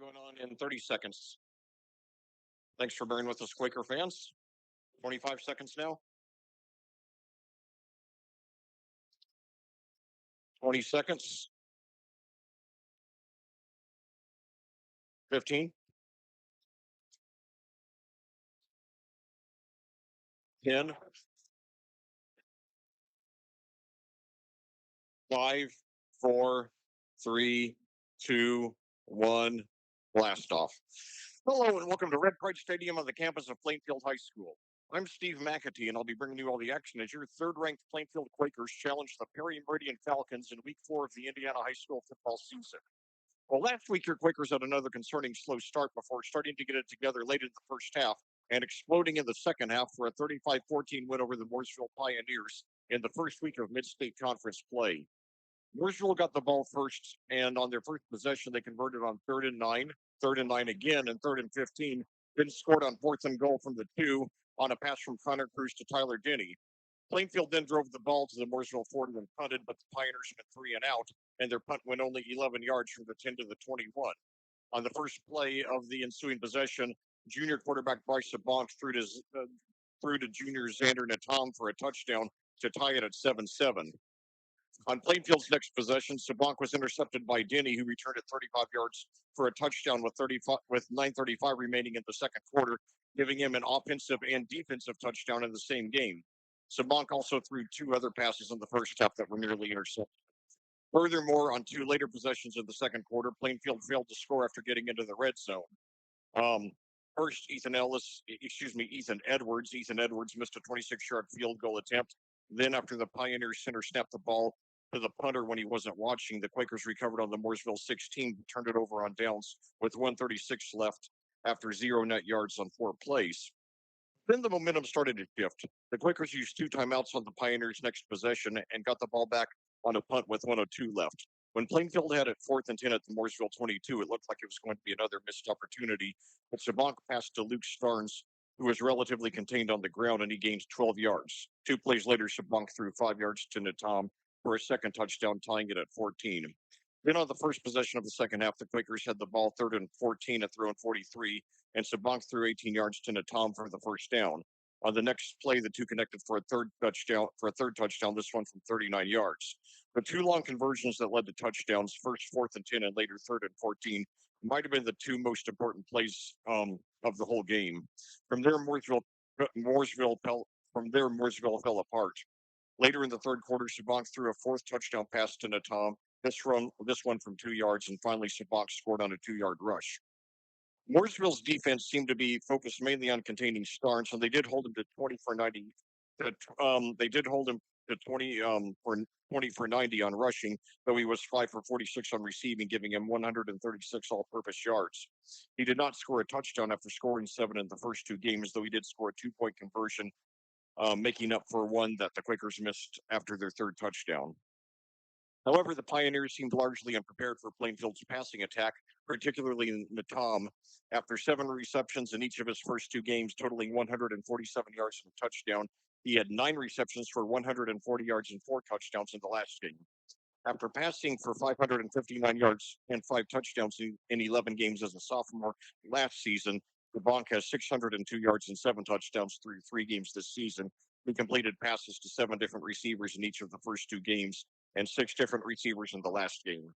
Going on in 30 seconds. Thanks for bearing with us, Quaker fans. 25 seconds now. 20 seconds. 15. 10. 5, 4, 3, 2, 1. Blast off. Hello and welcome to Red Pride Stadium on the campus of Plainfield High School. I'm Steve McAtee, and I'll be bringing you all the action as your third-ranked Plainfield Quakers challenge the Meridian Falcons in Week 4 of the Indiana High School football season. Well, last week your Quakers had another concerning slow start before starting to get it together late in the first half and exploding in the second half for a 35-14 win over the Mooresville Pioneers in the first week of mid-state conference play. Mooresville got the ball first, and on their first possession, they converted on 3rd and 9, 3rd and 9 again, and 3rd and 15. Then scored on 4th and goal from the 2 on a pass from Connor Cruz to Tyler Denny. Plainfield then drove the ball to the Mooresville 40 and punted, but the Pioneers went 3 and out, and their punt went only 11 yards from the 10 to the 21. On the first play of the ensuing possession, junior quarterback Bryce Bonk threw to junior Xander Natom for a touchdown to tie it at 7-7. On Plainfield's next possession, Sabank was intercepted by Denny, who returned it 35 yards for a touchdown with 9:35 remaining in the second quarter, giving him an offensive and defensive touchdown in the same game. Sabank also threw 2 other passes in the first half that were nearly intercepted. Furthermore, on 2 later possessions in the second quarter, Plainfield failed to score after getting into the red zone. Um, First, Ethan Edwards. Ethan Edwards missed a 26-yard field goal attempt. Then, after the Pioneers center snapped the ball to the punter when he wasn't watching, the Quakers recovered on the Mooresville 16, turned it over on downs with 1:36 left after 0 net yards on 4 plays. Then the momentum started to shift. The Quakers used 2 timeouts on the Pioneers' next possession and got the ball back on a punt with 1:02 left. When Plainfield had it 4th and 10 at the Mooresville 22, it looked like it was going to be another missed opportunity. But Sabank passed to Luke Starnes, who was relatively contained on the ground, and he gained 12 yards. 2 plays later, Sabank threw 5 yards to Natom for a second touchdown, tying it at 14. Then on the first possession of the second half, the Quakers had the ball 3rd and 14 at their own 43, and Sabank threw 18 yards to Natom for the first down. On the next play, the 2 connected for a third touchdown, this one from 39 yards. The 2 long conversions that led to touchdowns, first 4th and 10 and later 3rd and 14, might have been the 2 most important plays of the whole game. From there, Mooresville fell apart. Later in the third quarter, Sabank threw a 4th touchdown pass to Natom, this one from 2 yards, and finally Sabank scored on a 2-yard rush. Mooresville's defense seemed to be focused mainly on containing Starnes, and they did hold him to 20 for 90. They did hold him to 20 for 90 on rushing, though he was 5 for 46 on receiving, giving him 136 all-purpose yards. He did not score a touchdown after scoring 7 in the first 2 games, though he did score a 2-point conversion, making up for one that the Quakers missed after their 3rd touchdown. However, the Pioneers seemed largely unprepared for Plainfield's passing attack, particularly in Natom. After 7 receptions in each of his first 2 games, totaling 147 yards and a touchdown, he had 9 receptions for 140 yards and 4 touchdowns in the last game. After passing for 559 yards and 5 touchdowns in 11 games as a sophomore last season, Sabank has 602 yards and 7 touchdowns through 3 games this season. He completed passes to 7 different receivers in each of the first 2 games and 6 different receivers in the last game.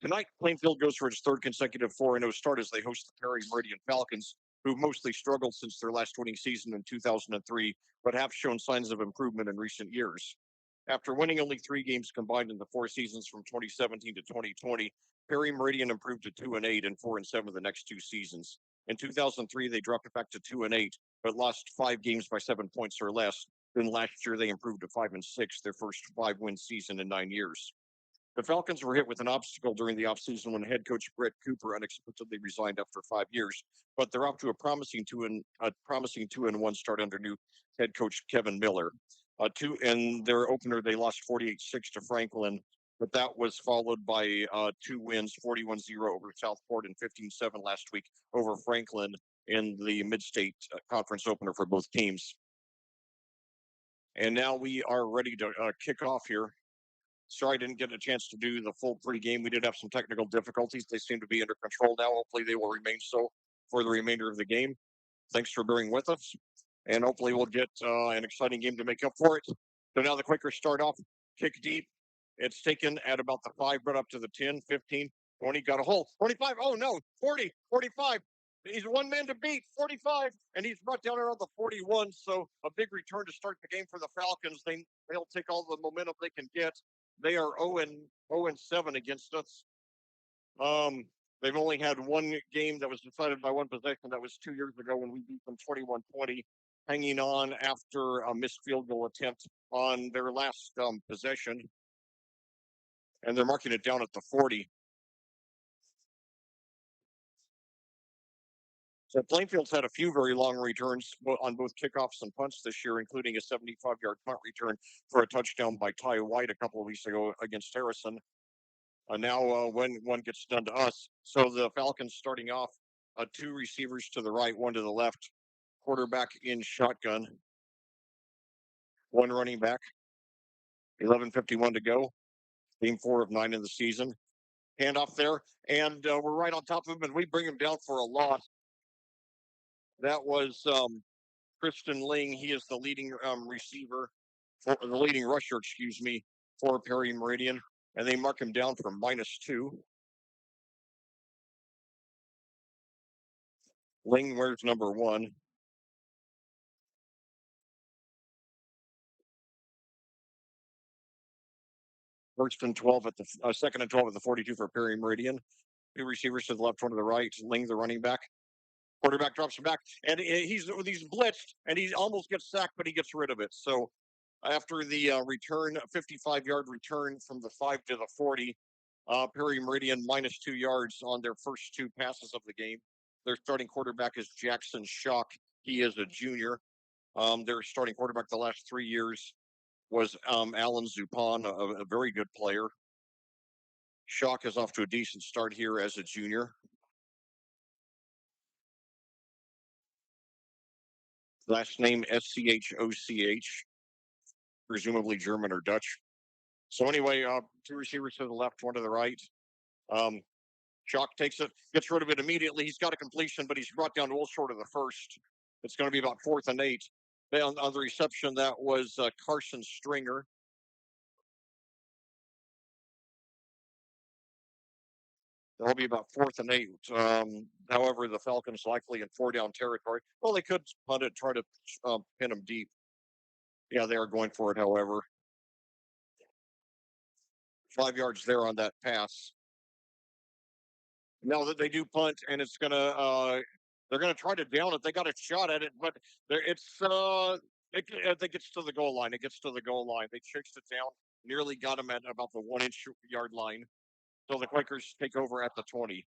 Tonight, Plainfield goes for its 3rd consecutive 4-0 start as they host the Meridian Falcons, who mostly struggled since their last winning season in 2003, but have shown signs of improvement in recent years. After winning only 3 games combined in the 4 seasons from 2017 to 2020, Meridian improved to 2-8 and 4-7 the next 2 seasons. In 2003, they dropped it back to 2-8, but lost 5 games by 7 points or less. Then last year, they improved to 5-6, their first 5-win season in 9 years. The Falcons were hit with an obstacle during the offseason when head coach Brett Cooper unexpectedly resigned after 5 years, but they're off to a promising 2-1 start under new head coach Kevin Miller. In their opener, they lost 48-6 to Franklin, but that was followed by 2 wins, 41-0 over Southport and 15-7 last week over Franklin in the Mid-State Conference opener for both teams. And now we are ready to kick off here. Sorry I didn't get a chance to do the full pregame. We did have some technical difficulties. They seem to be under control now. Hopefully, they will remain so for the remainder of the game. Thanks for bearing with us, and hopefully, we'll get an exciting game to make up for it. So now the Quakers start off, kick deep. It's taken at about the 5, but up to the 10, 15, 20, got a hole, 25. Oh no, 40, 45. He's one man to beat, 45, and he's brought down around the 41. So a big return to start the game for the Falcons. They'll take all the momentum they can get. They are 0-7 against us. Um, they've only had one game that was decided by one possession. That was 2 years ago when we beat them 21-20, hanging on after a missed field goal attempt on their last possession, and they're marking it down at the 40. So Plainfield's had a few very long returns on both kickoffs and punts this year, including a 75-yard punt return for a touchdown by Ty White a couple of weeks ago against Harrison. Now, when one gets done to us, so the Falcons starting off, 2 receivers to the right, 1 to the left, quarterback in shotgun, 1 running back, 11:51 to go, game 4 of 9 in the season. Handoff there, and we're right on top of him, and we bring him down for a loss. That was Kristen Ling. He is the leading receiver, the leading rusher, excuse me, for Perry Meridian, and they mark him down for -2. Ling wears number 1. First and 12 at the second and 12 at the 42 for Perry Meridian. 2 receivers to the left, 1 to the right. Ling, the running back. Quarterback drops him back, and he's blitzed, and he almost gets sacked, but he gets rid of it. So after the return, a 55-yard return from the 5 to the 40, Perry Meridian -2 yards on their first 2 passes of the game. Their starting quarterback is Jackson Shock. He is a junior. Their starting quarterback the last 3 years was Alan Zupan, a very good player. Shock is off to a decent start here as a junior. Last name Schoch, presumably German or Dutch. So anyway, 2 receivers to the left, 1 to the right. Shock takes it, gets rid of it immediately. He's got a completion, but he's brought down a little short of the first. It's going to be about 4th and 8. On the reception, that was Carson Stringer. It'll be about 4th and 8. However, the Falcons likely in 4-down territory. Well, they could punt it, try to pin them deep. Yeah, they are going for it, however. 5 yards there on that pass. Now that they do punt, and it's they're gonna try to down it. They got a shot at it, but it gets to the goal line. It gets to the goal line. They chased it down, nearly got him at about the 1-inch yard line. So the Quakers take over at the 20.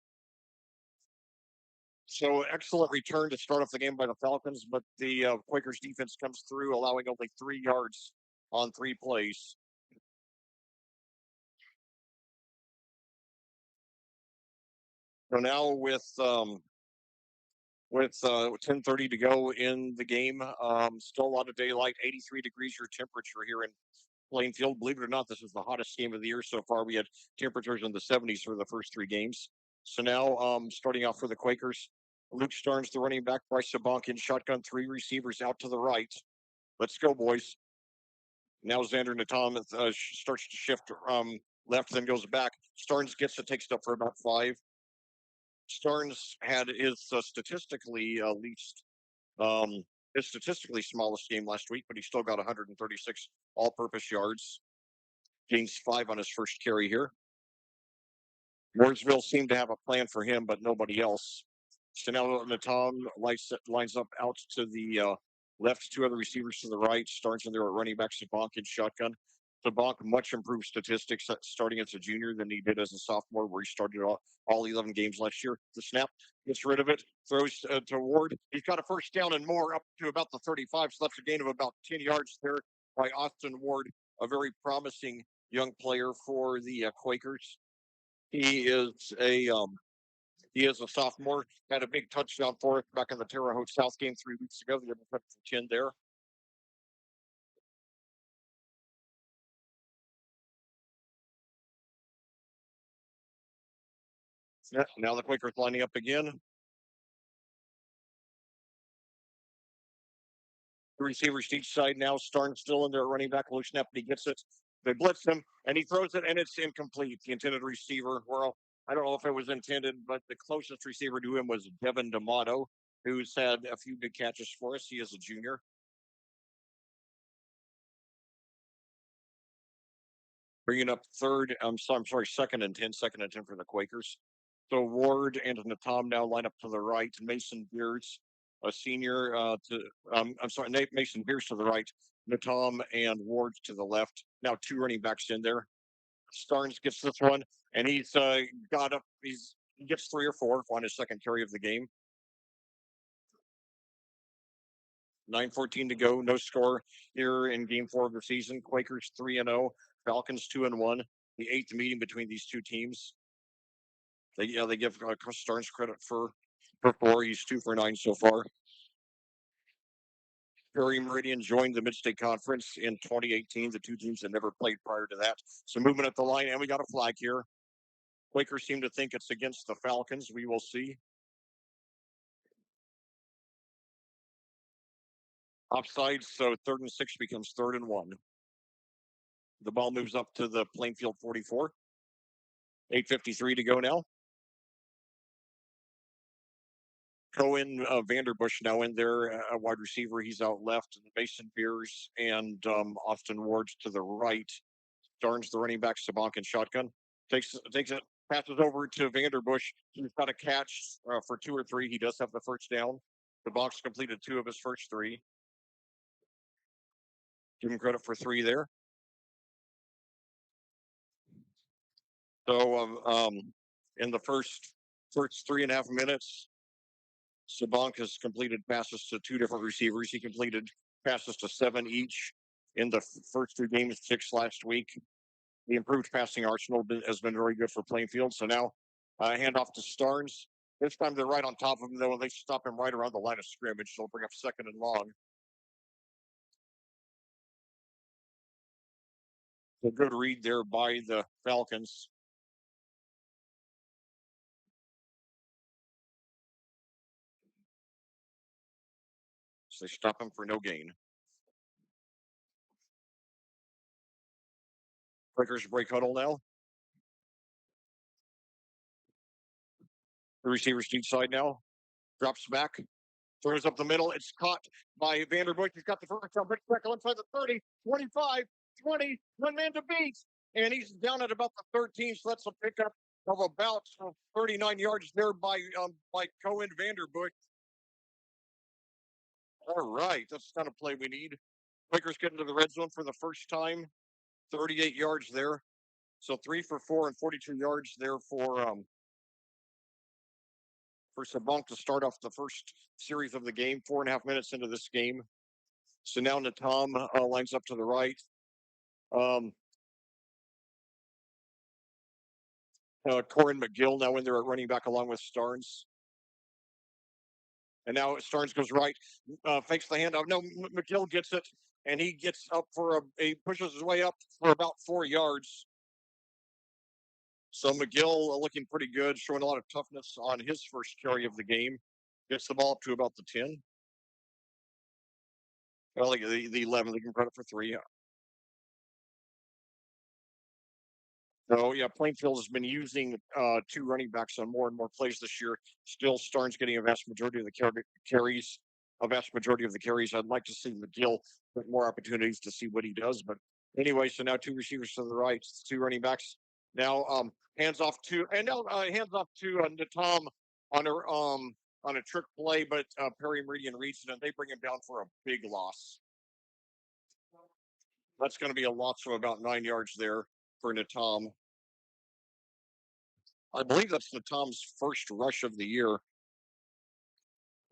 So excellent return to start off the game by the Falcons, but the Quakers defense comes through, allowing only 3 yards on 3 plays. So now with 10:30 to go in the game, still a lot of daylight, 83 degrees your temperature here in Plainfield. Believe it or not, this is the hottest game of the year so far. We had temperatures in the 70s for the first 3 games. So now, starting off for the Quakers, Luke Starnes, the running back, Bryce Sabank in shotgun, 3 receivers out to the right. Let's go, boys. Now Xander Natom starts to shift left, then goes back. Starnes gets it, takes it up for about 5. Starnes had his statistically smallest game last week, but he still got 136 all-purpose yards. Gains 5 on his first carry here. Mooresville seemed to have a plan for him, but nobody else. So now Natom lines up out to the left, 2 other receivers to the right. Starnes in there at running back, Sabank in shotgun. Sabank, much improved statistics starting as a junior than he did as a sophomore, where he started all 11 games last year. The snap, gets rid of it, throws to Ward. He's got a first down and more up to about the 35, so that's a gain of about 10 yards there by Austin Ward, a very promising young player for the Quakers. He is a sophomore. Had a big touchdown for us back in the Terre Haute South game 3 weeks ago. The other for 10 there. Yeah, now the Quakers lining up again. The receivers to each side now. Starnes still in there, running back. Low snap, and he gets it. They blitz him, and he throws it, and it's incomplete. The intended receiver, well, I don't know if it was intended, but the closest receiver to him was Devin D'Amato, who's had a few big catches for us. He is a junior. Bringing up second and 10, second and 10 for the Quakers. So Ward and Natom now line up to the right. Mason Beers, a senior, Nate Mason Beers to the right. Natom and Ward to the left. Now two running backs in there. Starnes gets this one, and he's got up. He gets 3 or 4 on his second carry of the game. 9:14 to go. No score here in Game 4 of the season. Quakers 3-0. Falcons 2-1. The eighth meeting between these two teams. They give Starnes credit for 4. He's 2 for 9 so far. Perry Meridian joined the Mid-State Conference in 2018. The two teams had never played prior to that. So movement at the line, and we got a flag here. Quakers seem to think it's against the Falcons. We will see. Offside, so 3rd and 6 becomes 3rd and 1. The ball moves up to the Plainfield 44. 8:53 to go now. Cohen Vanderbush now in there, a wide receiver. He's out left. Mason Beers and Austin Ward's to the right. Starnes the running back, Sabank and shotgun. Takes it, passes over to Vanderbush. He's got a catch for 2 or 3. He does have the first down. The box completed 2 of his first 3. Give him credit for 3 there. So in the first 3.5 minutes, Sabank has completed passes to 2 different receivers. He completed passes to 7 each in the first 2 games, 6 last week. The improved passing arsenal has been very good for Plainfield. So now handoff to Starnes. This time they're right on top of him, though, and they stop him right around the line of scrimmage. So they'll bring up 2nd and long. A good read there by the Falcons. So they stop him for no gain. Breakers break huddle now. The receivers to each side now. Drops back. Throws up the middle. It's caught by Vanderbush. He's got the first down. Breaks back inside the 30, 25, 20. One man to beat. And he's down at about the 13. So that's a pickup of about 39 yards there by Cohen Vanderbush. All right. That's the kind of play we need. Quakers get into the red zone for the first time. 38 yards there. So 3 for 4 and 42 yards there for Sabank to start off the first series of the game. 4.5 minutes into this game. So now Natom lines up to the right. Corin McGill now in there at running back along with Starnes. And now Starnes goes right, fakes the handoff. No, McGill gets it, and he gets up he pushes his way up for about 4 yards. So McGill looking pretty good, showing a lot of toughness on his first carry of the game. Gets the ball up to about the 10. Well, like the 11, they can credit for 3. So yeah, Plainfield has been using 2 running backs on more and more plays this year. Still, Starnes getting a vast majority of the carries. A vast majority of the carries. I'd like to see McGill get more opportunities to see what he does. But anyway, so now 2 receivers to the right, 2 running backs. Now hands off to Natom on a trick play, but Perry Meridian reads it and they bring him down for a big loss. That's going to be a loss of about 9 yards there for Natom. I believe that's Natom's first rush of the year.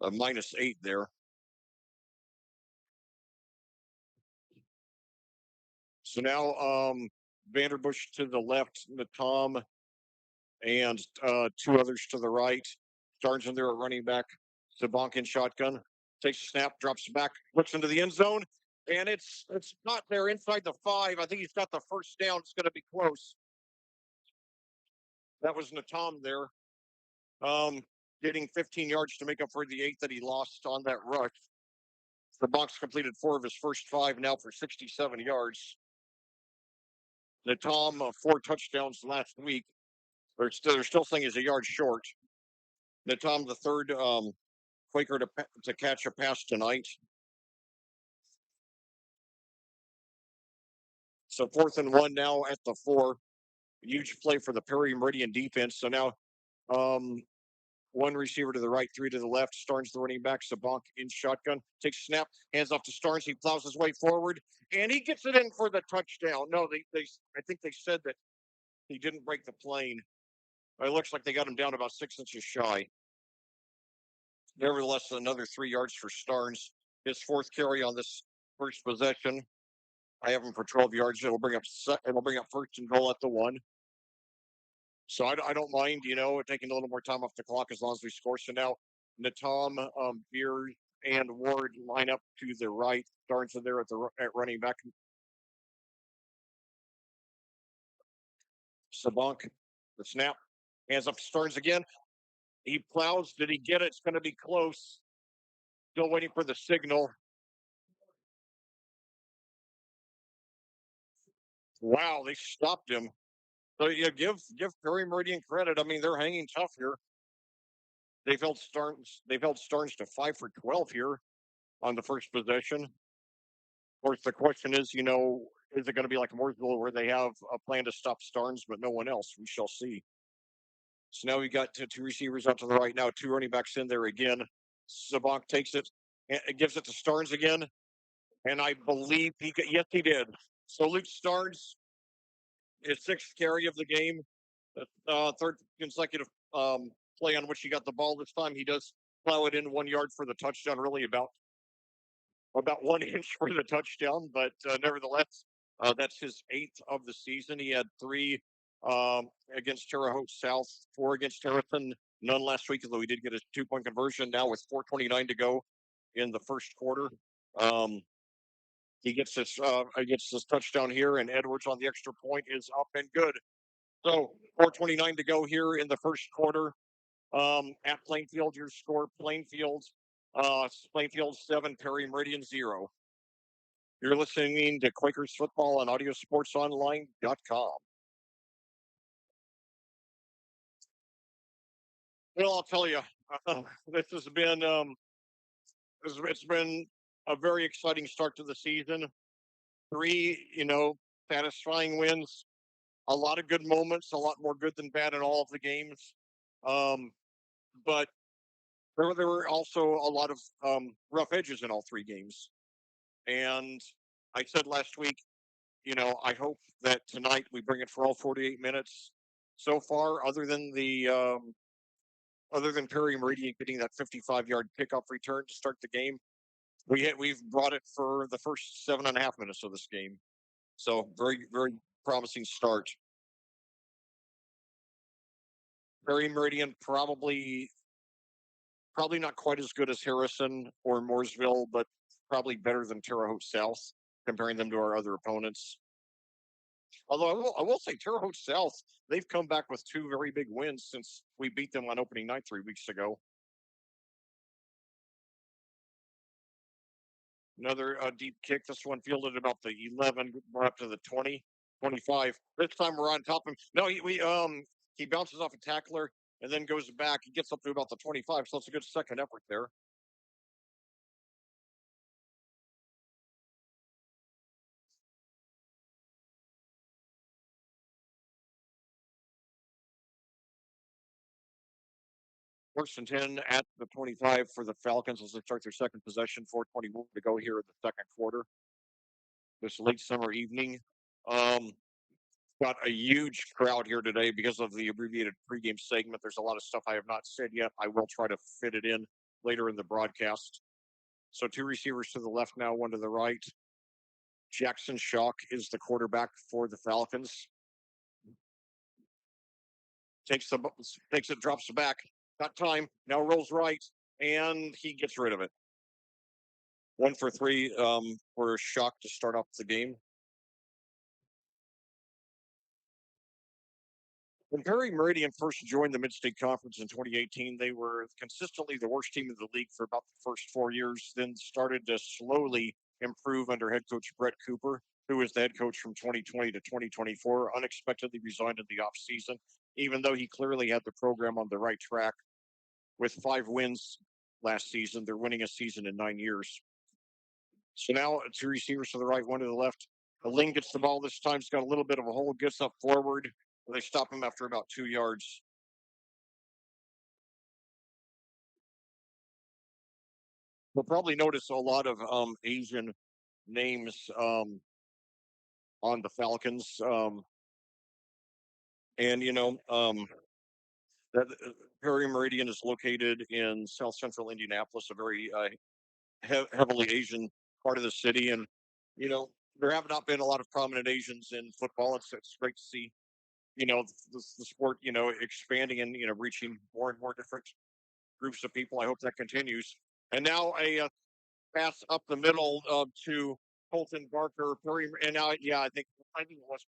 -8 there. So now Vanderbush to the left, Natom, and 2 others to the right. Starnes in there at running back. Sabank in shotgun. Takes a snap, drops back, looks into the end zone, and it's not there inside the 5. I think he's got the first down. It's going to be close. That was Natom there. um, getting 15 yards to make up for the 8 that he lost on that rush. The Bucs completed 4 of his first 5 now for 67 yards. The Tom 4 touchdowns last week. They're still saying he's a yard short. The Tom the third Quaker to catch a pass tonight. So 4th and 1 now at the 4. Huge play for the Perry Meridian defense. So now um, one receiver to the right, 3 to the left. Starnes the running back. Sabank in shotgun. Takes snap. Hands off to Starnes. He plows his way forward. And he gets it in for the touchdown. No, I think they said that he didn't break the plane. It looks like they got him down about 6 inches shy. Nevertheless, another 3 yards for Starnes. His 4th carry on this first possession. I have him for 12 yards. It'll bring up 1st and goal at the 1. So I don't mind, taking a little more time off the clock as long as we score. So now Natom, Beard, and Ward line up to the right. Starnes in there at running back. Sabank, the snap, hands up to Starnes again. He plows. Did he get it? It's going to be close. Still waiting for the signal. Wow, they stopped him. So yeah, give Perry Meridian credit. I mean, they're hanging tough here. They've held Starnes to 5 for 12 here on the first possession. Of course, the question is, is it going to be like Mooresville where they have a plan to stop Starnes, but no one else? We shall see. So now we got 2 receivers out to the right. Now 2 running backs in there again. Sabank takes it, and gives it to Starnes again, and I believe yes, he did. So Luke Starnes, his 6th carry of the game, third consecutive play on which he got the ball. This time he does plow it in 1 yard for the touchdown. Really about 1 inch for the touchdown, but nevertheless, that's his 8th of the season. He had 3 against Terre Haute South, 4 against Harrison, none last week, although he did get a 2-point conversion. Now with 4:29 to go in the first quarter, um, he gets this touchdown here, and Edwards on the extra point is up and good. So 4:29 to go here in the first quarter. At Plainfield, your score: Plainfield 7, Perry Meridian 0. You're listening to Quakers Football on AudioSportsOnline.com. Well, I'll tell you, this has been it's been a very exciting start to the season. 3, satisfying wins, a lot of good moments, a lot more good than bad in all of the games. Um, but there were also a lot of rough edges in all 3 games. And I said last week, I hope that tonight we bring it for all 48 minutes. So far, other than Perry Meridian getting that 55-yard pickoff return to start the game, we've brought it for the first 7.5 minutes of this game. So very, very promising start. Perry Meridian probably not quite as good as Harrison or Mooresville, but probably better than Terre Haute South, comparing them to our other opponents. Although I will say Terre Haute South, they've come back with 2 very big wins since we beat them on opening night 3 weeks ago. Another deep kick. This one fielded about the 11, brought up to the 20, 25. This time we're on top of him. No, he bounces off a tackler and then goes back. He gets up to about the 25, so it's a good second effort there. First and 10 at the 25 for the Falcons as they start their second possession. 4:21 to go here in the second quarter. This late summer evening. Um, got a huge crowd here today because of the abbreviated pregame segment. There's a lot of stuff I have not said yet. I will try to fit it in later in the broadcast. So 2 receivers to the left now, 1 to the right. Jackson Shock is the quarterback for the Falcons. Takes it, drops it back. Got time. Now rolls right, and he gets rid of it. 1 for 3 for Shock to start off the game. When Perry Meridian first joined the Mid-State Conference in 2018, they were consistently the worst team in the league for about the first 4 years, then started to slowly improve under head coach Brett Cooper, who was the head coach from 2020 to 2024, unexpectedly resigned in the offseason, even though he clearly had the program on the right track. With 5 wins last season, they're winning a season in 9 years. So now 2 receivers to the right, one to the left. Ling gets the ball this time. He's got a little bit of a hole, gets up forward. They stop him after about 2 yards. We'll probably notice a lot of Asian names on the Falcons. And, that Perry Meridian is located in south central Indianapolis, a very heavily Asian part of the city. And, you know, there have not been a lot of prominent Asians in football. It's great to see, the sport, expanding and, reaching more and more different groups of people. I hope that continues. And now a pass up the middle to Colton Barker. And now, yeah, I think it was.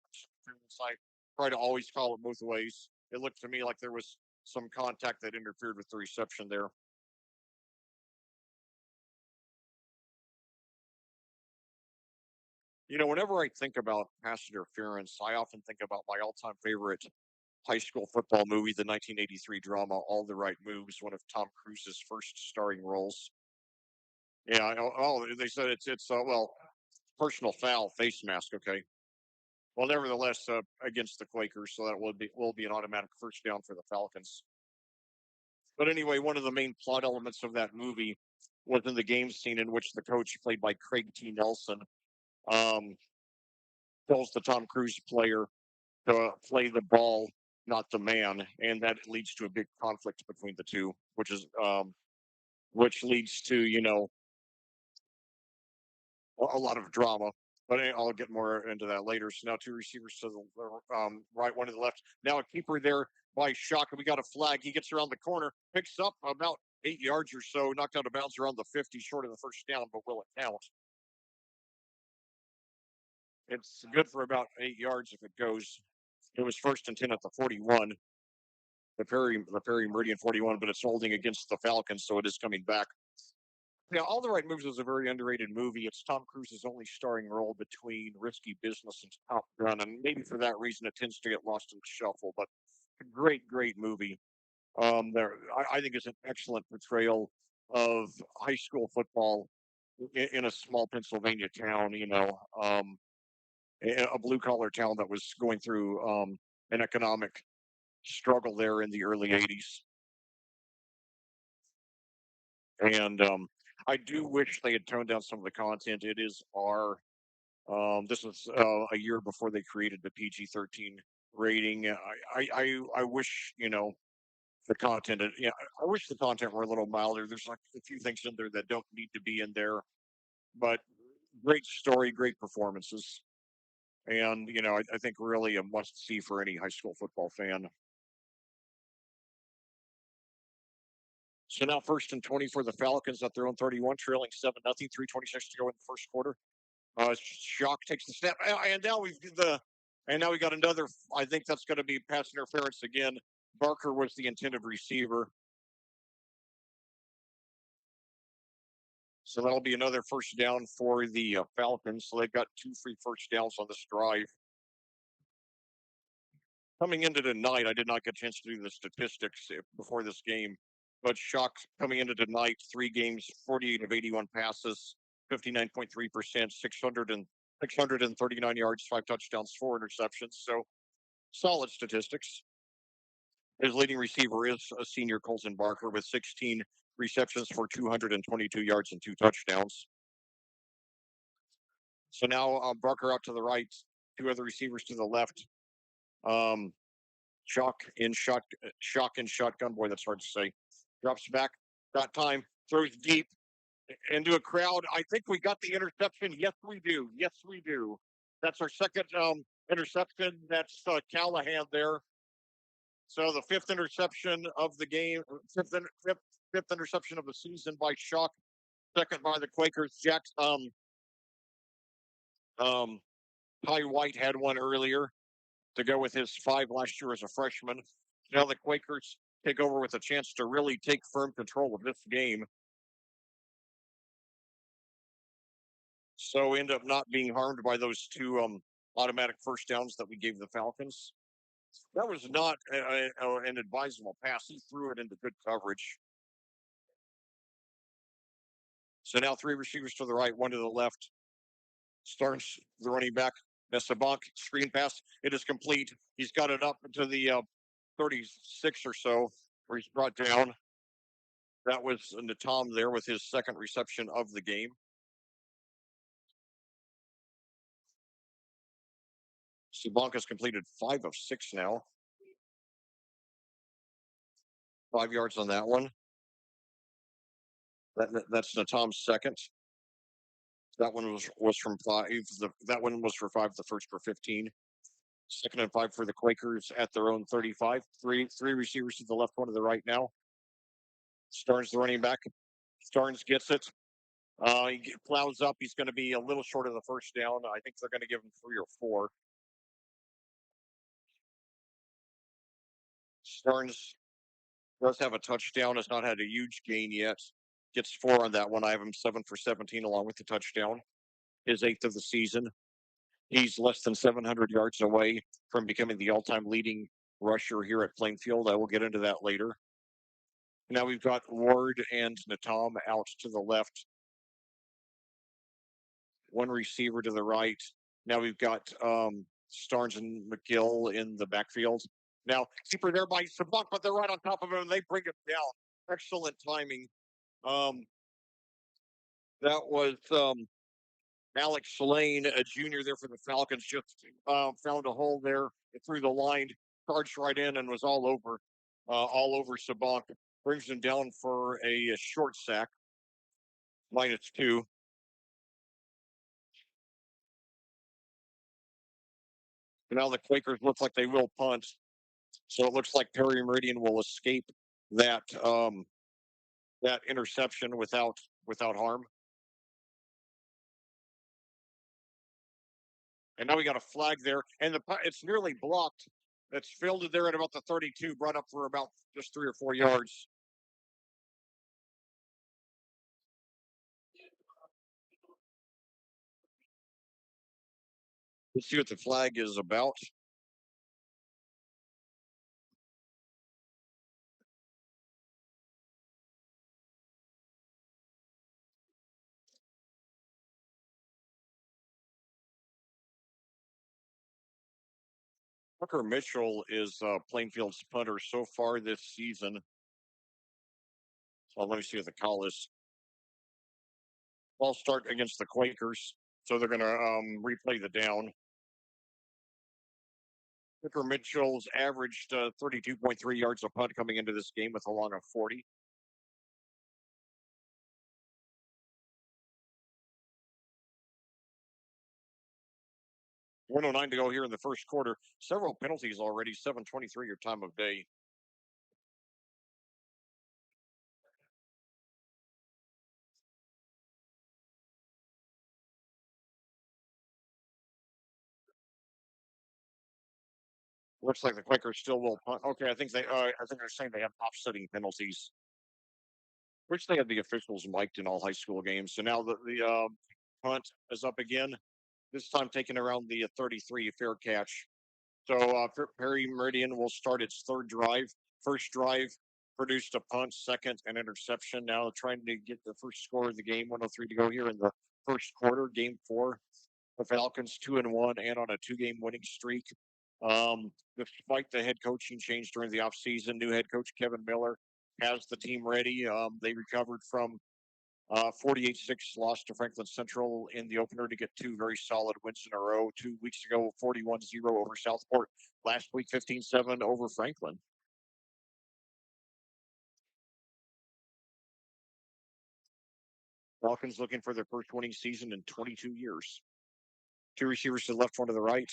I try to always call it both ways. It looked to me like there was some contact that interfered with the reception there. Whenever I think about pass interference, I often think about my all-time favorite high school football movie, the 1983 drama "All the Right Moves," one of Tom Cruise's first starring roles. Yeah. Oh, they said it's well, personal foul, face mask. Okay. Well, nevertheless, against the Quakers, so that will be an automatic first down for the Falcons. But anyway, one of the main plot elements of that movie was in the game scene in which the coach, played by Craig T. Nelson, um, tells the Tom Cruise player to play the ball, not the man, and that leads to a big conflict between the two, which leads to a lot of drama. But I'll get more into that later. So now 2 receivers to the right, one to the left. Now a keeper there by Shock. We got a flag. He gets around the corner, picks up about 8 yards or so, knocked out of bounds around the 50, short of the first down, but will it count? It's good for about 8 yards if it goes. It was first and 10 at the 41, the Perry Meridian 41, but it's holding against the Falcons, so it is coming back. Yeah, All the Right Moves is a very underrated movie. It's Tom Cruise's only starring role between Risky Business and Top Gun, and maybe for that reason it tends to get lost in the shuffle. But a great, great movie. I think it's an excellent portrayal of high school football in a small Pennsylvania town. A blue collar town that was going through an economic struggle there in the early '80s. And I do wish they had toned down some of the content. It is R. This was a year before they created the PG-13 rating. I wish the content. Yeah, I wish the content were a little milder. There's like a few things in there that don't need to be in there, but great story, great performances, and I think really a must see for any high school football fan. So now first and 20 for the Falcons at their own 31, trailing 7-0, 3:26 to go in the first quarter. Shock takes the snap, and now we got another. I think that's going to be pass interference again. Barker was the intended receiver, so that'll be another first down for the Falcons. So they've got 2 free first downs on this drive. Coming into tonight, I did not get a chance to do the statistics before this game, but Shock coming into tonight, 3 games, 48 of 81 passes, 59.3%, 639 yards, 5 touchdowns, 4 interceptions. So solid statistics. His leading receiver is a senior Colton Barker with 16 receptions for 222 yards and 2 touchdowns. So now Barker out to the right, 2 other receivers to the left. Um, shock and shotgun. Boy, that's hard to say. Drops back, got time, throws deep into a crowd. I think we got the interception. Yes, we do. Yes, we do. That's our second interception. That's Callahan there. So the fifth interception of the game, fifth interception of the season by Shock. Second by the Quakers. Um, Ty White had one earlier. to go with his 5 last year as a freshman. Now the Quakers take over with a chance to really take firm control of this game. So end up not being harmed by those two automatic first downs that we gave the Falcons. That was not an advisable pass. He threw it into good coverage. So now 3 receivers to the right, 1 to the left. Starts the running back. Nesabonk screen pass. It is complete. He's got it up to the 36 or so, where he's brought down. That was Natom there with his second reception of the game. Sabonk has completed 5 of 6 now. 5 yards on that one. That's Natom's second. That one was from 5. That one was for 5. The first for 15. Second and 5 for the Quakers at their own 35. Three receivers to the left, 1 to the right now. Starnes the running back. Starnes gets it. He plows up. He's going to be a little short of the first down. I think they're going to give him 3 or 4. Starnes does have a touchdown. Has not had a huge gain yet. Gets 4 on that one. I have him 7 for 17 along with the touchdown. His 8th of the season. He's less than 700 yards away from becoming the all-time leading rusher here at Plainfield. I will get into that later. Now we've got Ward and Natom out to the left. 1 receiver to the right. Now we've got Starnes and McGill in the backfield. Now, keeper there by Sabak, but they're right on top of him, and they bring it down. Excellent timing. That was Alex Lane, a junior there for the Falcons, just found a hole there through the line, charged right in, and was all over Sabak. Brings him down for a short sack, -2. Now the Quakers look like they will punt. So it looks like Perry Meridian will escape that that interception without harm. And now we got a flag there, and it's nearly blocked. It's fielded there at about the 32, brought up for about just 3 or 4 yards. Let's see what the flag is about. Tucker Mitchell is Plainfield's punter so far this season. So let me see what the call is. Ball start against the Quakers, so they're going to replay the down. Tucker Mitchell's averaged 32.3 yards a punt coming into this game with a long of 40. .109 to go here in the first quarter. Several penalties already. 7:23 your time of day. Looks like the Quakers still will punt. Okay, I think they're saying they have offsetting penalties, which they had the officials mic'd in all high school games. So now the punt is up again. This time taking around the 33 fair catch. So Perry Meridian will start its third drive. First drive produced a punt, second an interception. Now trying to get the first score of the game. 1:03 to go here in the first quarter, game 4. The Falcons 2-1 and on a 2-game winning streak. Despite the head coaching change during the offseason, new head coach Kevin Miller has the team ready. They recovered from 48-6 loss to Franklin Central in the opener to get 2 very solid wins in a row. 2 weeks ago, 41-0 over Southport. Last week, 15-7 over Franklin. Falcons looking for their first winning season in 22 years. 2 receivers to the left, 1 to the right.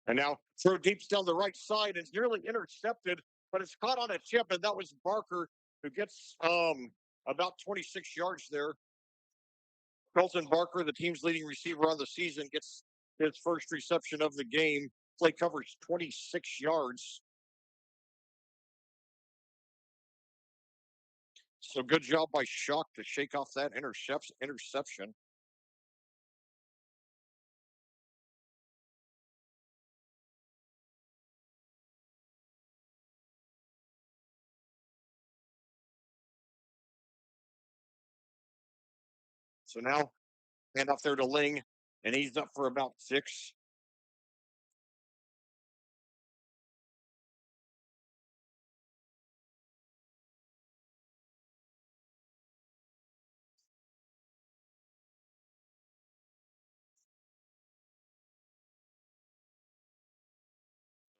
And now throw deep down the right side. It's nearly intercepted, but it's caught on a chip, and that was Barker who gets about 26 yards there. Colton Barker, the team's leading receiver on the season, gets his first reception of the game. Play covers 26 yards. So good job by Shock to shake off that interception. So now hand off there to Ling, and he's up for about 6.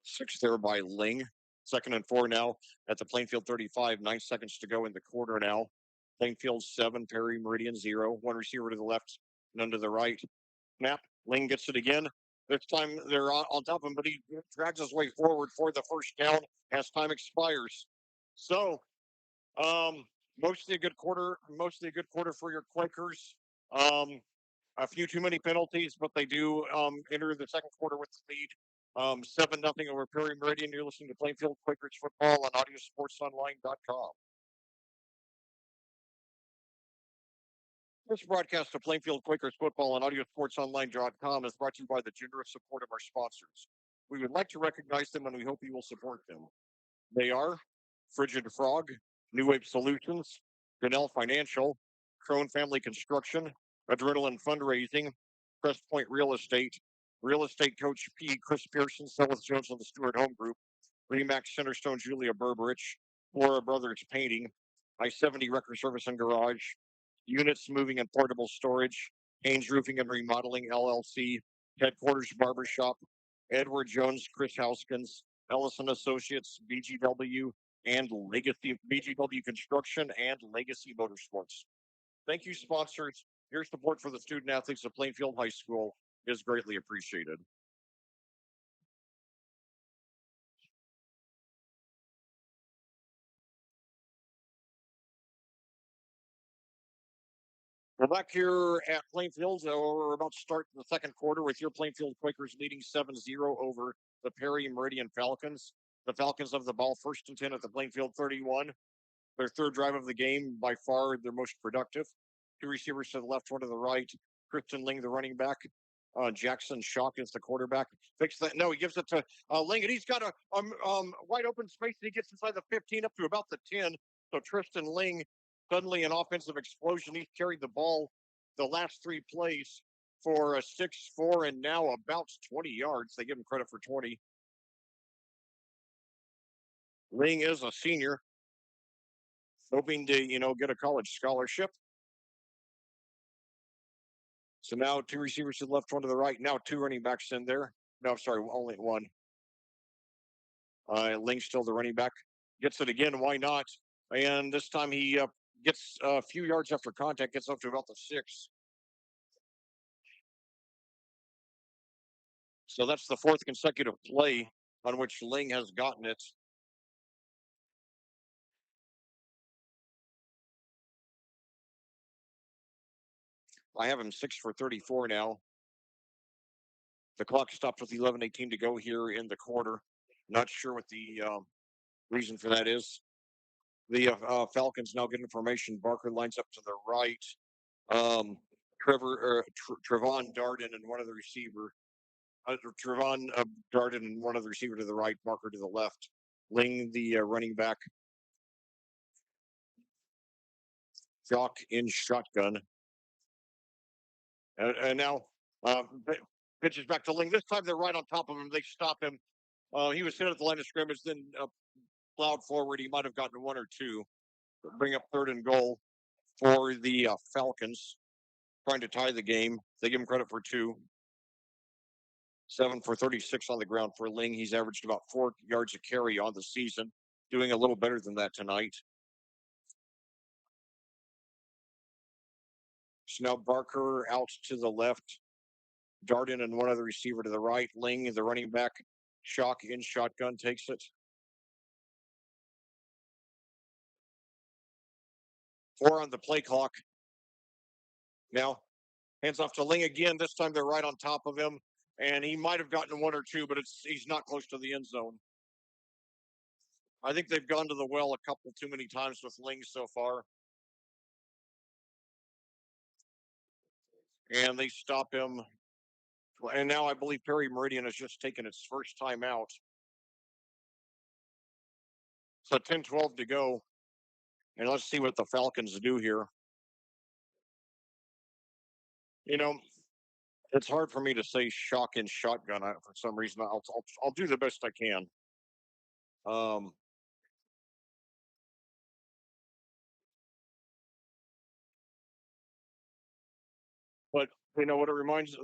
6 there by Ling. 2nd and 4 now at the Plainfield 35. 9 seconds to go in the quarter now. Plainfield 7, Perry Meridian 0. One receiver to the left, none to the right. Snap. Ling gets it again. This time they're on top of him, but he drags his way forward for the first down as time expires. So, mostly a good quarter. Mostly a good quarter for your Quakers. A few too many penalties, but they do enter the second quarter with the lead. 7-0 over Perry Meridian. You're listening to Plainfield Quakers football on audiosportsonline.com. This broadcast of Plainfield Quakers football on audiosportsonline.com is brought to you by the generous support of our sponsors. We would like to recognize them and we hope you will support them. They are Frigid Frog, New Wave Solutions, Ganell Financial, Crone Family Construction, Adrenaline Fundraising, Crest Point Real Estate Coach P. Chris Pearson, Sellers Jones and the Stewart Home Group, Remax Centerstone Julia Berberich, Flora Brothers Painting, I-70 Record Service and Garage, Units Moving and Portable Storage, Haynes Roofing and Remodeling LLC, Headquarters Barbershop, Edward Jones, Chris Houskins, Ellison Associates, BGW, and Legacy BGW Construction and Legacy Motorsports. Thank you, sponsors. Your support for the student athletes of Plainfield High School is greatly appreciated. We're back here at Plainfield. We're about to start the second quarter with your Plainfield Quakers leading 7-0 over the Perry Meridian Falcons. The Falcons have the ball 1st and 10 at the Plainfield 31. Their third drive of the game, by far their most productive. 2 receivers to the left, 1 to the right. Kristen Ling, the running back. Jackson Shock is the quarterback. Fix that. No, he gives it to Ling, and he's got a wide open space. And he gets inside the 15 up to about the 10. So Tristan Ling, suddenly an offensive explosion. He's carried the ball the last 3 plays for a 6-4 and now about 20 yards. They give him credit for 20. Ling is a senior, hoping to, get a college scholarship. So now 2 receivers to the left, 1 to the right. Now 2 running backs in there. No, I'm sorry, only 1. Ling still the running back. Gets it again. Why not? And this time he gets a few yards after contact, gets up to about the 6. So that's the 4th consecutive play on which Ling has gotten it. I have him 6 for 34 now. The clock stopped with 11:18 to go here in the quarter. Not sure what the reason for that is. The Falcons now get information. Barker lines up to the right. Trevon Darden and one of the receiver. Trevon Darden and one of the receiver to the right. Barker to the left. Ling, the running back. Jock in shotgun. And now pitches back to Ling. This time they're right on top of him. They stop him. He was hit at the line of scrimmage, then plowed forward. He might have gotten 1 or 2. Bring up 3rd and goal for the Falcons, trying to tie the game. They give him credit for 2. 7 for 36 on the ground for Ling. He's averaged about 4 yards a carry on the season, doing a little better than that tonight. So now Barker out to the left. Darden and one other receiver to the right. Ling, the running back, Shock in shotgun, takes it. 4 on the play clock. Now, hands off to Ling again. This time they're right on top of him. and he might have gotten one or two, but he's not close to the end zone. I think they've gone to the well a couple too many times with Ling so far, and they stop him. And now I believe Perry Meridian has just taken its first time out. So 10-12 to go. And let's see what the Falcons do here. You know, it's hard for me to say shock and shotgun for some reason. I'll do the best I can. Um, but you know what it reminds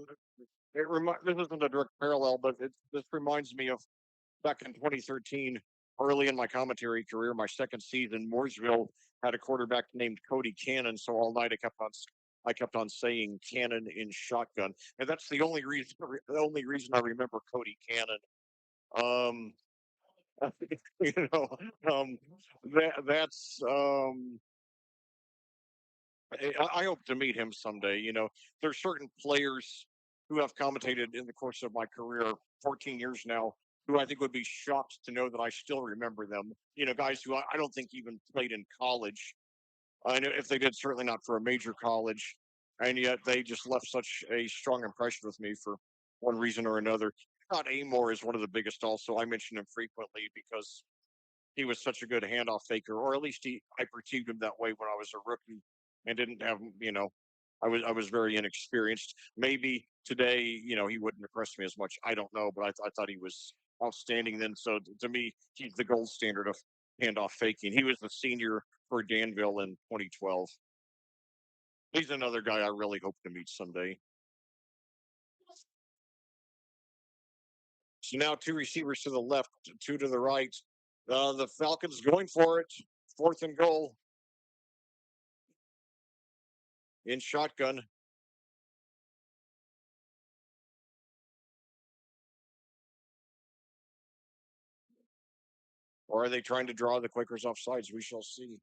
this isn't a direct parallel, but this reminds me of back in 2013, early in my commentary career, my second season, Mooresville had a quarterback named Cody Cannon. So all night I kept on saying Cannon in shotgun, and that's the only reason I remember Cody Cannon. Um, you know, um, that's I hope to meet him someday. You know, there's certain players who have commentated in the course of my career, 14 years now, who I think would be shocked to know that I still remember them. You know, guys who I don't think even played in college. I know if they did, certainly not for a major college, and yet they just left such a strong impression with me for one reason or another. Scott Amore is one of the biggest. Also, I mention him frequently because he was such a good handoff faker, or at least I perceived him that way when I was a rookie and didn't have I was very inexperienced. Maybe today, he wouldn't impress me as much. I don't know, but I thought he was outstanding then. So to me, he's the gold standard of handoff faking. He was the senior for Danville in 2012. He's another guy I really hope to meet someday. So now two receivers to the left, two to the right. The Falcons going for it. Fourth and goal in shotgun. Or are they trying to draw the Quakers off sides? We shall see.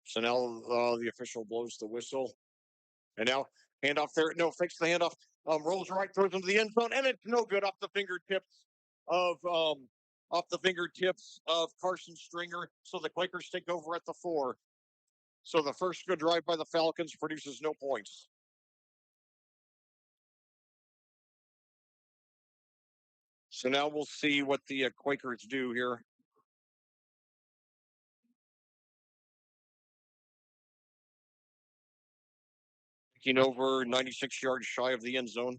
So now the official blows the whistle. And now handoff there. No, fakes the handoff. Rolls right, throws into the end zone, and it's no good of off the fingertips of Carson Stringer. So the Quakers take over at the 4. So the first good drive by the Falcons produces no points. So now we'll see what the Quakers do here. Taking over 96 yards shy of the end zone.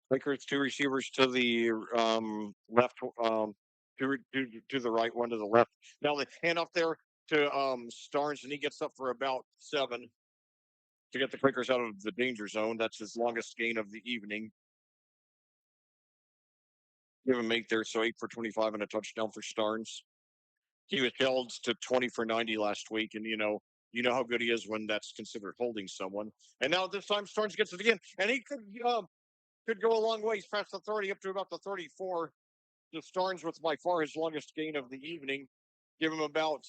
Lakers two receivers to the left, to the right, one to the left. Now the handoff there to Starnes, and he gets up for about 7 to get the Quakers out of the danger zone. That's his longest gain of the evening. Give him 8 there, so 8 for 25 and a touchdown for Starnes. He was held to 20 for 90 last week, and you know how good he is when that's considered holding someone. And now this time Starnes gets it again, and he could go a long ways past the 30 up to about the 34. The Starnes with by far his longest gain of the evening. Give him about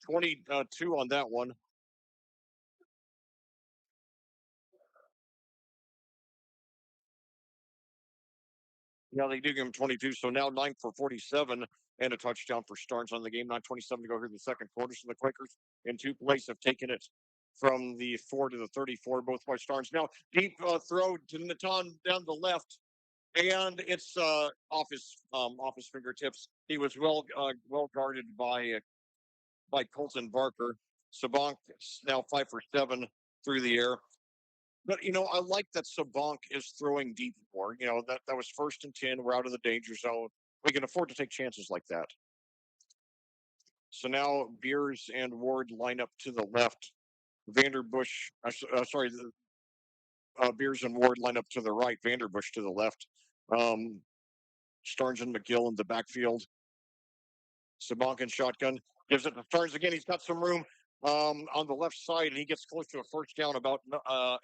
22 on that one. Now they do give him 22, so now 9 for 47 and a touchdown for Starnes on the game. 9:27 to go here in the second quarter. So the Quakers in two plays have taken it from the 4 to the 34, both by Starnes. Now deep throw to Natan down the left, and it's off his fingertips. He was well guarded by Colton Barker. Sabank now 5 for 7 through the air. But I like that Sabank is throwing deep more. That was 1st and 10. We're out of the danger zone. We can afford to take chances like that. So now Beers and Ward line up to the left. Vanderbush, sorry, Beers and Ward line up to the right. Vanderbush to the left. Um, Starnes and McGill in the backfield. Sabank and shotgun gives it to Starnes again. He's got some room on the left side, and he gets close to a first down. About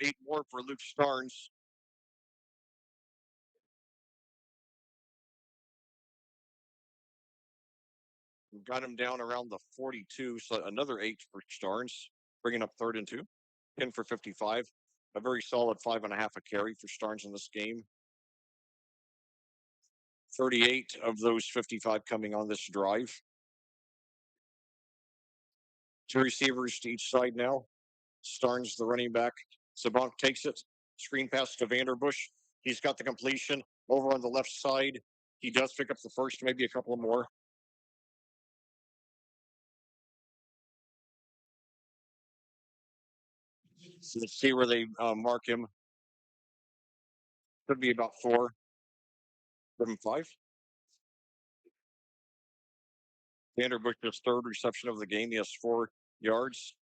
8 more for Luke Starnes. got him down around the 42. So another 8 for Starnes, bringing up 3rd and 2. 10 for 55. A very solid 5.5 a carry for Starnes in this game. 38 of those 55 coming on this drive. 2 receivers to each side now. Starnes, the running back. Sabank takes it. Screen pass to Vanderbush. He's got the completion over on the left side. He does pick up the first, maybe a couple more. So let's see where they mark him. Could be about 4. Give him 5. Vanderbush's 3rd reception of the game. He has 4 yards.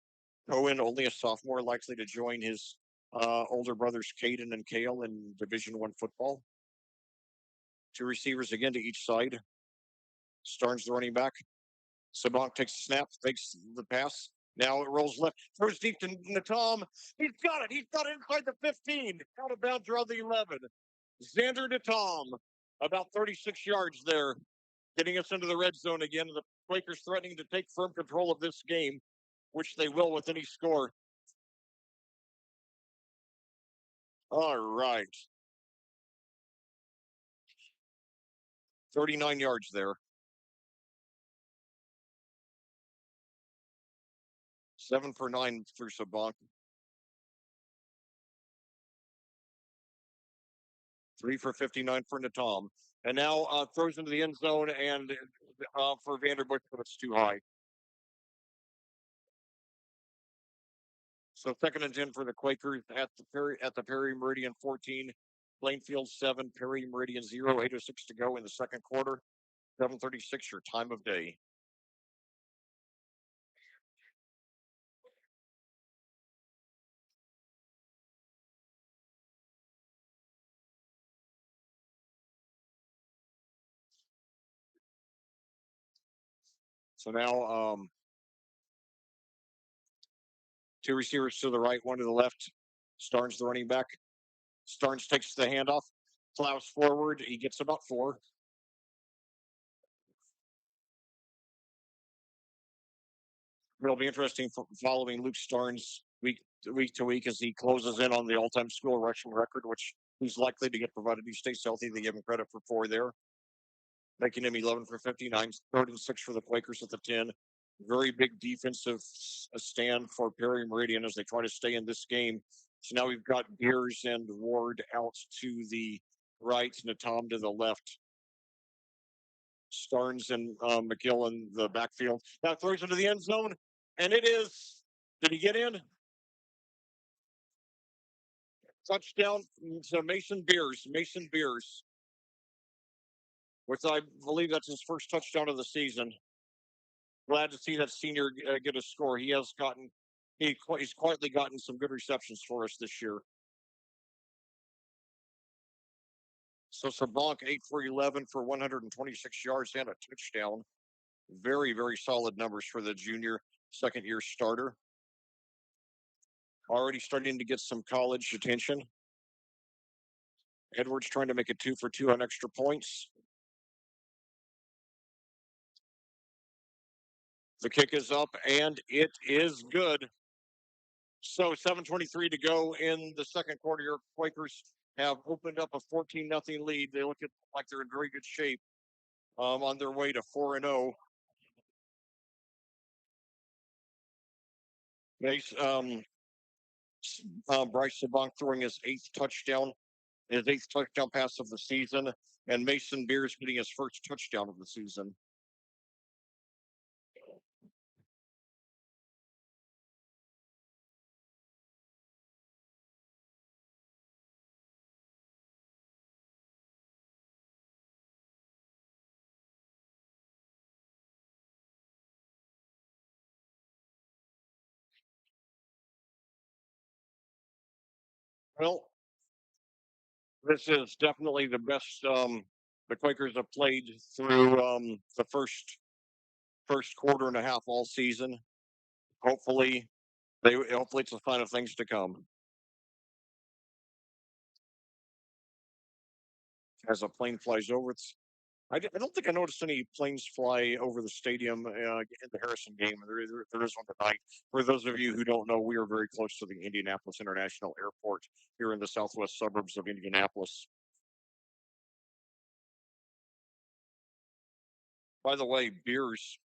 Cohen, only a sophomore, likely to join his older brothers Caden and Kale in Division One football. 2 receivers again to each side. Starnes, the running back. Sabank takes the snap, takes the pass. Now it rolls left, throws deep to Natom. He's got it. He's got it inside the 15. Out of bounds around the 11. Xander Natom, about 36 yards there, getting us into the red zone again. The Quakers threatening to take firm control of this game, which they will with any score. All right. 39 yards there. 7 for 9 for Sabank. 3 for 59 for Natom. And now throws into the end zone and for Vanderbush, but it's too high. So 2nd and 10 for the Quakers at the Perry Meridian 14, Plainfield 7, Perry Meridian 0, 8:06 to go in the second quarter. 7:36 your time of day. So now 2 receivers to the right, 1 to the left. Starnes, the running back. Starnes takes the handoff, plows forward. He gets about 4. It'll be interesting following Luke Starnes week to week as he closes in on the all-time school rushing record, which he's likely to get provided he stays healthy. They give him credit for 4 there, making him 11 for 59, 3rd and 6 for the Quakers at the 10. Very big defensive stand for Perry Meridian as they try to stay in this game. So now we've got Beers and Ward out to the right, Natom to the left. Starnes and McGill in the backfield. Now throws into the end zone, and it is. Did he get in? Touchdown to Mason Beers. Mason Beers, which I believe that's his first touchdown of the season. Glad to see that senior get a score. He's quietly gotten some good receptions for us this year. So Sabank 8 for 11 for 126 yards and a touchdown. Very, very solid numbers for the junior 2nd-year starter. Already starting to get some college attention. Edwards trying to make it 2 for 2 on extra points. The kick is up and it is good. So 7:23 to go in the second quarter. Your Quakers have opened up a 14-0 lead. They look like they're in very good shape on their way to 4-0. Bryce Sabank throwing his 8th touchdown pass of the season, and Mason Beers getting his first touchdown of the season. Well, this is definitely the best the Quakers have played through the first quarter and a half all season. Hopefully, hopefully it's a sign of things to come. As a plane flies over, I don't think I noticed any planes fly over the stadium in the Harrison game. There is one tonight. For those of you who don't know, we are very close to the Indianapolis International Airport here in the southwest suburbs of Indianapolis. By the way, beers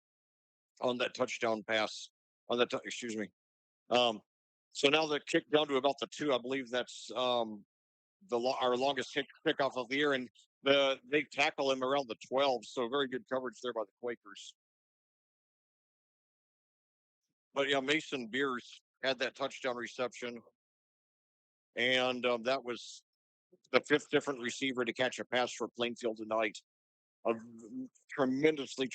on that touchdown pass on that. Excuse me. Um, so now the kick down to about the two. I believe that's our longest kickoff of the year, and they tackle him around the 12. So very good coverage there by the Quakers. But yeah, Mason Beers had that touchdown reception, and that was the fifth different receiver to catch a pass for Plainfield tonight. A tremendously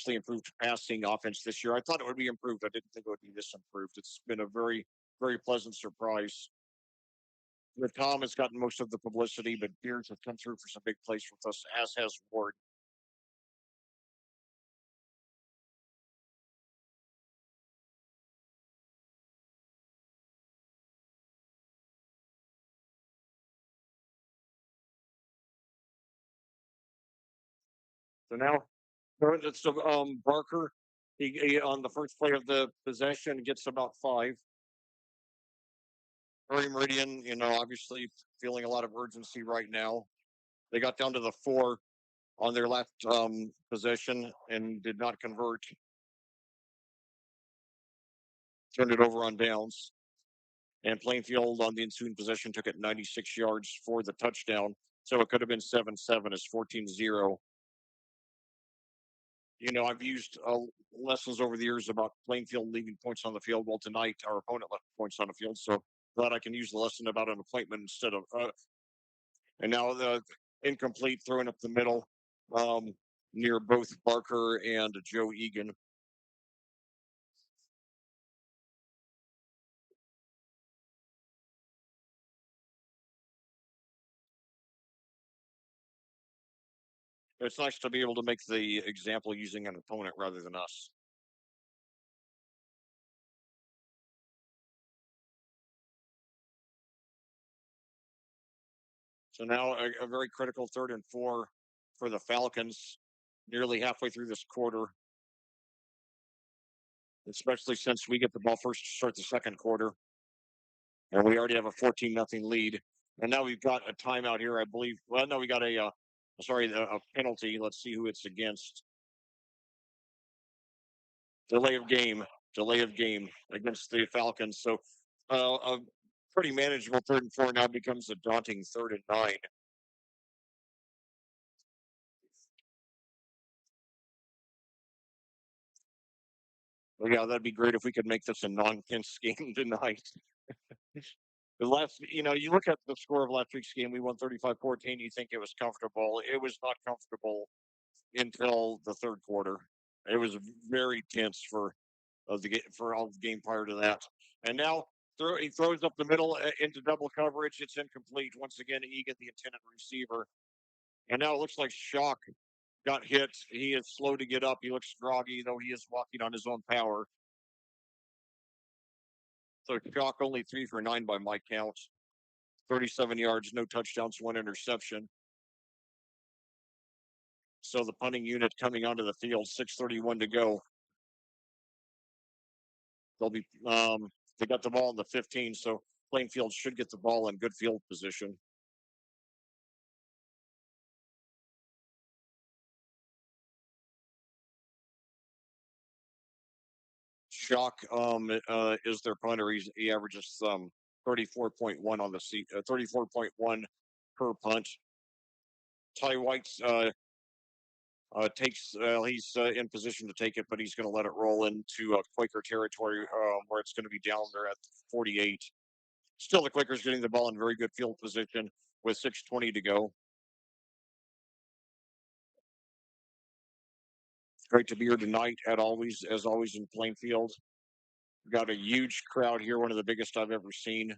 improved passing offense this year. I thought it would be improved. I didn't think it would be this improved. It's been a very pleasant surprise. The Tom has gotten most of the publicity, but Beers has come through for some big plays with us, as has Ward. So now it's Barker. He on the first play of the possession gets about five. Meridian, obviously feeling a lot of urgency right now. They got down to the four on their last possession and did not convert. Turned it over on downs. And Plainfield on the ensuing possession took it 96 yards for the touchdown. So it could have been 7-7. It's 14-0. I've used lessons over the years about Plainfield leaving points on the field. Well, tonight our opponent left points on the field. So glad I can use the lesson about an appointment instead of and now the incomplete throwing up the middle um, near both Barker and Joe Egan. It's nice to be able to make the example using an opponent rather than us. So now a very critical 3rd and 4 for the Falcons, nearly halfway through this quarter, especially since we get the ball first to start the second quarter, and we already have a 14-0 lead. And now we've got a timeout here, I believe. Well, no, we got a penalty. Let's see who it's against. Delay of game, delay of game against the Falcons. So a pretty manageable 3rd and 4 now becomes a daunting 3rd and 9. Well, yeah, that'd be great if we could make this a non-tense game tonight. The last, you look at the score of last week's game, we won 35-14. You think it was comfortable. It was not comfortable until the third quarter. It was very tense for all the game prior to that. And now he throws up the middle into double coverage. It's incomplete. Once again, Egan, the intended receiver. And now it looks like Shock got hit. He is slow to get up. He looks groggy, though he is walking on his own power. So Shock only 3 for 9 by my count. 37 yards, no touchdowns, 1 interception. So the punting unit coming onto the field, 6:31 to go. They'll be they got the ball in the 15, so Plainfield should get the ball in good field position. Shock is their punter. He averages 34.1 on the seat, 34.1 per punt. Ty White's takes he's in position to take it, but he's going to let it roll into Quaker territory where it's going to be down there at 48. Still, the Quakers getting the ball in very good field position with 6:20 to go. Great to be here tonight, as always in Plainfield. We've got a huge crowd here, one of the biggest I've ever seen.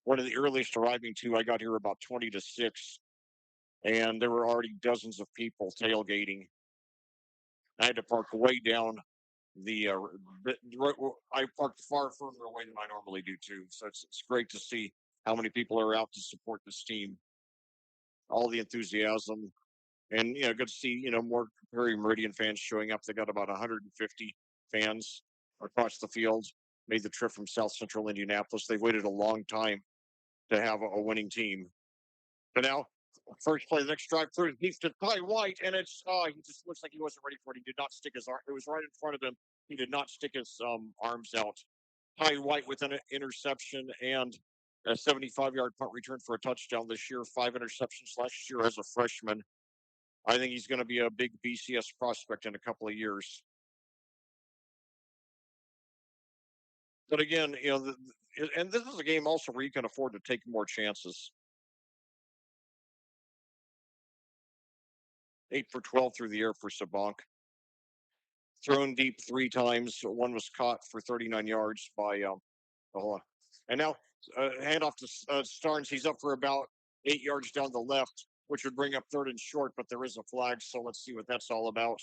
One of the earliest arriving too. I got here about 20 to 6, and there were already dozens of people tailgating. I had to park way down the. I parked far further away than I normally do too. So it's great to see how many people are out to support this team. All the enthusiasm. And good to see more Perry Meridian fans showing up. They got about 150 fans across the field. Made the trip from South Central Indianapolis. They waited a long time to have a winning team. But now, first play, the next drive through, he's to Ty White, and he just looks like he wasn't ready for it. He did not stick his arm. It was right in front of him. He did not stick his arms out. Ty White with an interception and a 75-yard punt return for a touchdown this year. 5 interceptions last year as a freshman. I think he's going to be a big BCS prospect in a couple of years. But again, and this is a game also where you can afford to take more chances. 8 for 12 through the air for Sabank. Thrown deep 3 times. One was caught for 39 yards by and now handoff to Starnes. He's up for about 8 yards down the left, which would bring up third and short, but there is a flag, so let's see what that's all about.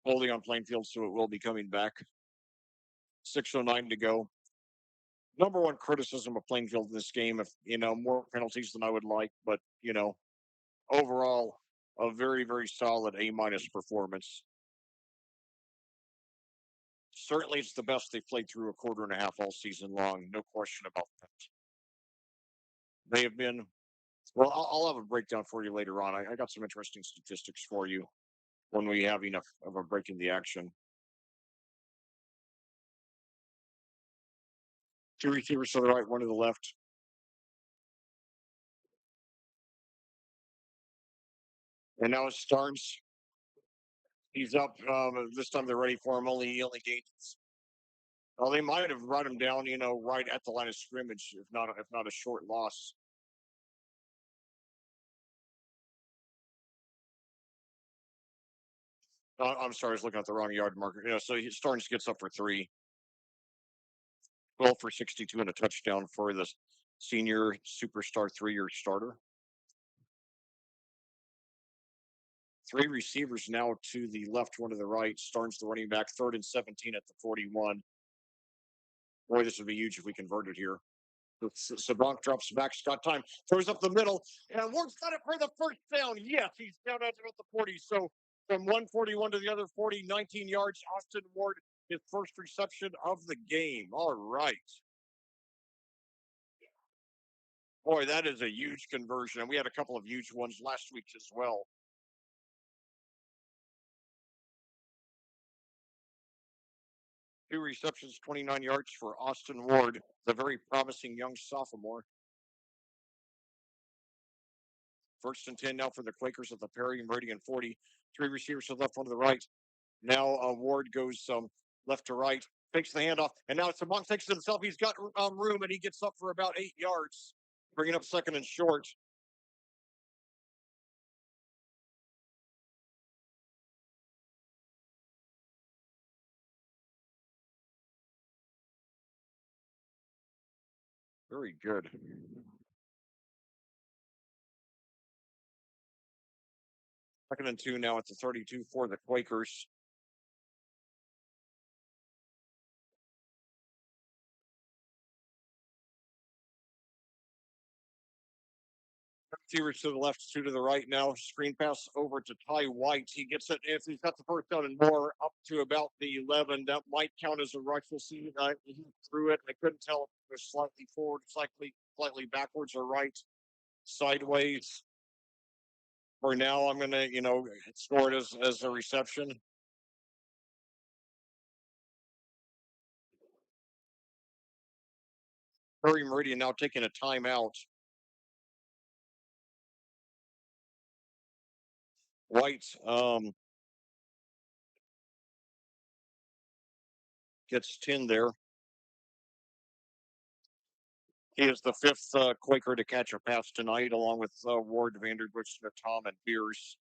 Holding on Plainfield, so it will be coming back. 6:09 to go. Number one criticism of Plainfield in this game, if more penalties than I would like, but overall, a very, very solid A- performance. Certainly, it's the best they've played through a quarter and a half all season long. No question about that. They have been, well, I'll have a breakdown for you later on. I got some interesting statistics for you when we have enough of a break in the action. 2 receivers to the right, one to the left. And now it's Starnes. He's up. This time they're ready for him. He only gained. Well, they might have run him down, right at the line of scrimmage, if not a short loss. I'm sorry, I was looking at the wrong yard marker. So Starnes gets up for 3, 12 for 62 and a touchdown for the senior superstar 3-year starter. 3 receivers now to the left, one to the right. Starnes the running back, 3rd and 17 at the 41. Boy, this would be huge if we converted here. Sabank drops back. Scott time throws up the middle, and Ward's got it for the first down. Yes, he's down at about the 40. So from 141 to the other 40, 19 yards. Austin Ward, his first reception of the game. All right. Boy, that is a huge conversion. And we had a couple of huge ones last week as well. 2 receptions, 29 yards for Austin Ward, the very promising young sophomore. 1st and 10 now for the Quakers at the Perry Meridian 40. 3 receivers to the left, one to the right. Now Ward goes left to right, takes the handoff, and now Sabank takes it himself. He's got room, and he gets up for about 8 yards, bringing up 2nd and short. Very good. 2nd and 2 now at the 32 for the Quakers. Receivers to the left, 2 to the right now. Screen pass over to Ty White. He gets it. If he's got the first down and more, up to about the 11. That might count as a rush. We'll see. He threw it. I couldn't tell if it was slightly forward, slightly backwards, or right, sideways. For now, I'm going to, score it as a reception. Perry Meridian now taking a timeout. White gets 10 there. He is the 5th Quaker to catch a pass tonight, along with Ward, Vanderbush, Tom, and Beers.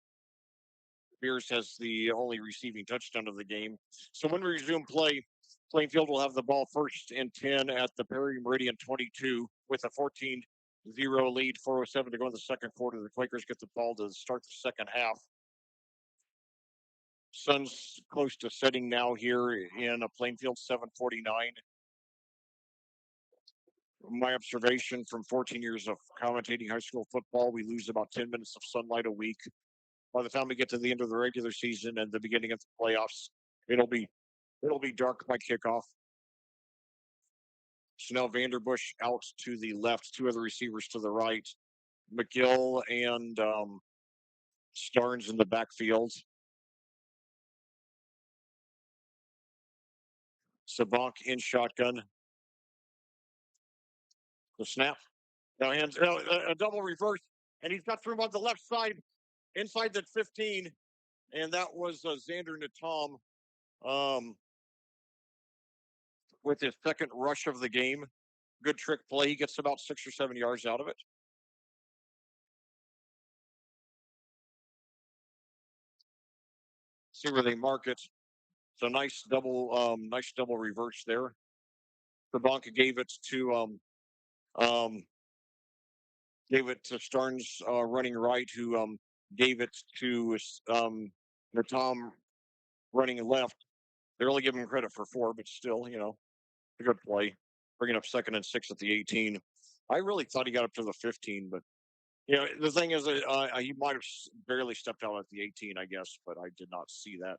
Beers has the only receiving touchdown of the game. So when we resume play, Plainfield will have the ball 1st and 10 at the Perry Meridian 22 with a 14-0 lead, 4:07 to go in the second quarter. The Quakers get the ball to start the second half. Sun's close to setting now here in a Plainfield, 7:49. My observation from 14 years of commentating high school football, we lose about 10 minutes of sunlight a week. By the time we get to the end of the regular season and the beginning of the playoffs, it'll be it'll be dark by kickoff. So now Vanderbush out to the left, two other receivers to the right, McGill and Starnes in the backfield. Sabank in shotgun. The snap. Now hands a double reverse, and he's got room on the left side inside that 15, and that was Xander Natom um, with his second rush of the game. Good trick play. He gets about 6 or 7 yards out of it. See where they mark it. So nice double reverse there. Sabank um, gave it to Starnes running right, who gave it to Natom running left. They really give him credit for four, but still, a good play. Bringing up 2nd and 6 at the 18. I really thought he got up to the 15, but the thing is, he might have barely stepped out at the 18, I guess, but I did not see that.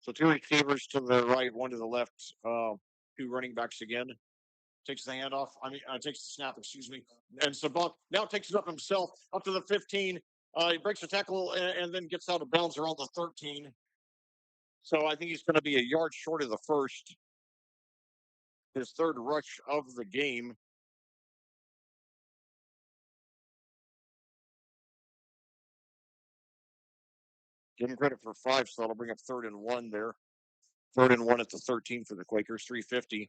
So two receivers to the right, one to the left, two running backs again. Takes the handoff. Takes the snap, excuse me. And Sabank now takes it up himself up to the 15. He breaks a tackle and then gets out of bounds around the 13. So I think he's going to be a yard short of the first. His third rush of the game. Give him credit for 5, so that'll bring up 3rd and 1 there. 3rd and 1 at the 13 for the Quakers, 3:50.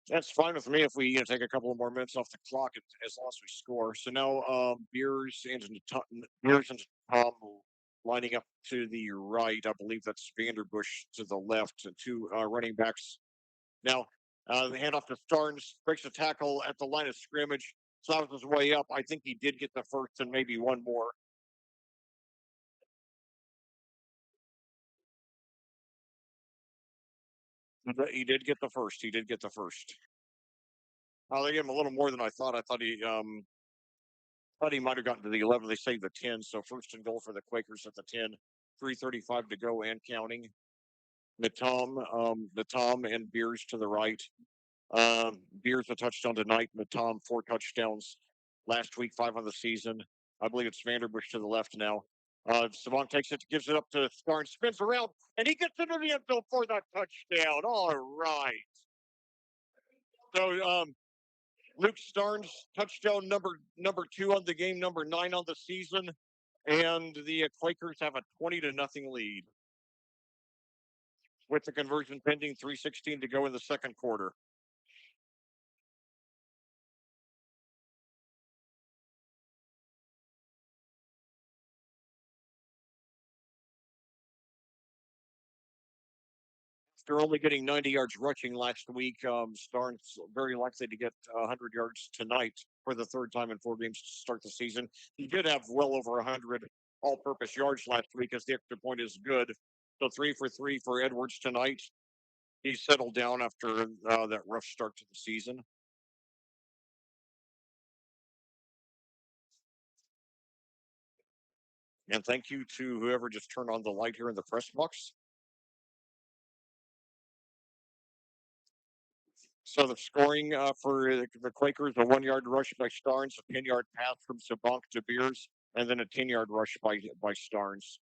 That's fine with me if we take a couple of more minutes off the clock as long as we score. So now Beers and Tom lining up to the right. I believe that's Vanderbush to the left, and two running backs. Now the handoff to Starnes, breaks a tackle at the line of scrimmage, slides his way up. I think he did get the first and maybe one more. He did get the first. He did get the first. They gave him a little more than I thought. I thought he might have gotten to the 11. They saved the 10, so 1st and goal for the Quakers at the 10. 3:35 to go and counting. Natom and Beers to the right. Beers a touchdown tonight. Natom 4 touchdowns last week, 5 on the season. I believe it's Vanderbush to the left now. Savant takes it, gives it up to Starnes, spins around, and he gets into the end zone for that touchdown. All right. So Luke Starnes, touchdown number 2 on the game, number 9 on the season, and the Quakers have a 20-0 lead with the conversion pending. 3:16 to go in the second quarter. After only getting 90 yards rushing last week, Starnes very likely to get 100 yards tonight for the third time in 4 games to start the season. He did have well over 100 all-purpose yards last week, as the extra point is good. So 3 for 3 for Edwards tonight. He's settled down after that rough start to the season. And thank you to whoever just turned on the light here in the press box. So the scoring for the Quakers: a 1 yard rush by Starnes, a 10 yard pass from Sabank to Beers, and then a 10 yard rush by Starnes.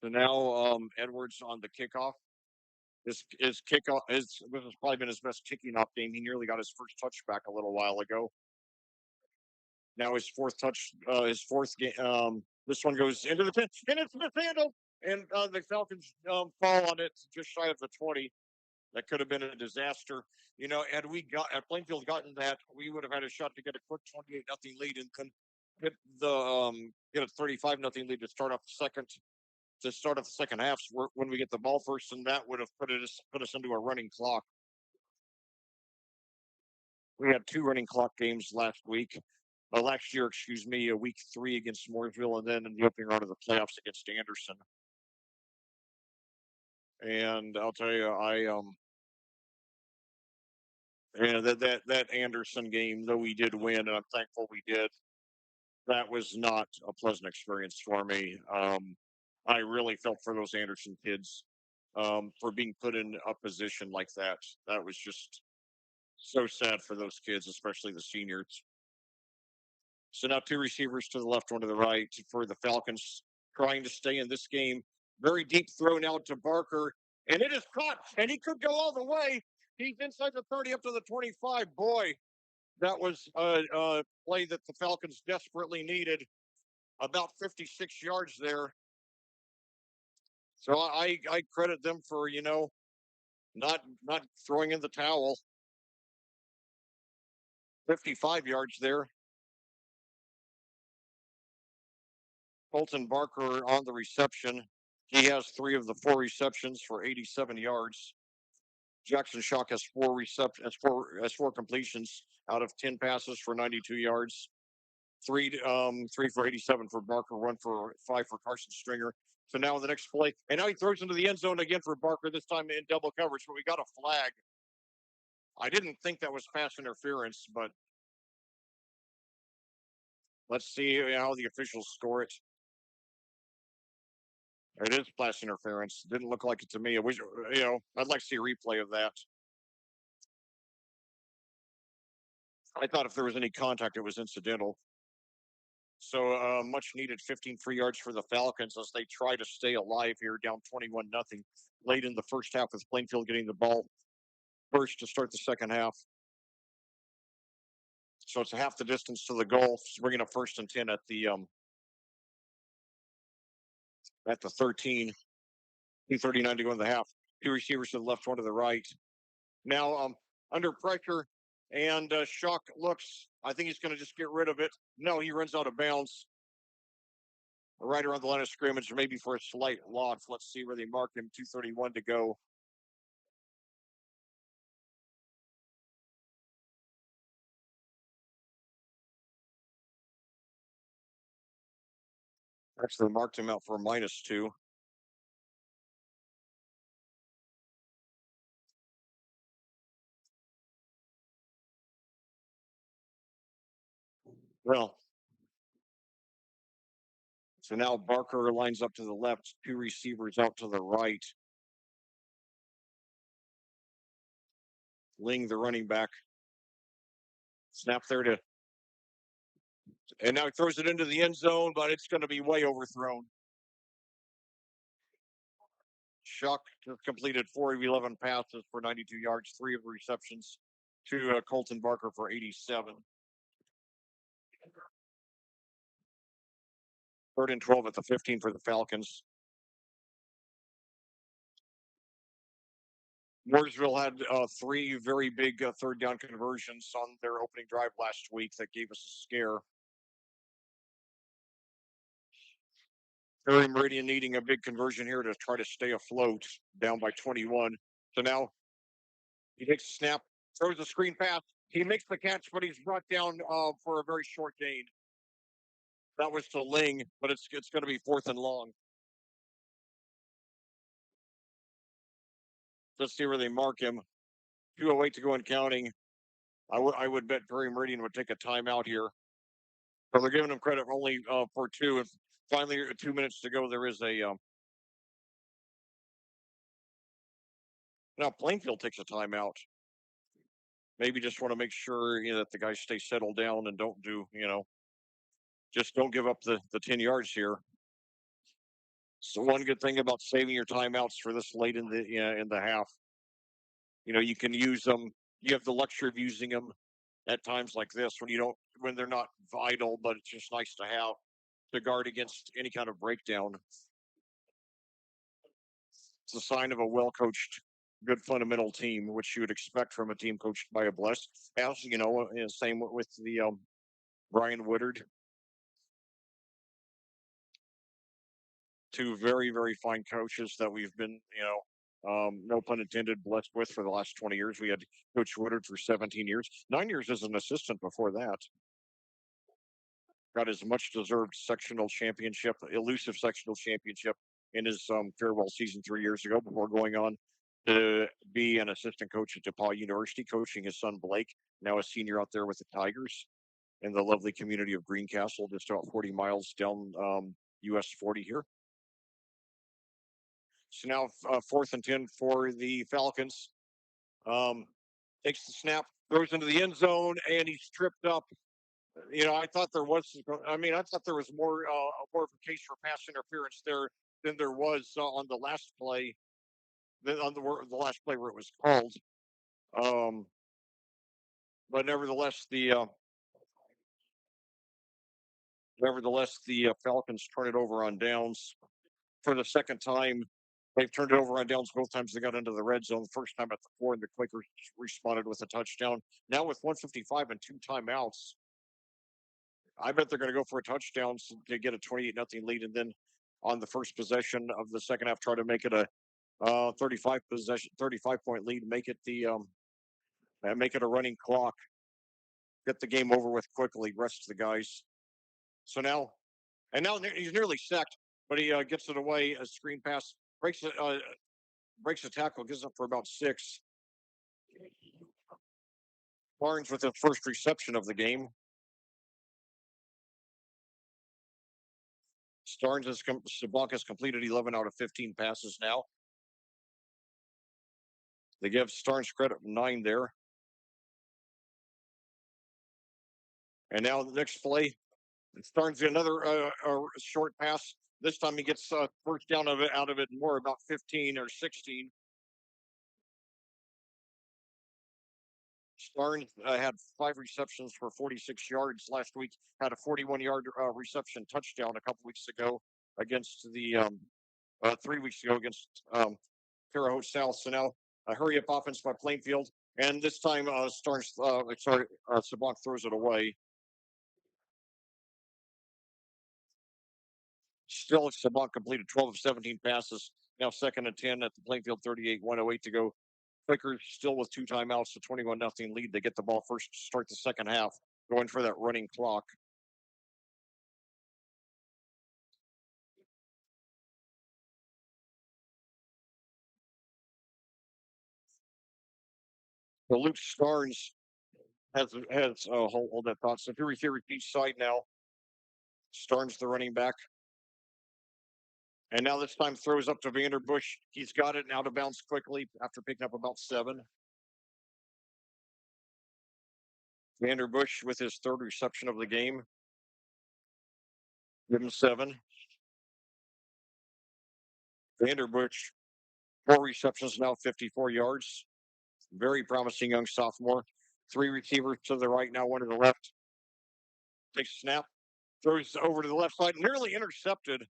So now Edwards on the kickoff. His kickoff is this has probably been his best kicking off game. He nearly got his first touchback a little while ago. Now his fourth game. This one goes into the 10, and it's mishandled, and the Falcons fall on it just shy of the 20. That could have been a disaster. Had we got at Plainfield gotten that, we would have had a shot to get a quick 28-0 lead and get get a 35-0 lead to start off the second half when we get the ball first, and that would have put us into a running clock. We had two running clock games last year, excuse me, a week 3 against Mooresville, and then in the opening round of the playoffs against Anderson. And I'll tell you, that Anderson game, though we did win, and I'm thankful we did, that was not a pleasant experience for me. I really felt for those Anderson kids for being put in a position like that. That was just so sad for those kids, especially the seniors. So now two receivers to the left, one to the right for the Falcons, trying to stay in this game. Very deep throw now to Barker, and it is caught, and he could go all the way. He's inside the 30 up to the 25. Boy, that was a play that the Falcons desperately needed. About 56 yards there. So I credit them for not throwing in the towel. 55 yards there. Colton Barker on the reception. He has 3 of the 4 receptions for 87 yards. Jackson Shock has 4 completions out of 10 passes for 92 yards. 3 for 87 for Barker, 1 for 5 for Carson Stringer. So now the next play, and now he throws into the end zone again for Barker, this time in double coverage, but we got a flag. I didn't think that was pass interference, but let's see how the officials score it. It is pass interference. Didn't look like it to me. I'd like to see a replay of that. I thought if there was any contact, it was incidental. So much needed 15 free yards for the Falcons as they try to stay alive here, down 21-0 late in the first half with Plainfield getting the ball first to start the second half. So it's a half the distance to the goal, bringing up 1st and 10 at the 13. 2:39 to go in the half. 2 receivers to the left, 1 to the right. Now under pressure, and Shock looks. I think he's going to just get rid of it. No, he runs out of bounds. Right around the line of scrimmage, maybe for a slight loss. Let's see where they mark him. 2:31 to go. Actually marked him out for a -2. Well, so now Barker lines up to the left, 2 receivers out to the right. Ling, the running back. Snap there and now he throws it into the end zone, but it's going to be way overthrown. Shock completed 4 of 11 passes for 92 yards, 3 of the receptions to Colton Barker for 87. 3rd and 12 at the 15 for the Falcons. Mooresville had 3 very big 3rd down conversions on their opening drive last week that gave us a scare. Meridian needing a big conversion here to try to stay afloat, down by 21. So now he takes a snap, throws a screen pass. He makes the catch, but he's brought down for a very short gain. That was to Ling, but it's going to be 4th and long. Let's see where they mark him. 2:08 to go and counting. I would bet Perry Meridian would take a timeout here. So they're giving him credit only for 2. And finally, 2 minutes to go, there is a. Now Plainfield takes a timeout. Maybe just want to make sure that the guys stay settled down and don't do just don't give up the 10 yards here. So one good thing about saving your timeouts for this late in the half, you can use them. You have the luxury of using them at times like this when they're not vital, but it's just nice to have to guard against any kind of breakdown. It's a sign of a well coached, good fundamental team, which you would expect from a team coached by a blessed. As same with the Brian Woodard, two very very fine coaches that we've been no pun intended, blessed with for the last 20 years. We had Coach Woodard for 17 years, 9 years as an assistant before that. Got his much deserved sectional championship, elusive sectional championship in his farewell season 3 years ago before going on to be an assistant coach at DePaul University, coaching his son Blake, now a senior out there with the Tigers in the lovely community of Greencastle, just about 40 miles down US 40 here. So now 4th and 10 for the Falcons. Takes the snap, throws into the end zone, and he's tripped up. I thought there was. I thought there was more of a case for pass interference there than there was on the last play, than on the last play where it was called. Um, but nevertheless, the Falcons turn it over on downs for the second time. They've turned it over on downs both times they got into the red zone. The first time at the 4, and the Quakers responded with a touchdown. Now with 1:55 and 2 timeouts, I bet they're going to go for a touchdown to get a 28-0 lead, and then on the first possession of the second half, try to make it a 35-point lead, make it a running clock, get the game over with quickly, rest the guys. So now he's nearly sacked, but he gets it away. A screen pass breaks the tackle, gives up for about 6. Barnes with his first reception of the game. Sabak has completed 11 out of 15 passes now. They give Starnes credit 9 there. And now the next play, Starnes another short pass. This time he gets first down out of it more, about 15 or 16. Starnes had 5 receptions for 46 yards last week. Had a 41-yard reception touchdown a couple weeks ago against the 3 weeks ago against Terre Haute South. So now a hurry up offense by Plainfield, and this time Sabak throws it away. Still, Sabak completed 12 of 17 passes. Now 2nd and 10 at the Plainfield 38, 108 to go. Quakers still with 2 timeouts, a 21-0 lead. They get the ball first to start the second half, going for that running clock. So Luke Starnes has hold that thought. So 2 receivers each side now. Starnes the running back. And now this time throws up to Vanderbush. He's got it and out of bounds quickly after picking up about 7. Vanderbush with his 3rd reception of the game. Give him 7. Vanderbush, 4 receptions now, 54 yards. Very promising young sophomore. 3 receivers to the right, now 1 to the left. Takes a snap, throws over to the left side, nearly intercepted.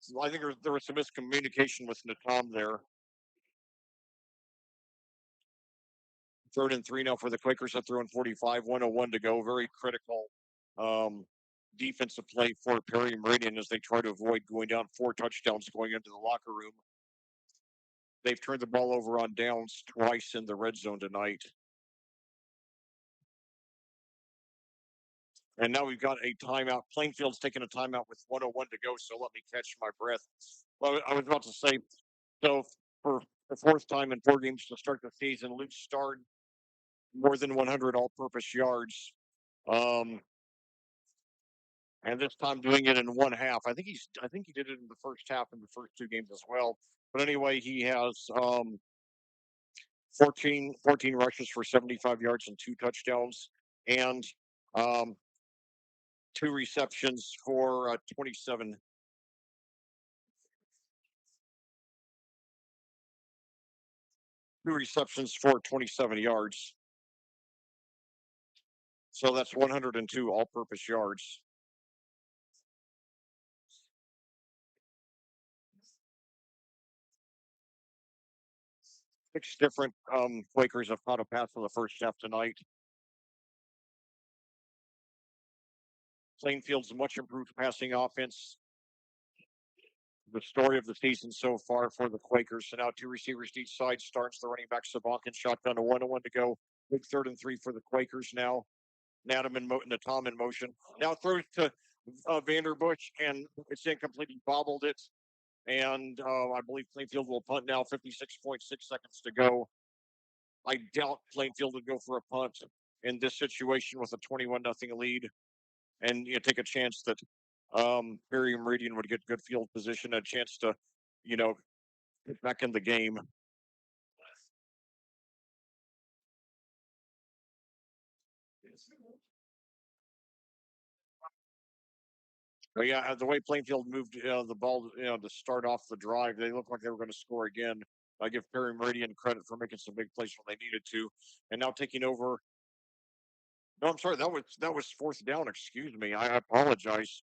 So I think there was some miscommunication with Natom there. 3rd and 3 now for the Quakers at their own 45, 101 to go. Very critical defensive play for Perry Meridian as they try to avoid going down 4 touchdowns going into the locker room. They've turned the ball over on downs twice in the red zone tonight. And now we've got a timeout. Plainfield's taking a timeout with 101 to go, so let me catch my breath. Well, I was about to say, so for the 4th time in 4 games to start the season, Luke started more than 100 all-purpose yards. And this time doing it in 1 half. I think he did it in the first half in the first 2 games as well. But anyway, he has 14 rushes for 75 yards and 2 touchdowns, and 2 receptions for 27 2 receptions for 27 yards. So that's 102 all-purpose yards. Six different Quakers have caught a pass in the first half tonight. Plainfield's much improved passing offense. The story of the season so far for the Quakers. So now 2 receivers to each side. Starts the running back Savant in shotgun, a 1-1 to go. Big 3rd and 3 for the Quakers now. Nadam and Tom in motion. Now throws to Vanderbush, and it's incomplete. He bobbled it. And I believe Plainfield will punt now. 56.6 seconds to go. I doubt Plainfield would go for a punt in this situation with a 21-0 lead, and take a chance that Meridian would get good field position, a chance to, get back in the game. But yeah, the way Plainfield moved the ball, to start off the drive, they looked like they were going to score again. I give Perry Meridian credit for making some big plays when they needed to, and now taking over. No, I'm sorry, that was 4th down. Excuse me, I apologize.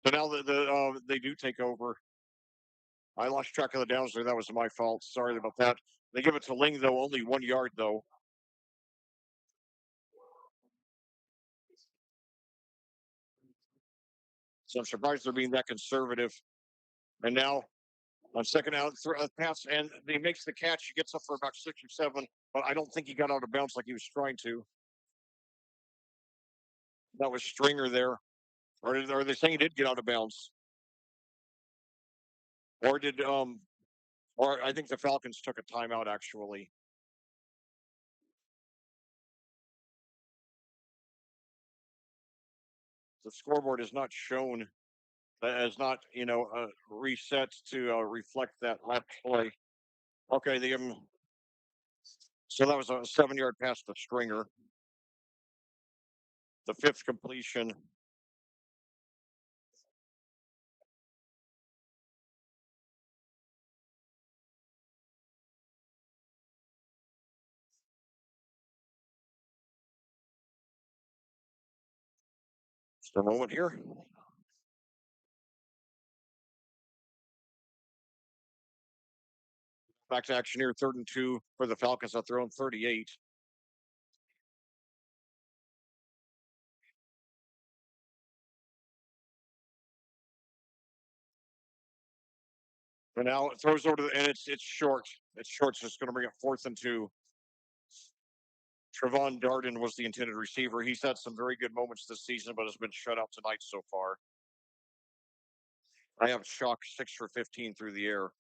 So now they do take over. I lost track of the downs there. That was my fault. Sorry about that. They give it to Ling though, only 1 yard though. So I'm surprised they're being that conservative. And now on second out, pass, and he makes the catch. He gets up for about 6 or 7, but I don't think he got out of bounds like he was trying to. That was Stringer there. Or are they saying he did get out of bounds? Or or I think the Falcons took a timeout actually. The scoreboard is not shown, as not, reset to reflect that last play. Okay, so that was a 7-yard pass to Stringer. The 5th completion. Just a moment here. Back to action here, 3rd and 2 for the Falcons at their own 38. And now it throws over and it's short. It's short, so it's going to bring up 4th and 2. Trevon Darden was the intended receiver. He's had some very good moments this season, but has been shut out tonight so far. I have Shock 6 for 15 through the air.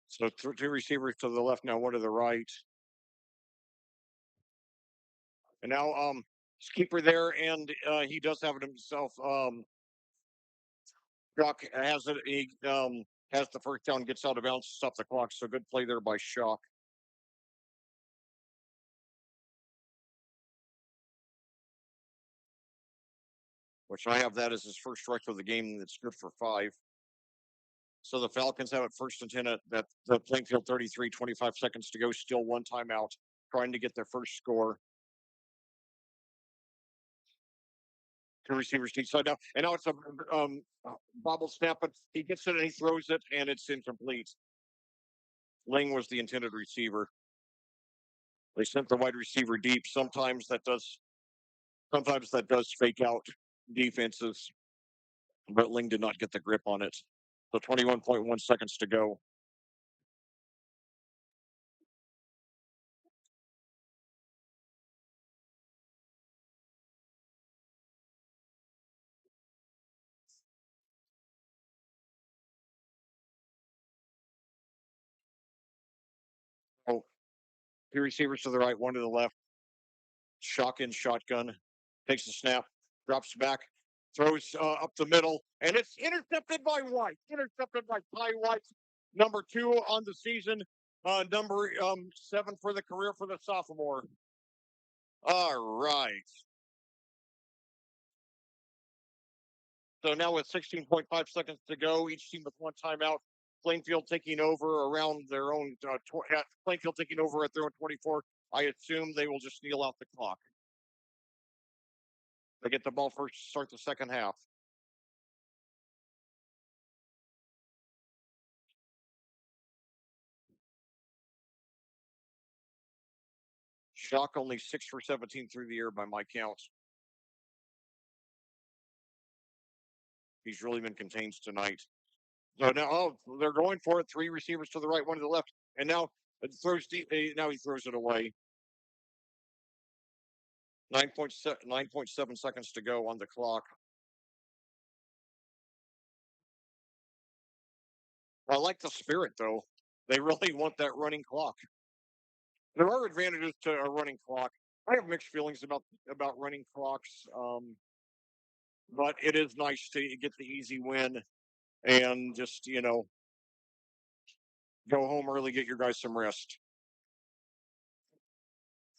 So 2 receivers to the left now, 1 to the right. And now keeper there, and he does have it himself. Shock has it. He has the 1st down, gets out of bounds, stop the clock. So good play there by Shock. Which I have that as his first strike of the game. That's good for 5. So the Falcons have it 1st and 10 at the Plainfield 33, 25 seconds to go. Still 1 timeout, trying to get their first score. 2 receivers to each side now. And now it's a bobble snap, but he gets it and he throws it, and it's incomplete. Ling was the intended receiver. They sent the wide receiver deep. Sometimes that does fake out defenses, but Ling did not get the grip on it. So 21.1 seconds to go. Oh, 2 receivers to the right, 1 to the left. Shotgun, takes the snap, drops back, throws up the middle, and it's intercepted by White. Intercepted by Ty White, number 2 on the season. Number 7 for the career for the sophomore. All right. So now with 16.5 seconds to go, each team with one timeout. Plainfield taking over around their own. Plainfield taking over at their own 24. I assume they will just kneel out the clock. They get the ball first to start the second half. Shock only 6 for 17 through the air by my count. He's really been contained tonight. So now, they're going for it. 3 receivers to the right, 1 to the left, and now it throws deep. Now he throws it away. 9.7 seconds to go on the clock. I like the spirit though. They really want that running clock. There are advantages to a running clock. I have mixed feelings about running clocks, but it is nice to get the easy win and just go home early, get your guys some rest.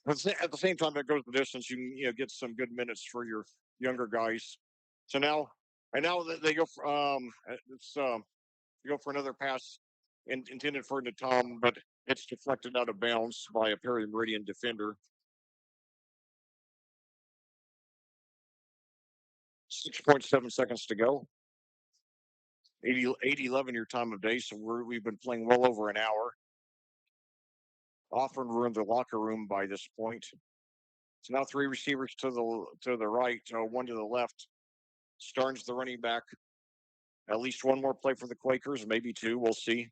At the same time, it goes the distance. You can get some good minutes for your younger guys. So now, and now they go for they go for another pass intended for Natom, but it's deflected out of bounds by a Perry Meridian defender. 6.7 seconds to go. 8:11 your time of day, so we've been playing well over an hour. Often we're in the locker room by this point. So now 3 receivers to the right, 1 to the left. Starnes the running back. At least 1 more play for the Quakers, maybe 2. We'll see.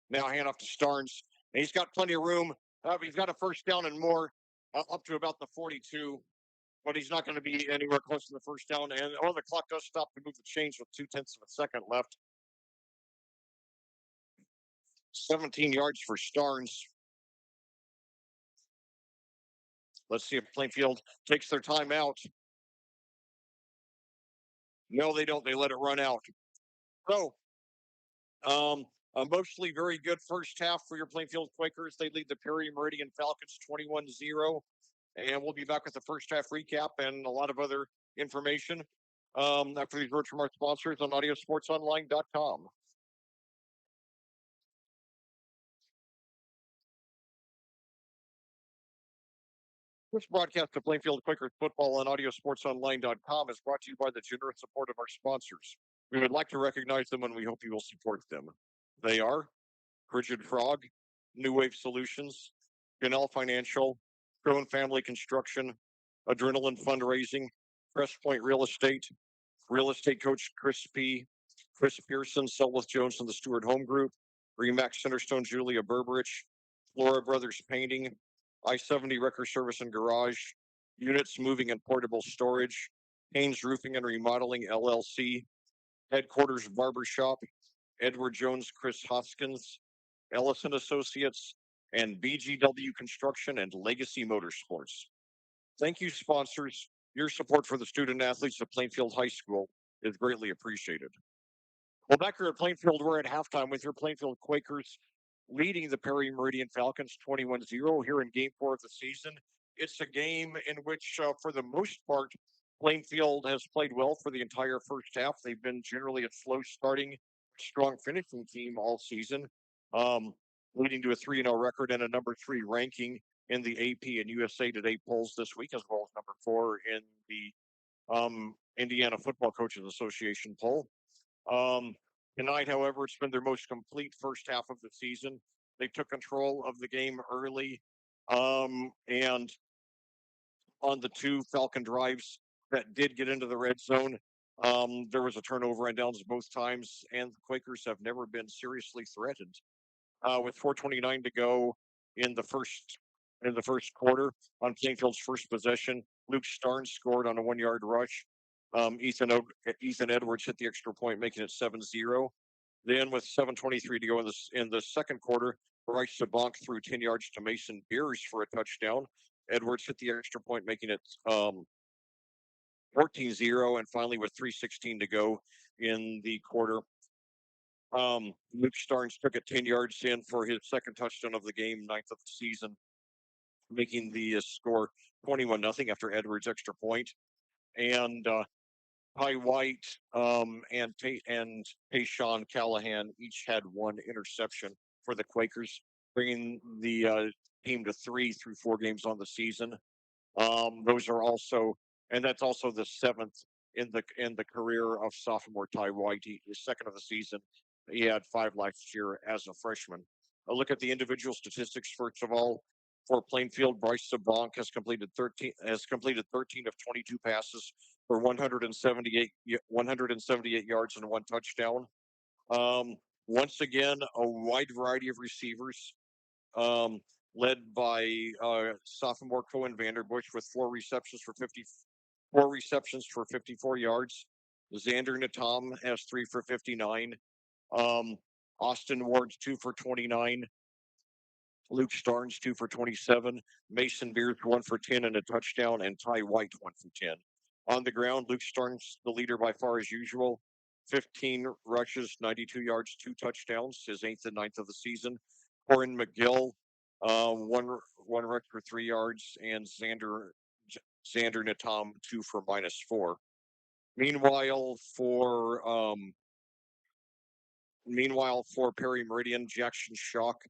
Now hand off to Starnes. And he's got plenty of room. He's got a first down and more up to about the 42, but he's not going to be anywhere close to the first down. And the clock does stop to move the chains with 0.2 of a second left. 17 yards for Starnes. Let's see if Plainfield takes their time out. No, they don't. They let it run out. So, a mostly very good first half for your Plainfield Quakers. They lead the Perry Meridian Falcons 21-0. And we'll be back with the first half recap and a lot of other information after these words from our sponsors on audiosportsonline.com. This broadcast of Plainfield Quakers football on audiosportsonline.com is brought to you by the generous support of our sponsors. We would like to recognize them and we hope you will support them. They are Rigid Frog, New Wave Solutions, Ganell Financial, Crone Family Construction, Adrenaline Fundraising, Crest Point Real Estate Coach Chris P., Chris Pearson, Selwith Jones and the Stewart Home Group, Remax Centerstone Julia Berberich, Flora Brothers Painting, I-70 Wrecker Service and Garage, Units Moving and Portable Storage, Haynes Roofing and Remodeling LLC, Headquarters Barbershop, Edward Jones, Chris Hoskins, Ellison Associates, and BGW Construction and Legacy Motorsports. Thank you, sponsors. Your support for the student athletes of Plainfield High School is greatly appreciated. Well, back here at Plainfield, we're at halftime with your Plainfield Quakers leading the Perry Meridian Falcons 21-0 here in game 4 of the season. It's a game in which, for the most part, Plainfield has played well for the entire first half. They've been generally a slow starting, strong finishing team all season, leading to a 3-0 record and a number 3 ranking in the AP and USA Today polls this week, as well as number 4 in the Indiana Football Coaches Association poll. Tonight, however, it's been their most complete first half of the season. They took control of the game early, and on the 2 Falcon drives that did get into the red zone, there was a turnover and downs both times, and the Quakers have never been seriously threatened. With 4:29 to go in the first quarter on Plainfield's first possession, Luke Starnes scored on a 1-yard rush. Ethan Edwards hit the extra point, making it 7-0. Then, with 7:23 to go in the second quarter, Bryce Sabank threw 10 yards to Mason Beers for a touchdown. Edwards hit the extra point, making it 14-0. And finally, with 3:16 to go in the quarter, Luke Starnes took it 10 yards in for his second touchdown of the game, ninth of the season, making the score 21-0 after Edwards' extra point. And Ty White and Tayshawn Callahan each had one interception for the Quakers, bringing the team to 3 through 4 games on the season. Those are also, and that's also the seventh in the career of sophomore Ty White. He is second of the season. He had 5 last year as a freshman. A look at the individual statistics first of all. For Plainfield, Bryce Sabank has completed 13 of 22 passes for 178 yards and 1 touchdown. Um, Once again, a wide variety of receivers, um, led by sophomore Cohen Vanderbush with 4 receptions for 54 yards. Xander Natam has 3 for 59. Um, Austin Ward's 2 for 29. Luke Starnes 2 for 27. Mason Beard 1 for 10 and a touchdown, and Ty White 1 for 10. On the ground, Luke Starnes the leader by far as usual. 15 rushes, 92 yards, 2 touchdowns, his eighth and ninth of the season. Corin McGill, one rush for 3 yards, and Xander Natam 2 for -4. Meanwhile, for Meanwhile, for Perry Meridian, Jackson Shock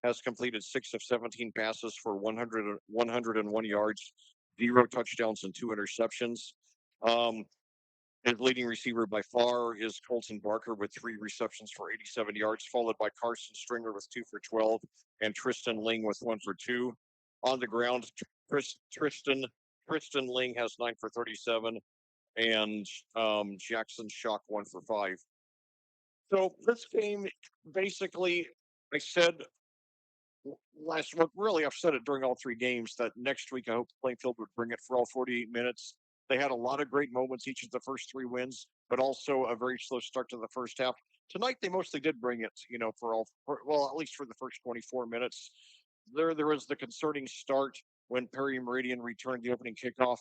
has completed 6 of 17 passes for 101 yards, 0 touchdowns, and 2 interceptions. Um, his leading receiver by far is Colton Barker with 3 receptions for 87 yards, followed by Carson Stringer with 2 for 12, and Tristan Ling with 1 for 2. On the ground, Tristan Ling has 9 for 37, and Jackson Shock 1 for 5. So this game, basically, I said last month, really, I've said it during all 3 games, that next week I hope Plainfield would bring it for all 48 minutes. They had a lot of great moments each of the first 3 wins, but also a very slow start to the first half. Tonight they mostly did bring it, well, at least for the first 24 minutes. There was the concerning start when Perry Meridian returned the opening kickoff,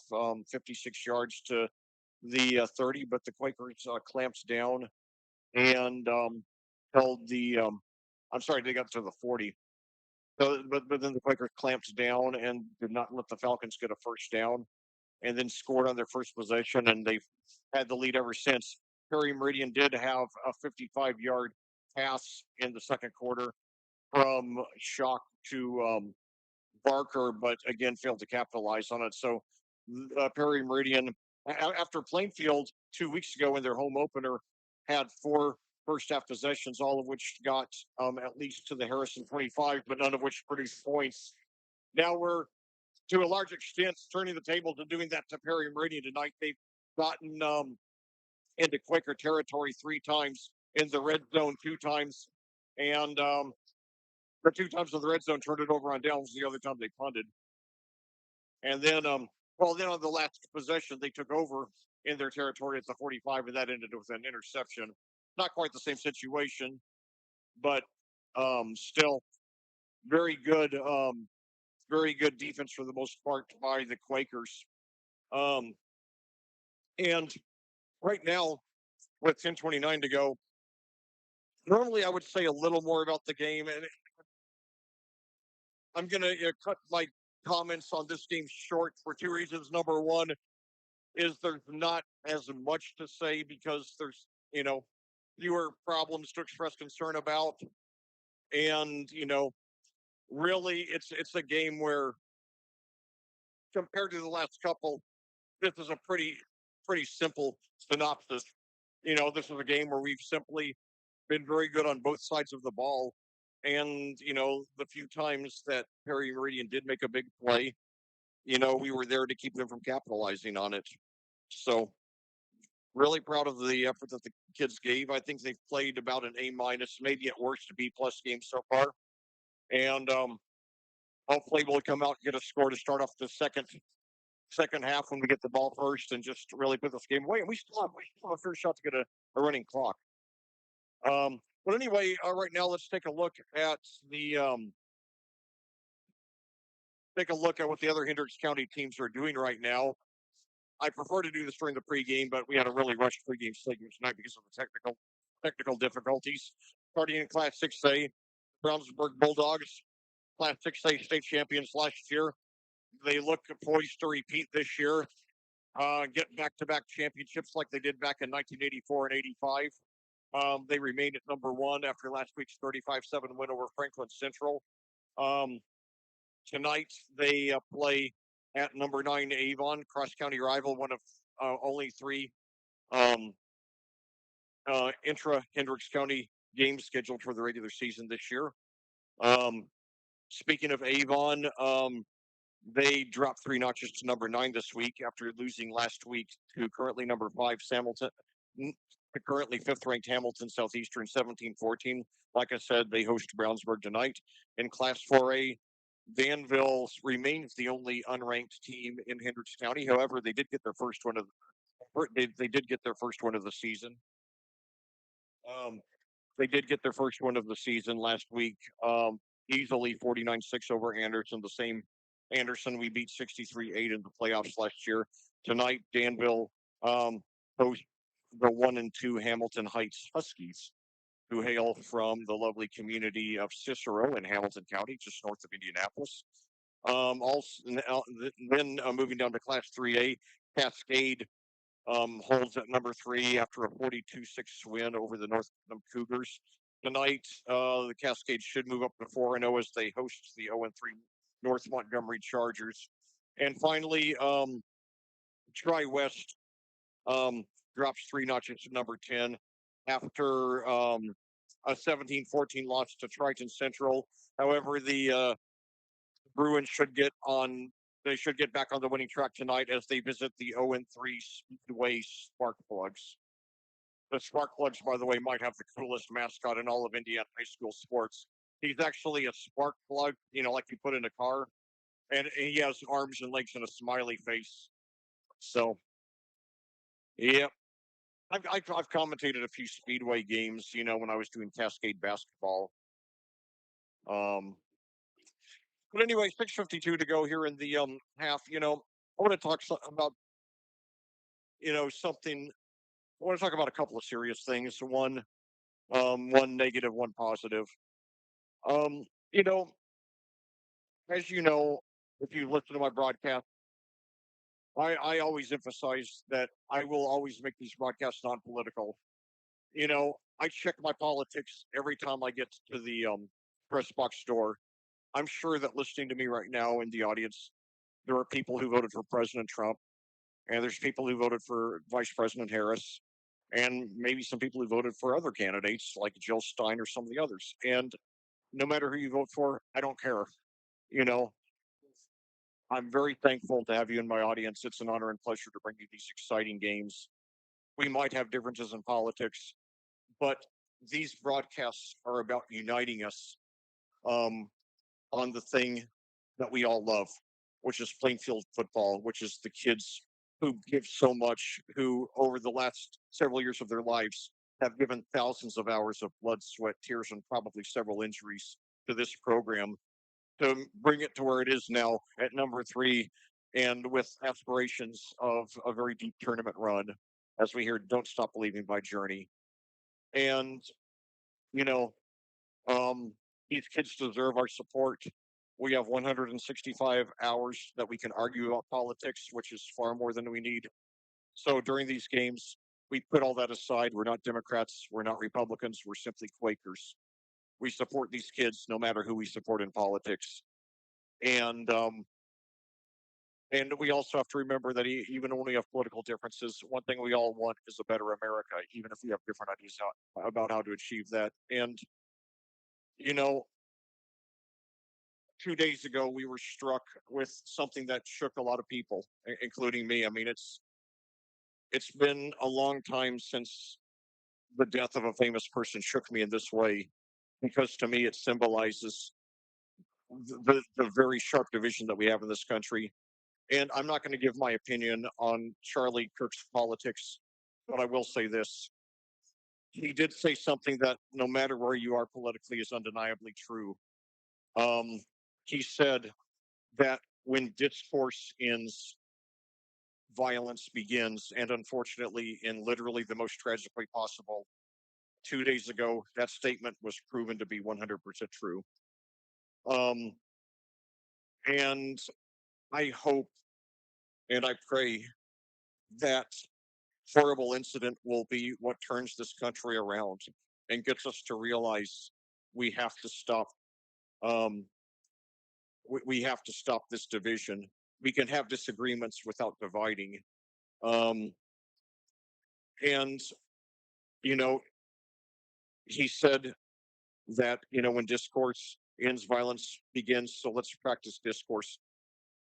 56 yards to the 30, but the Quakers clamped down and held the. I'm sorry, they got to the 40. So, but then the Quakers clamped down and did not let the Falcons get a first down, and then scored on their first possession, and they've had the lead ever since. Perry Meridian did have a 55-yard pass in the second quarter from Shock to Barker, but again failed to capitalize on it. So Perry Meridian, after Plainfield 2 weeks ago in their home opener, had 4 first half possessions, all of which got at least to the Harrison 25, but none of which produced points. Now we're, to a large extent, turning the table to doing that to Perry Meridian tonight. They've gotten into Quaker territory 3 times, in the red zone 2 times, and the 2 times in the red zone turned it over on downs. The other time they punted. And then, then on the last possession, they took over in their territory at the 45, and that ended with an interception. Not quite the same situation, but still very good, very good defense for the most part by the Quakers. Um, and right now, with 10:29 to go, normally I would say a little more about the game, and I'm going to cut my comments on this game short for 2 reasons. Number one is there's not as much to say because there's, fewer problems to express concern about. And, really it's a game where, compared to the last couple, this is a pretty simple synopsis. This is a game where we've simply been very good on both sides of the ball. And, the few times that Perry Meridian did make a big play, we were there to keep them from capitalizing on it. So really proud of the effort that the kids gave. I think they've played about an A-, maybe at worst a B+ game so far. And hopefully we'll come out and get a score to start off the second half when we get the ball first and just really put this game away. And we still have a fair shot to get a running clock. But anyway, right now let's take a look at what the other Hendricks County teams are doing right now. I prefer to do this during the pregame, but we had a really rushed pregame segment tonight because of the technical technical difficulties. Starting in Class 6A, Brownsburg Bulldogs, Class 6A state champions last year. They look poised to repeat this year, get back-to-back championships like they did back in 1984 and 85. They remained at number one after last week's 35-7 win over Franklin Central. Um, Tonight they play at number nine Avon, cross-county rival, one of only three um, intra-Hendricks County games scheduled for the regular season this year. Um, Speaking of Avon, they dropped three notches to number nine this week after losing last week to currently number five Hamilton, currently fifth ranked Hamilton Southeastern 17-14. Like I said, they host Brownsburg tonight. In Class 4A, Danville remains the only unranked team in Hendricks County. However, they did get their first one of they did get their first one of the season. Um, they did get their first one of the season last week, easily 49-6 over Anderson, the same Anderson we beat 63-8 in the playoffs last year. Tonight, Danville hosts the 1-2 Hamilton Heights Huskies, who hail from the lovely community of Cicero in Hamilton County, just north of Indianapolis. Also, then moving down to Class 3A, Cascade holds at number three after a 42-6 win over the Northam Cougars. Tonight, the Cascades should move up to 4-0 as they host the 0-3 North Montgomery Chargers. And finally, Tri West drops three notches to number 10 after a 17-14 loss to Triton Central. However, the Bruins should get on. They should get back on the winning track tonight as they visit the 0-3 Speedway Spark Plugs. The Spark Plugs, by the way, might have the coolest mascot in all of Indiana high school sports. He's actually a spark plug, like you put in a car, and he has arms and legs and a smiley face. So, yeah, I've commentated a few Speedway games, when I was doing Cascade basketball. Um, but anyway, 6:52 to go here in the half. I want to talk about something. I want to talk about a couple of serious things. One negative, one positive. Um, you know, as you know, if you listen to my broadcast, I always emphasize that I will always make these broadcasts non-political. I check my politics every time I get to the press box door. I'm sure that listening to me right now in the audience, there are people who voted for President Trump, and there's people who voted for Vice President Harris, and maybe some people who voted for other candidates like Jill Stein or some of the others. And no matter who you vote for, I don't care. You know, I'm very thankful to have you in my audience. It's an honor and pleasure to bring you these exciting games. We might have differences in politics, but these broadcasts are about uniting us um, on the thing that we all love, which is Plainfield football, which is the kids who give so much, who over the last several years of their lives have given thousands of hours of blood, sweat, tears, and probably several injuries to this program to bring it to where it is now at number three and with aspirations of a very deep tournament run as we hear Don't Stop Believing by Journey. And, you know, um, these kids deserve our support. We have 165 hours that we can argue about politics, which is far more than we need. So during these games, we put all that aside. We're not Democrats. We're not Republicans. We're simply Quakers. We support these kids no matter who we support in politics. And we also have to remember that even when we have political differences, one thing we all want is a better America, even if we have different ideas about how to achieve that. And you know, 2 days ago we were struck with something that shook a lot of people, including me. I mean, it's been a long time since the death of a famous person shook me in this way, because to me it symbolizes the very sharp division that we have in this country. And I'm not going to give my opinion on Charlie Kirk's politics, but I will say this. He did say something that no matter where you are politically is undeniably true. Um, he said that when discourse ends, violence begins, and unfortunately, in literally the most tragic way possible, 2 days ago, that statement was proven to be 100% true. Um, and I hope and I pray that horrible incident will be what turns this country around and gets us to realize we have to stop. Um, we have to stop this division. We can have disagreements without dividing. Um, and you know, he said that when discourse ends, violence begins. So let's practice discourse.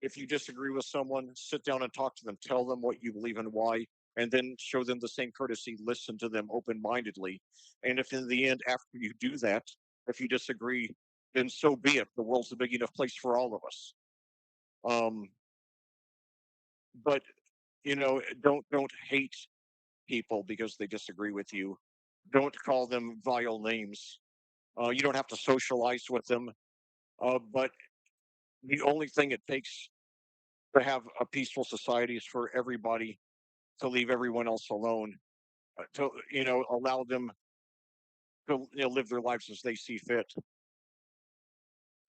If you disagree with someone, sit down and talk to them, tell them what you believe and why, and then show them the same courtesy, listen to them open mindedly. And if in the end, after you do that, if you disagree, then so be it. The world's a big enough place for all of us. Um, but don't hate people because they disagree with you. Don't call them vile names. You don't have to socialize with them. But the only thing it takes to have a peaceful society is for everybody to leave everyone else alone, to allow them to live their lives as they see fit,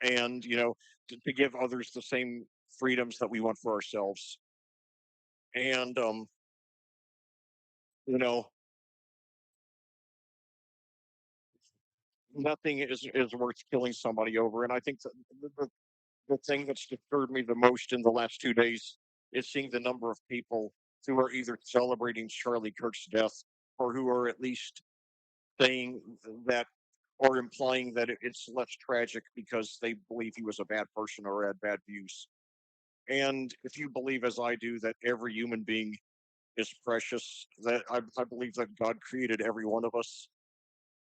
and to give others the same freedoms that we want for ourselves. And you know, nothing is worth killing somebody over. And I think that the thing that's disturbed me the most in the last 2 days is seeing the number of people who are either celebrating Charlie Kirk's death or who are at least saying that or implying that it's less tragic because they believe he was a bad person or had bad views. And if you believe, as I do, that every human being is precious, that I believe that God created every one of us,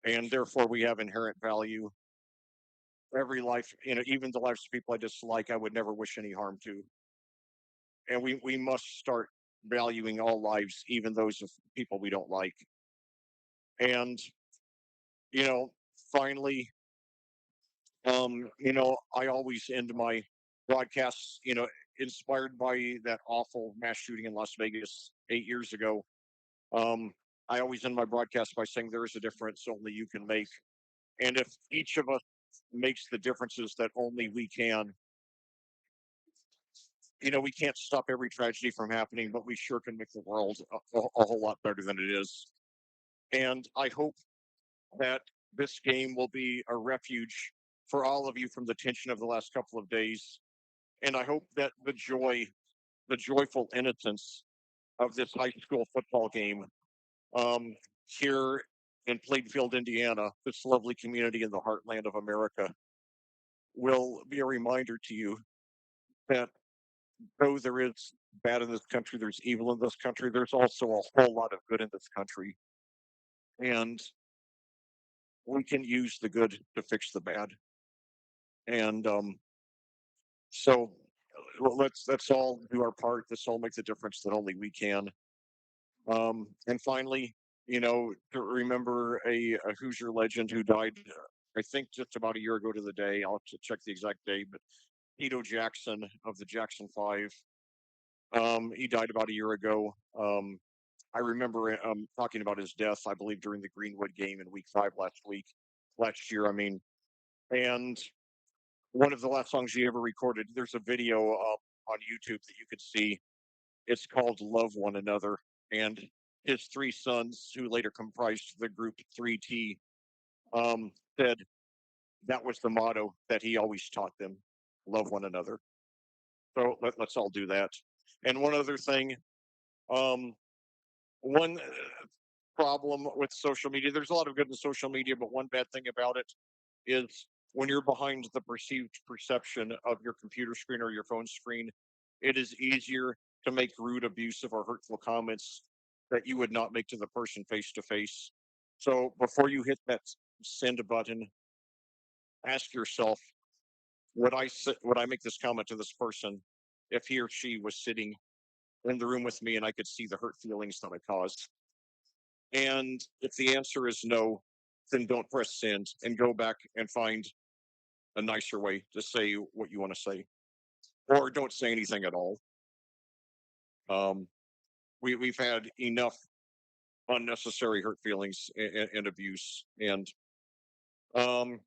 and therefore we have inherent value. Every life, even the lives of people I dislike, I would never wish any harm to. And we must start valuing all lives, even those of people we don't like. And you know, finally, I always end my broadcasts, inspired by that awful mass shooting in Las Vegas 8 years ago. Um, I always end my broadcast by saying there is a difference only you can make. And if each of us makes the differences that only we can, we can't stop every tragedy from happening, but we sure can make the world a whole lot better than it is. And I hope that this game will be a refuge for all of you from the tension of the last couple of days. And I hope that the joyful innocence of this high school football game um, here in Plainfield, Indiana, this lovely community in the heartland of America, will be a reminder to you that though there is bad in this country, there's evil in this country, there's also a whole lot of good in this country. And we can use the good to fix the bad. And so let's all do our part. Let's all make the difference that only we can. And finally, to remember a Hoosier legend who died, I think just about a year ago to the day. I'll have to check the exact date, but Tito Jackson of the Jackson Five. He died about a year ago. I remember talking about his death, I believe, during the Greenwood game in Week 5 last year. I mean, and one of the last songs he ever recorded. There's a video on YouTube that you could see. It's called "Love One Another," and his three sons, who later comprised the group 3T, said that was the motto that he always taught them: love one another. So let's all do that. And one other thing, um, one problem with social media. There's a lot of good in social media, but one bad thing about it is when you're behind the perceived perception of your computer screen or your phone screen, it is easier to make rude, abusive, or hurtful comments that you would not make to the person face to face. So before you hit that send button, ask yourself, would I make this comment to this person if he or she was sitting in the room with me and I could see the hurt feelings that I caused? And if the answer is no, then don't press send and go back and find a nicer way to say what you want to say, or don't say anything at all. Um, we've had enough unnecessary hurt feelings and abuse. And um,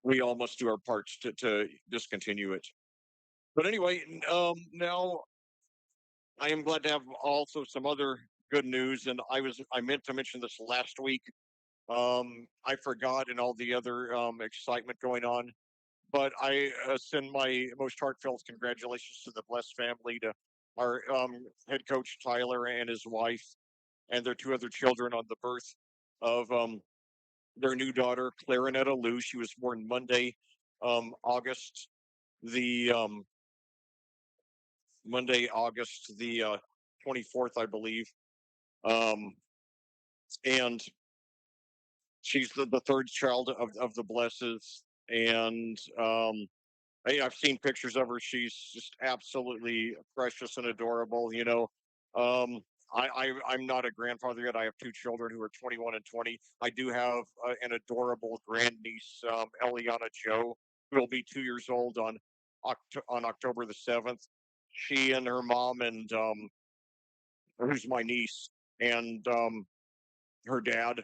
we all must do our parts to discontinue it. But anyway, now I am glad to have also some other good news. And I meant to mention this last week. I forgot and all the other excitement going on. But I send my most heartfelt congratulations to the Bless family, to our head coach Tyler and his wife, and their two other children on the birth of their new daughter, Clarinetta Lou. She was born Monday, August the August the 24th, I believe. Um, and she's the third child of the Blesses. And hey, I've seen pictures of her. She's just absolutely precious and adorable. Um, I'm not a grandfather yet. I have two children who are 21 and 20. I do have an adorable grandniece, Eliana Joe, who will be 2 years old on October the 7th. She and her mom and who's my niece and her dad,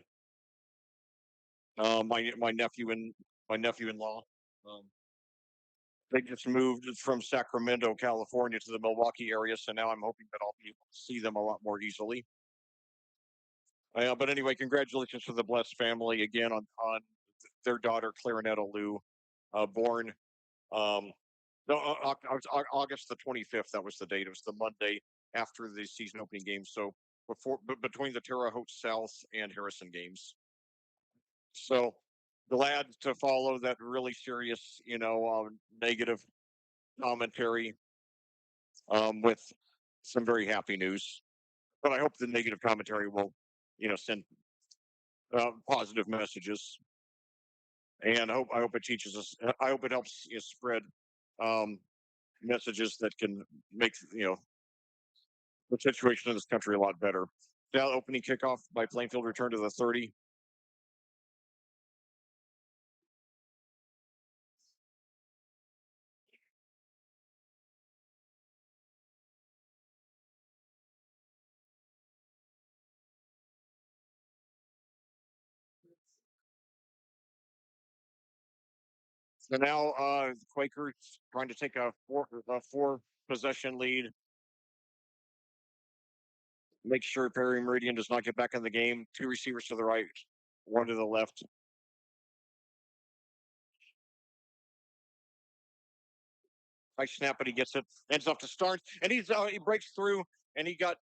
my nephew-in-law. Um, they just moved from Sacramento, California to the Milwaukee area, so now I'm hoping that I'll be able to see them a lot more easily. But anyway, congratulations to the Bless family again on their daughter Clarinetta Lou, born um, no, August the 25th. That was the date. It was the Monday after the season opening game. So between the Terre Haute South and Harrison games. So glad to follow that really serious, negative commentary with some very happy news. But I hope the negative commentary will, send positive messages, and I hope it teaches us. I hope it helps spread um, messages that can make the situation in this country a lot better. Now, opening kickoff by Plainfield, return to the 30. So now the Quakers trying to take a four possession lead. Make sure Perry Meridian does not get back in the game. Two receivers to the right, one to the left. I snap it, he gets it, ends off to Starnes, and he breaks through, and he got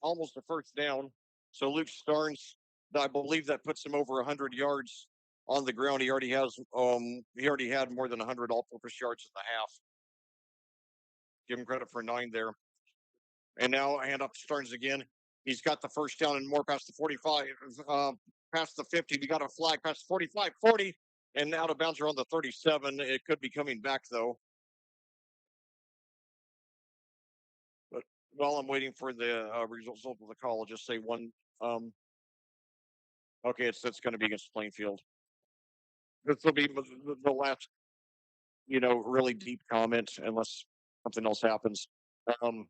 almost a first down. So Luke Starnes, I believe that puts him over 100 yards on the ground. He already had more than 100 all-purpose yards in the half. Give him credit for 9 there. And now I hand up to Starnes again. He's got the first down and more past the 45, past the 50. We got a flag past the 45, 40, and out of bounds around the 37. It could be coming back though. But while I'm waiting for the results of the call, I'll just say one. Um, okay, it's going to be against Plainfield. This will be the last, really deep comment, unless something else happens. Um,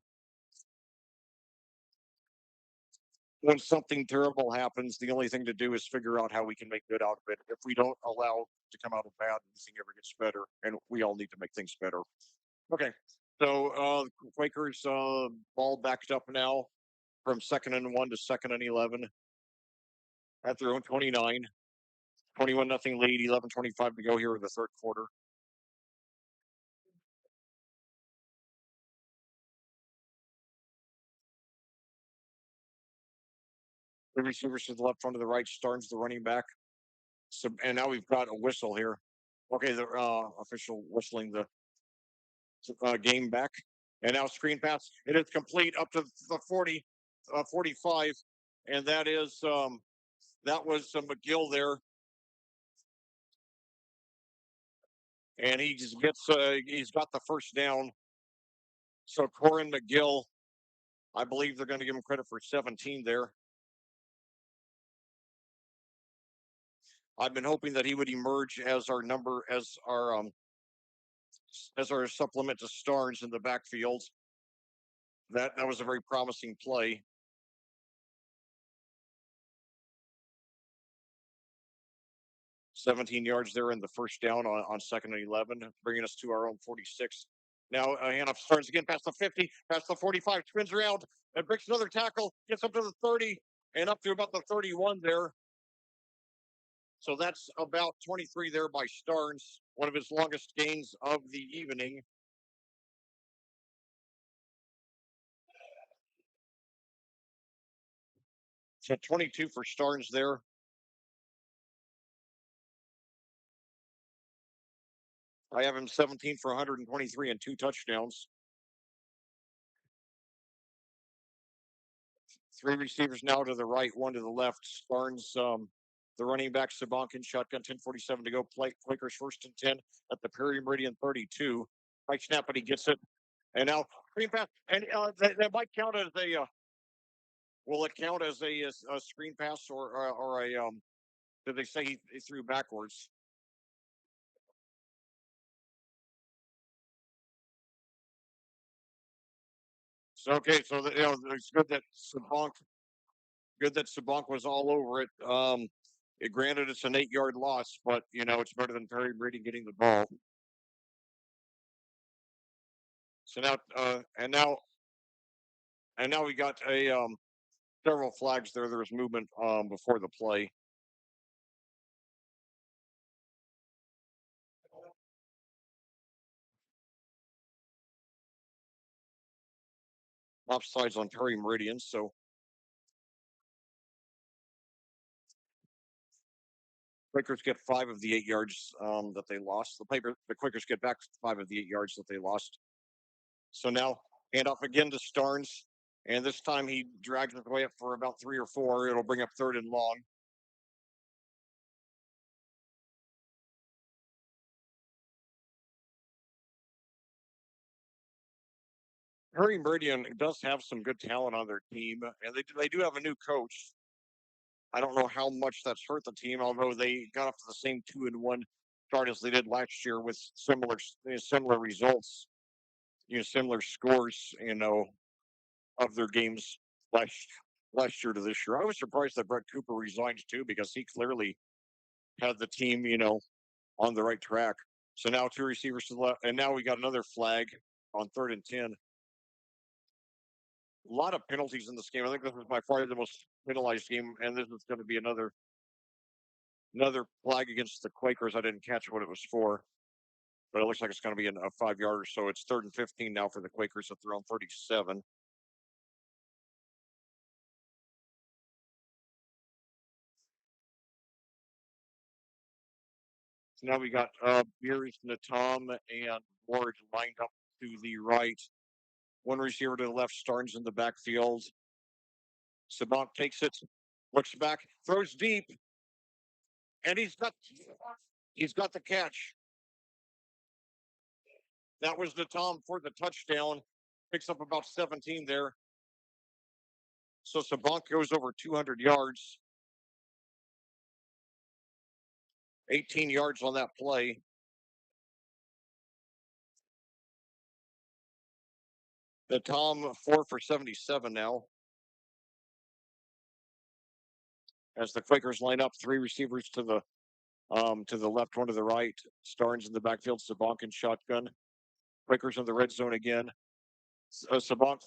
when something terrible happens, the only thing to do is figure out how we can make good out of it. If we don't allow to come out of bad, nothing ever gets better, and we all need to make things better. Okay, so Quakers ball backed up now from 2nd and 1 to 2nd and 11 at their own 29. 21-0 lead, 11:25 to go here in the third quarter. The receivers to the left, one to the right, Starnes the running back. So, and now we've got a whistle here. Okay, the official whistling the game back. And now screen pass. It is complete up to the 40, 45. And that was McGill there. And he's got the first down. So Corin McGill, I believe they're going to give him credit for 17 there. I've been hoping that he would emerge as our supplement to Starnes in the backfield. That was a very promising play. 17 yards there in the first down on second and 11, bringing us to our own 46. Now, handoff starts again past the 50, past the 45, spins around, and breaks another tackle, gets up to the 30, and up to about the 31 there. So that's about 23 there by Starnes, one of his longest gains of the evening. So 22 for Starnes there. I have him 17 for 123 and 2 touchdowns. Three receivers now to the right, one to the left. Starnes, the running back, Sabankin, shotgun, 10:47 to go. Quakers first and 10 at the Meridian 32. Right snap, but he gets it. And now screen pass, and that might count as a. Will it count as a screen pass or a? Did they say he threw backwards? So okay, so it's good that Sabank was all over it. Granted, it's an 8-yard loss, but it's better than Perry Brady getting the ball. So now, and now we got a several flags there. There was movement before the play. Offsides on Perry Meridian. So Quakers get 5 of the 8 yards that they lost. The Quakers get back 5 of the 8 yards that they lost. So now handoff again to Starnes, and this time he drags it away up for about 3 or 4. It'll bring up third and long. Perry Meridian does have some good talent on their team, and they do have a new coach. I don't know how much that's hurt the team, although they got off to the same 2-1 start as they did last year with similar results, similar scores, of their games last last year to this year. I was surprised that Brett Cooper resigned too because he clearly had the team, on the right track. So now two receivers to the left, and now we got another flag on third and 10. A lot of penalties in this game. I think this was by far the most penalized game, and this is going to be another flag against the Quakers. I didn't catch what it was for, but it looks like it's going to be a 5 yarder. So it's third and 15 now for the Quakers at their own 37. So now we got Beers, Natom, and Ward lined up to the right. One receiver to the left, Starnes in the backfield. Sabant takes it, looks back, throws deep, and he's got the catch. That was Natom for the touchdown. Picks up about 17 there. So Sabant goes over 200 yards, 18 yards on that play. Natom 4 for 77 now. As the Quakers line up, three receivers to the left, one to the right. Starnes in the backfield, Sabank in shotgun. Quakers in the red zone again. Sabank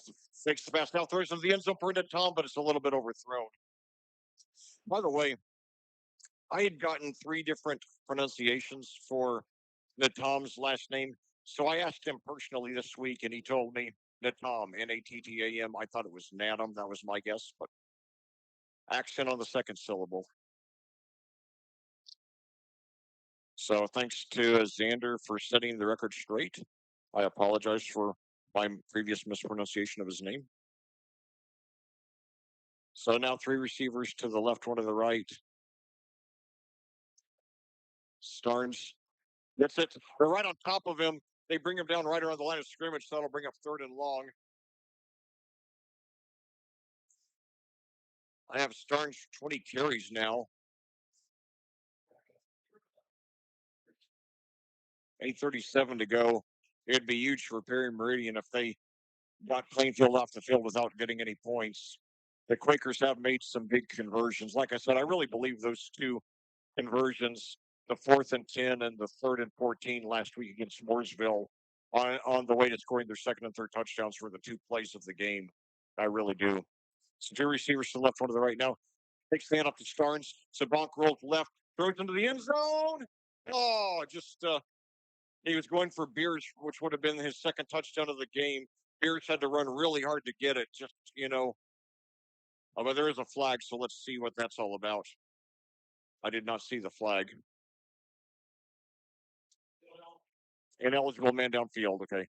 fakes the pass now, throws into the end zone for Tom, but it's a little bit overthrown. By the way, I had gotten three different pronunciations for Natom's last name. So I asked him personally this week, and he told me Natom, Nattam. I thought it was Natum. That was my guess, but accent on the second syllable. So thanks to Xander for setting the record straight. I apologize for my previous mispronunciation of his name. So now three receivers to the left, one to the right. Starnes gets it. They're right on top of him. They bring him down right around the line of scrimmage. So that'll bring up third and long. I have Starnes 20 carries now. 8:37 to go. It'd be huge for Perry Meridian if they got Plainfield off the field without getting any points. The Quakers have made some big conversions. Like I said, I really believe those two conversions the 4th and 10 and the 3rd and 14 last week against Mooresville on the way to scoring their second and third touchdowns for the 2 plays of the game. I really do. So two receivers to the left, one to the right now. Takes the hand up to Starnes. Sabank rolls left, throws into the end zone. Oh, just he was going for Beers, which would have been his second touchdown of the game. Beers had to run really hard to get it. Just but there is a flag, so let's see what that's all about. I did not see the flag. Ineligible man downfield. Okay,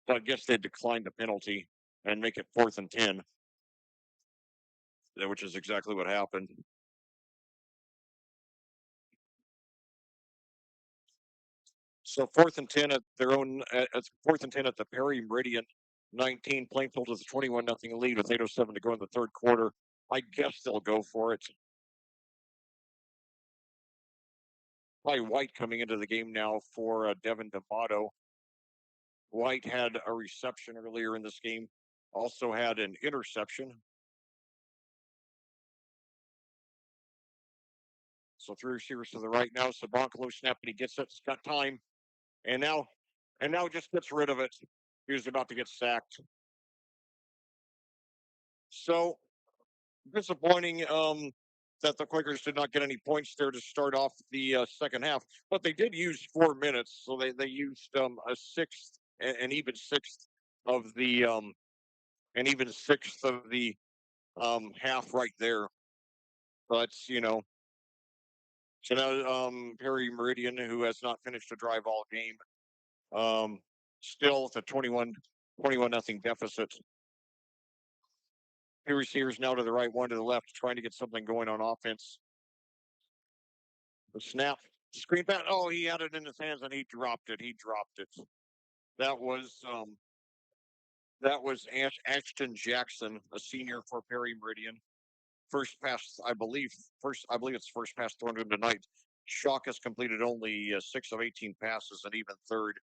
so I guess they declined the penalty and make it 4th and 10, which is exactly what happened. So 4th and 10 at their own. It's 4th and 10 at the Perry Meridian 19. Plainfield is a 21-0 lead with 8:07 to go in the third quarter. I guess they'll go for it. Probably White coming into the game now for Devin D'Amato. White had a reception earlier in this game, also had an interception. So three receivers to the right now. Sabank low snap, and he gets it. It's got time, and now just gets rid of it. He was about to get sacked. So disappointing that the Quakers did not get any points there to start off the second half, but they did use 4 minutes, so they used a sixth, an even sixth of the half right there. But so now Perry Meridian, who has not finished a drive all game, um, still at a 21-0 deficit. Two receivers now to the right, one to the left, trying to get something going on offense. The snap, screen pass. Oh, he had it in his hands and he dropped it. He dropped it. That was um, that was Ashton Jackson, a senior for Perry Meridian. First pass, I believe. I believe it's first pass thrown to him tonight. Shock has completed only 6 of 18 passes, and even third.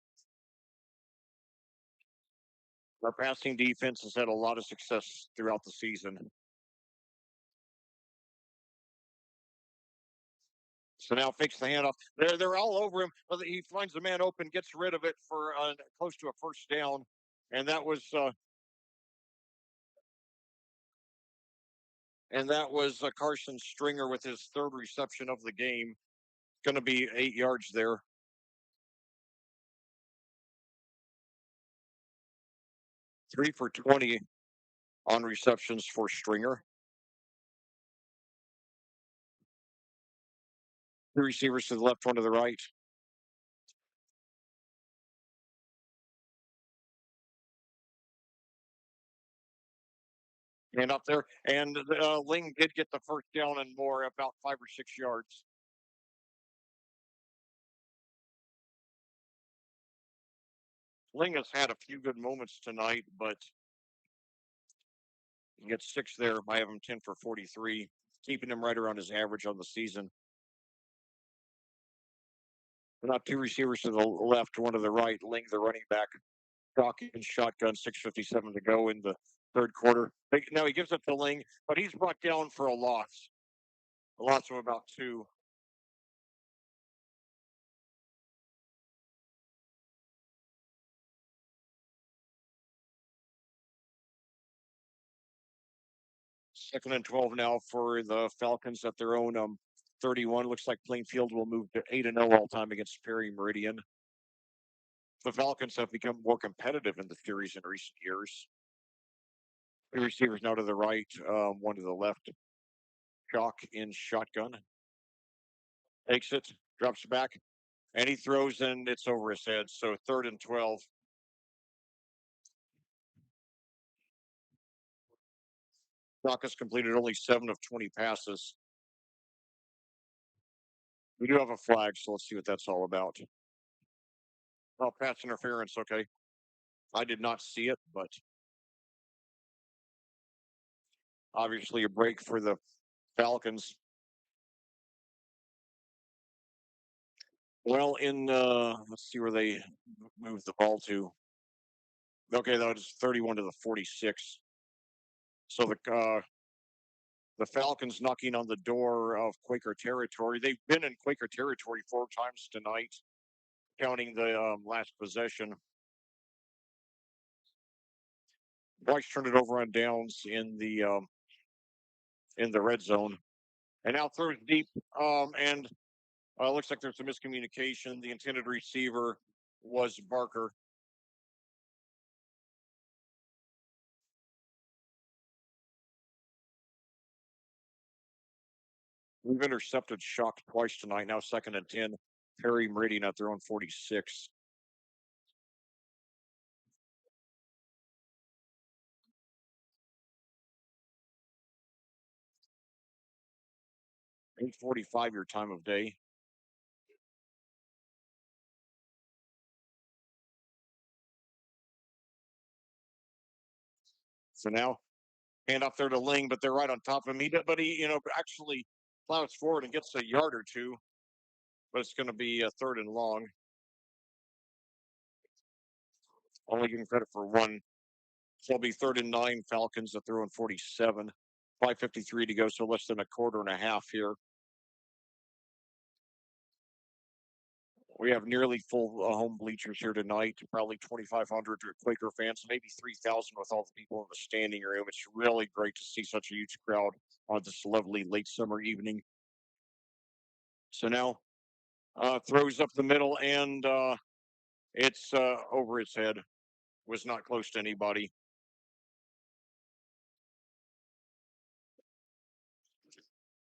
Our passing defense has had a lot of success throughout the season. So now fakes the handoff. They're all over him. He finds the man open, gets rid of it for close to a first down, and that was Carson Stringer with his third reception of the game. Going to be 8 yards there. 3 for 20 on receptions for Stringer. Two receivers to the left, one to the right. And up there, and Ling did get the first down and more, about 5 or 6 yards. Ling has had a few good moments tonight, but he gets 6 there. I have him 10 for 43, keeping him right around his average on the season. Not two receivers to the left, one to the right. Ling, the running back, talking shotgun, 6:57 to go in the third quarter. Now he gives it to Ling, but he's brought down for a loss of about 2. Second and 12 now for the Falcons at their own 31. Looks like Plainfield will move to 8-0 all time against Perry Meridian. The Falcons have become more competitive in the series in recent years. Two receivers now to the right, one to the left. Chalk in shotgun. Takes it, drops back, and he throws, and it's over his head. So 3rd and 12. Chalk has completed only 7 of 20 passes. We do have a flag, so let's see what that's all about. Oh, pass interference. Okay. I did not see it, but obviously a break for the Falcons. Well, let's see where they moved the ball to. Okay, that was 31 to the 46. So The Falcons knocking on the door of Quaker territory. They've been in Quaker territory 4 times tonight, counting the last possession. Bryce turned it over on downs in the red zone, and now throws deep. And looks like there's some miscommunication. The intended receiver was Barker. We've intercepted Shock twice tonight. Now 2nd and 10. Perry Meridian at their own 46. 8:45 your time of day. So now hand off there to Ling, but they're right on top of him. But he, actually plows forward and gets a yard or two. But it's going to be a 3rd and long. Only getting credit for one. So it'll be 3rd and 9. Falcons at their own 47. 5:53 to go, so less than a quarter and a half here. We have nearly full home bleachers here tonight. Probably 2,500 Quaker fans, maybe 3,000 with all the people in the standing room. It's really great to see such a huge crowd on this lovely late summer evening. So now throws up the middle, and it's over its head. Was not close to anybody.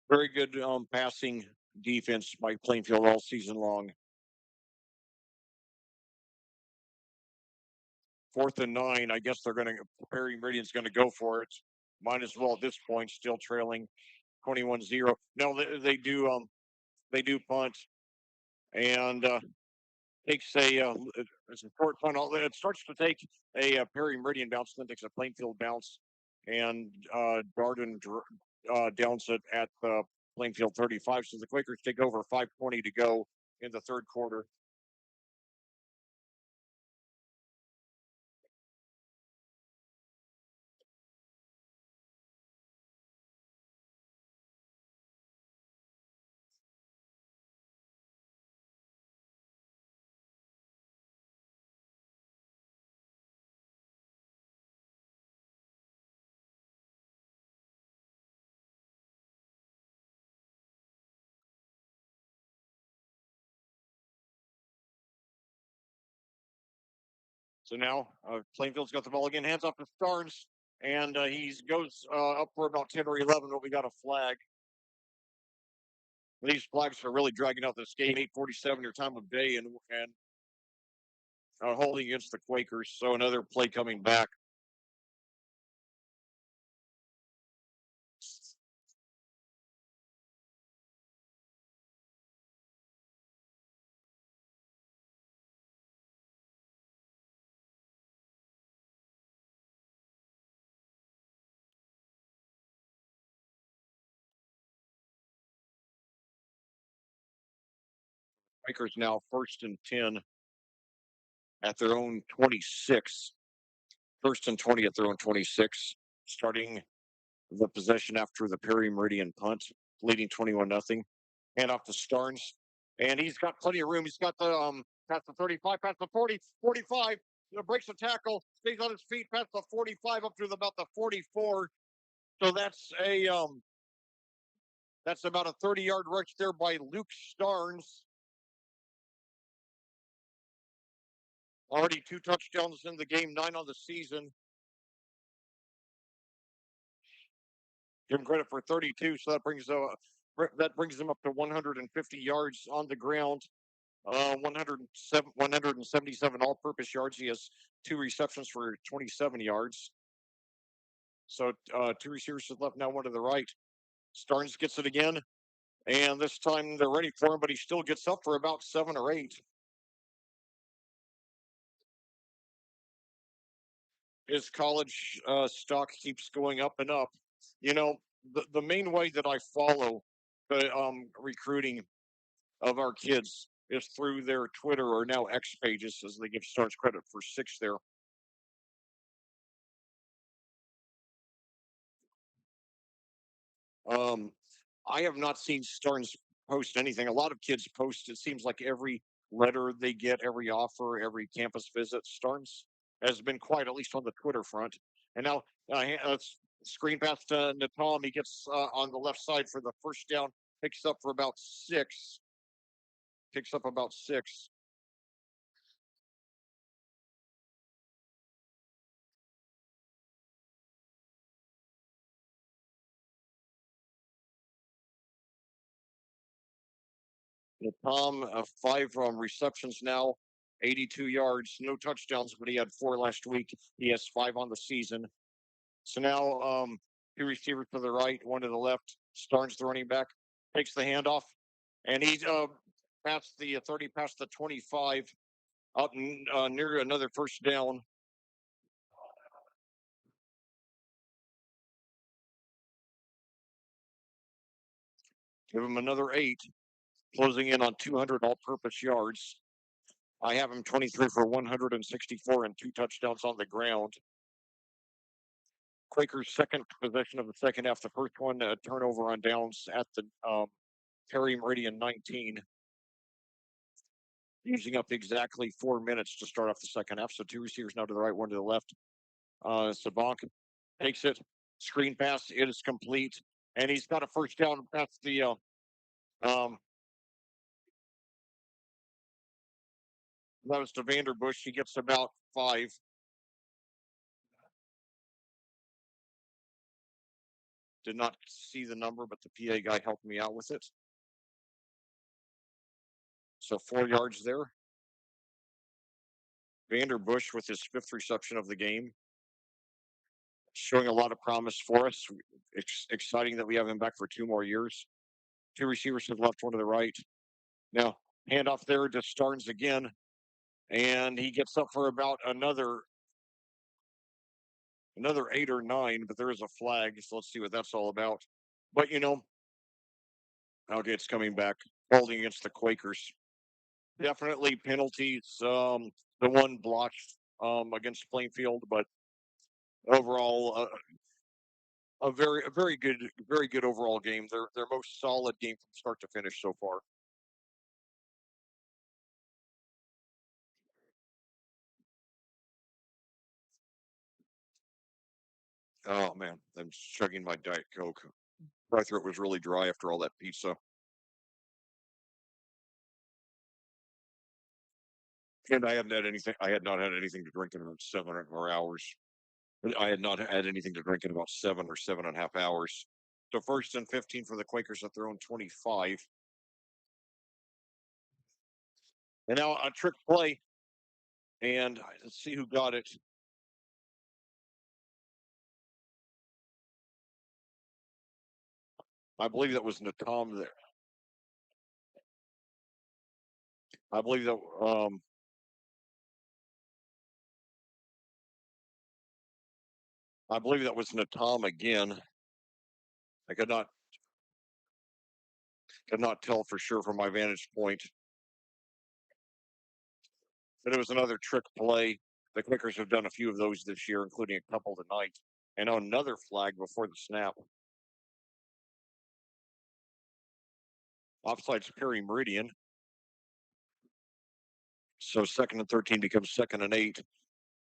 Very good passing defense by Plainfield all season long. 4th and 9. I guess they're going to, Perry Meridian's going to go for it. Might as well at this point, still trailing 21-0. No, they do punt, and takes it's a short punt. It starts to take a Perry Meridian bounce, then takes a Plainfield bounce, and Darden downs it at the Plainfield 35. So the Quakers take over. 5:20 to go in the third quarter. So now Plainfield's got the ball again, hands off to Starnes, and he goes up for about 10 or 11, but we got a flag. These flags are really dragging out this game. 8:47 your time of day, and holding against the Quakers. So another play coming back. Quakers now 1st and 10 at their own 26. 1st and 20 at their own 26. Starting the possession after the Perry Meridian punt, leading 21-0. Hand off to Starnes, and he's got plenty of room. He's got the past the 35, past the 40, 45. Breaks the tackle, stays on his feet past the 45 up to about the 44. So that's about a 30-yard rush there by Luke Starnes. Already 2 touchdowns in the game, 9 on the season. Give him credit for 32, so that brings him up to 150 yards on the ground. 177 all-purpose yards. He has 2 receptions for 27 yards. So 2 receivers to the left, now 1 to the right. Starnes gets it again, and this time they're ready for him, but he still gets up for about 7 or 8. His college stock keeps going up and up. You know, the main way that I follow the recruiting of our kids is through their Twitter or now X pages, as they give Starnes credit for 6 there. Um, I have not seen Starnes post anything. A lot of kids post. It seems like every letter they get, every offer, every campus visit, Starnes has been quiet, at least on the Twitter front. And now screen pass to Natom. He gets on the left side for the first down. Picks up for about six. Picks up about six. Natom, five receptions now, 82 yards, no touchdowns, but he had four last week. He has five on the season. So now two receivers to the right, one to the left. Starnes, the running back, takes the handoff, and he past the 30, past the 25, up near another first down. Give him another eight, closing in on 200 all-purpose yards. I have him 23 for 164 and two touchdowns on the ground. Quakers' second possession of the second half. The first one, turnover on downs at the Perry Meridian 19, using up exactly 4 minutes to start off the second half. So two receivers now to the right, one to the left. Sabank takes it, screen pass, it is complete, and he's got a first down past the um, that was to Vanderbush. He gets about five. Did not see the number, but the PA guy helped me out with it. So 4 yards there. Vanderbush with his fifth reception of the game, showing a lot of promise for us. It's exciting that we have him back for 2 more years. Two receivers to the left, one to the right. Now, handoff there to Starnes again, and he gets up for about another eight or nine, but there is a flag, so let's see what that's all about. But okay, it's coming back, holding against the Quakers. Definitely penalties. The one blocked against Plainfield, but overall, very good overall game. Their most solid game from start to finish so far. Oh man, I'm chugging my Diet Coke. My throat was really dry after all that pizza, and I hadn't had anything. I had not had anything to drink in about 7 or 8 hours. I had not had anything to drink in about 7 or 7.5 hours. So first and 15 for the Quakers at their own 25. And now a trick play, and let's see who got it. I believe that was Natom there. I believe that I believe that was Natom again. I could not tell for sure from my vantage point, but it was another trick play. The Quakers have done a few of those this year, including a couple tonight. And another flag before the snap. Offsides Perry Meridian. So second and 13 becomes second and 8.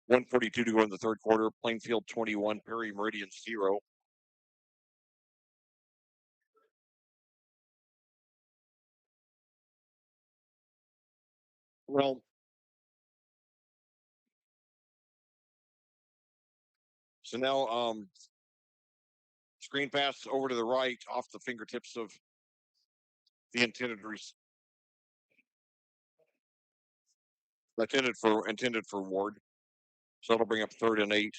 1:42 to go in the third quarter. Plainfield 21, Perry Meridian 0. Well, so now screen pass over to the right off the fingertips of the intended for Ward. So that'll bring up third and 8.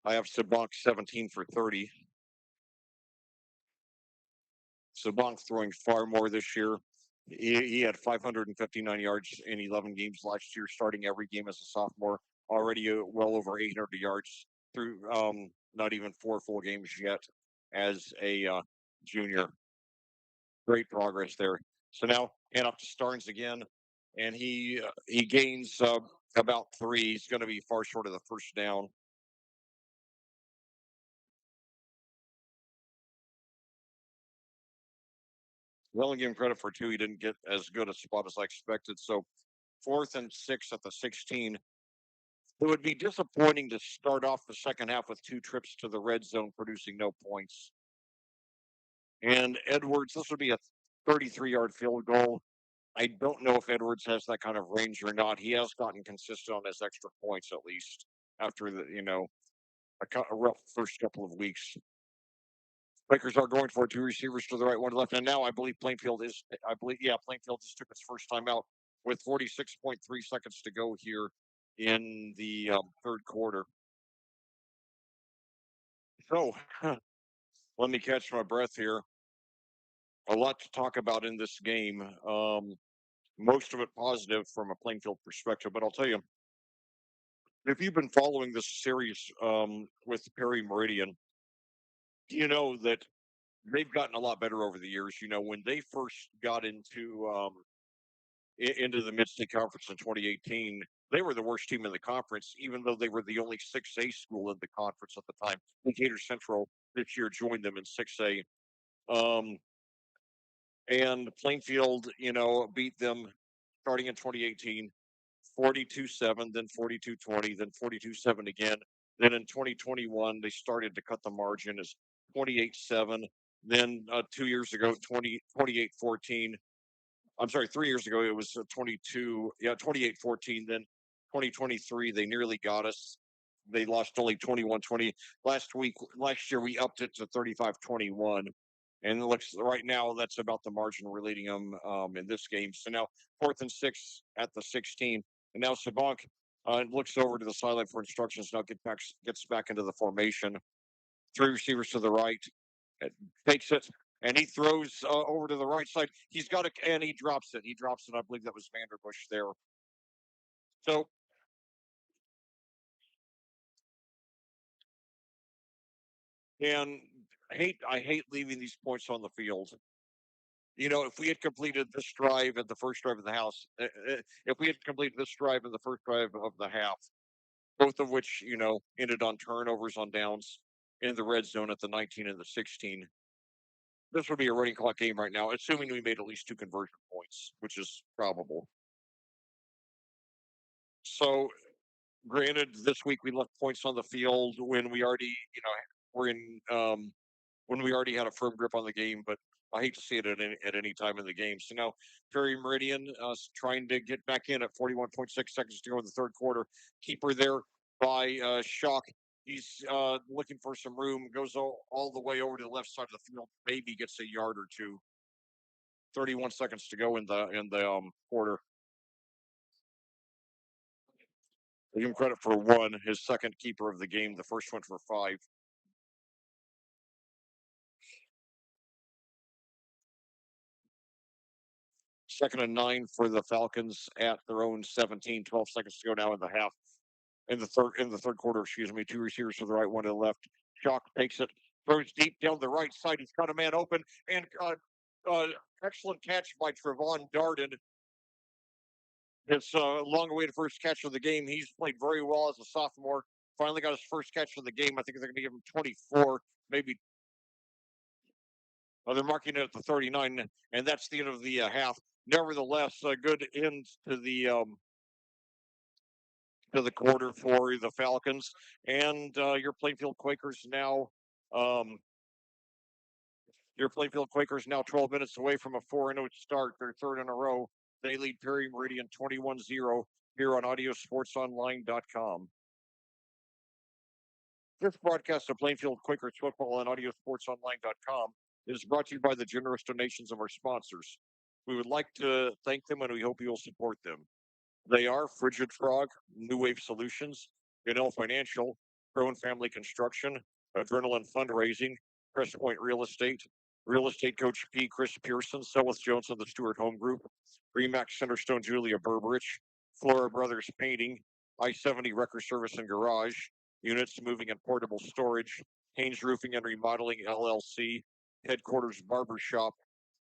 I have Sabank 17 for 30. Sabank throwing far more this year. He had 559 yards in 11 games last year, starting every game as a sophomore. Already well over 800 yards through not even four full games yet as a junior. Great progress there. So now hand off to Starnes again, and he gains about three. He's going to be far short of the first down. Well, give him credit for two. He didn't get as good a spot as I expected. So 4th and 6 at the 16. It would be disappointing to start off the second half with two trips to the red zone, producing no points. And Edwards, this would be a 33-yard field goal. I don't know if Edwards has that kind of range or not. He has gotten consistent on his extra points at least after a rough first couple of weeks. Lakers are going for two receivers to the right, one to the left, and now I believe Plainfield is. I believe Plainfield just took its first time out with 46.3 seconds to go here in the third quarter. So let me catch my breath here. A lot to talk about in this game. Most of it positive from a Plainfield perspective, but I'll tell you, if you've been following this series with Perry Meridian, you know that they've gotten a lot better over the years. You know, when they first got into the Mid-State Conference in 2018, they were the worst team in the conference, even though they were the only 6A school in the conference at the time. Decatur Central this year joined them in 6A. Um, and Plainfield, beat them starting in 2018, 42-7, then 42-20, then 42-7 again. Then in 2021, they started to cut the margin as 28-7. Then 2 years ago, 28-14. I'm sorry, 3 years ago, it was 28-14. Then 2023, they nearly got us. They lost only 21-20. Last year, we upped it to 35-21. And it looks right now that's about the margin we're leading them in this game. So now 4th and 6 at the 16. And now Sabank looks over to the sideline for instructions. Now gets back into the formation. Three receivers to the right. Takes it and he throws over to the right side. He's got it and he drops it. He drops it. I believe that was Vanderbush there. So and I hate leaving these points on the field. If we had completed this drive at the first drive of the house, if we had completed this drive in the first drive of the half, both of which, ended on turnovers on downs in the red zone at the 19 and the 16, this would be a running clock game right now, assuming we made at least two conversion points, which is probable. So, granted, this week we left points on the field when we already, were in when we already had a firm grip on the game, but I hate to see it at any time in the game. So now Perry Meridian trying to get back in at 41.6 seconds to go in the third quarter. Keeper there by Shock. He's looking for some room, goes all the way over to the left side of the field, maybe gets a yard or two. 31 seconds to go in the quarter. Give him credit for one, his second keeper of the game, the first one for 5. 2nd and 9 for the Falcons at their own 17. 12 seconds to go now in the half. In the third quarter, excuse me. Two receivers to the right, one to the left. Shock takes it, throws deep down the right side. He's got a man open, and excellent catch by Trevon Darden. It's a long-awaited first catch of the game. He's played very well as a sophomore. Finally got his first catch of the game. I think they're going to give him 24, maybe. They're marking it at the 39, and that's the end of the half. Nevertheless, a good end to the quarter for the Falcons, and Um, your Plainfield Quakers now 12 minutes away from a 4-0 start, their third in a row. They lead Perry Meridian 21-0 here on AudioSportsOnline.com. This broadcast of Plainfield Quakers football on AudioSportsOnline.com is brought to you by the generous donations of our sponsors. We would like to thank them, and we hope you will support them. They are Frigid Frog, New Wave Solutions, Ganell Financial, Pro and Family Construction, Adrenaline Fundraising, Crest Point Real Estate Coach P. Chris Pearson, Sellis Jones of the Stewart Home Group, Remax Centerstone Julia Berberich, Flora Brothers Painting, I-70 Wrecker Service and Garage, Units Moving and Portable Storage, Haynes Roofing and Remodeling LLC, Headquarters Barber Shop,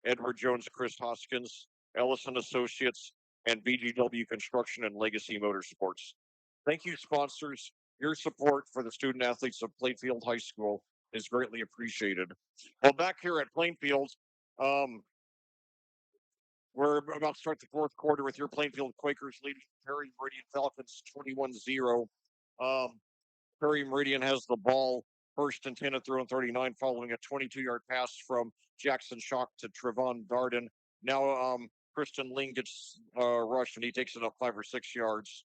Edward Jones, Chris Hoskins, Ellison Associates, and BGW Construction and Legacy Motorsports. Thank you, sponsors. Your support for the student athletes of Plainfield High School is greatly appreciated. Well, back here at Plainfield, um, We're about to start the fourth quarter with your Plainfield Quakers leading Perry Meridian Falcons 21-0. Perry Meridian has the ball first and 10 at their own 39 following a 22-yard pass from Jackson Shock to Trevon Darden. Now Christian Ling gets rushed and he takes it up 5 or 6 yards.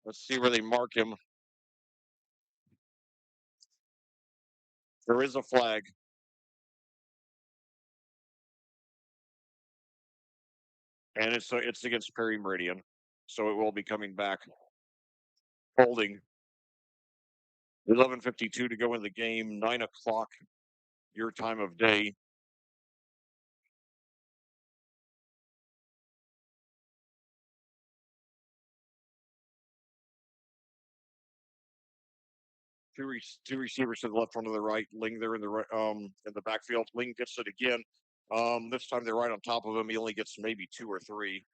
Let's see where they mark him. There is a flag. And it's against Perry Meridian. So it will be coming back. Holding. 11:52 to go in the game, 9 o'clock your time of day. Two receivers to the left, one to the right. Ling there in the backfield. Ling gets it again. This time they're right on top of him. He only gets maybe 2 or 3.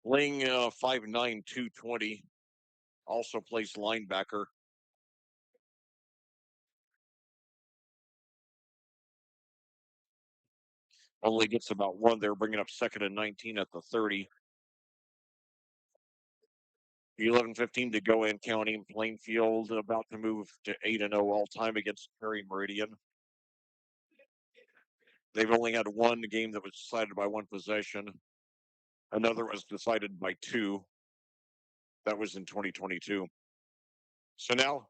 Ling 5'9", 220, also plays linebacker. Only gets about one. They're bringing up 2nd and 19 at the 30. 11:15 to go in counting. Plainfield about to move to 8-0 all time against Perry Meridian. They've only had one game that was decided by one possession. Another was decided by 2. That was in 2022. So now,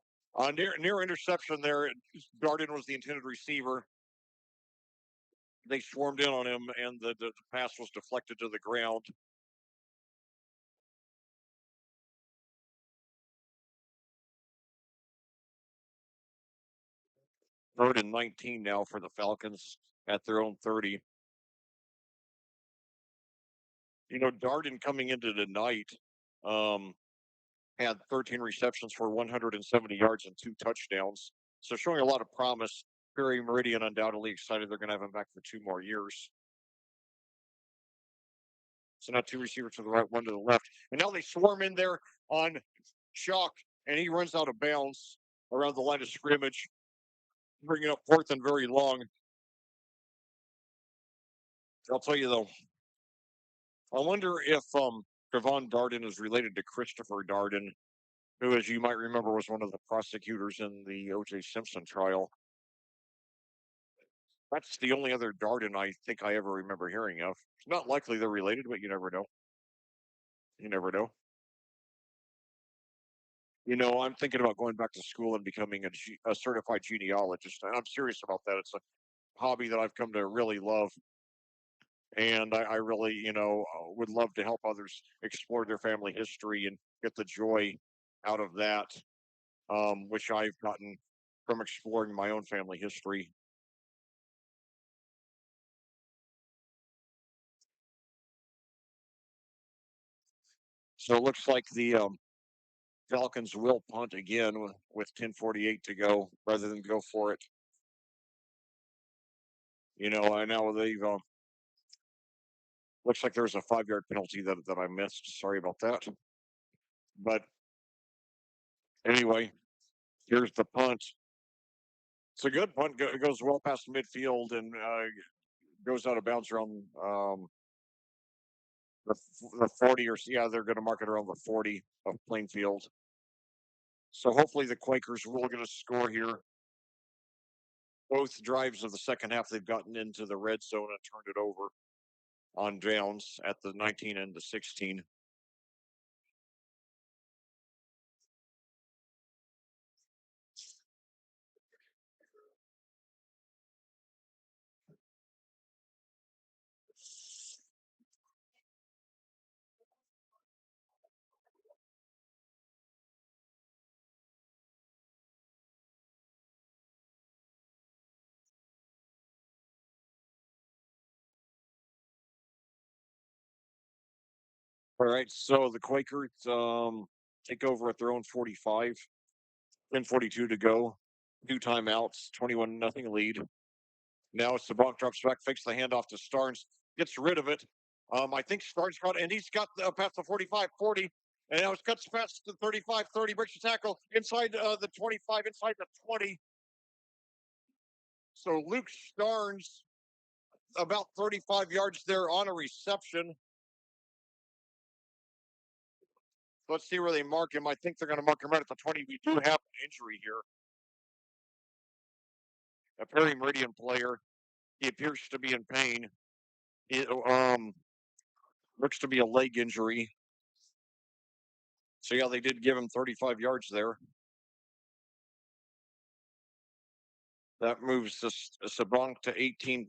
near interception there, Darden was the intended receiver. They swarmed in on him, and the pass was deflected to the ground. Third and 19 now for the Falcons at their own 30. Darden coming into tonight had 13 receptions for 170 yards and 2 touchdowns. So showing a lot of promise. Perry Meridian undoubtedly excited they're going to have him back for 2 more years. So now 2 receivers to the right, 1 to the left. And now they swarm in there on Shock, and he runs out of bounds around the line of scrimmage, bringing up 4th and very long. I'll tell you, though, I wonder if Trevon Darden is related to Christopher Darden, who, as you might remember, was one of the prosecutors in the O.J. Simpson trial. That's the only other Darden I think I ever remember hearing of. It's not likely they're related, but you never know. You never know. I'm thinking about going back to school and becoming a certified genealogist. And I'm serious about that. It's a hobby that I've come to really love. And I really, would love to help others explore their family history and get the joy out of that, which I've gotten from exploring my own family history. So it looks like the Falcons will punt again with 10:48 to go rather than go for it. I know they've looks like there's a 5-yard penalty that I missed. Sorry about that. But anyway, here's the punt. It's a good punt. It goes well past midfield and goes out of bounds around the 40 or yeah, they're going to mark it around the 40 of Plainfield. So hopefully the Quakers will get a score here. Both drives of the second half, they've gotten into the red zone and turned it over on downs at the 19 and the 16. All right, so the Quakers take over at their own 45. 10:42 to go. 2 timeouts, 21-0 lead. Now Sabonk drops back, fakes the handoff to Starnes, gets rid of it. I think Starnes got, and he's got past the 45, 40. And now it's cuts fast to 35, 30, breaks the tackle inside the 25, inside the 20. So Luke Starnes about 35 yards there on a reception. Let's see where they mark him. I think they're going to mark him right at the 20. We do have an injury here. A Perry Meridian player. He appears to be in pain. It looks to be a leg injury. So yeah, they did give him 35 yards there. That moves Sabank to 18,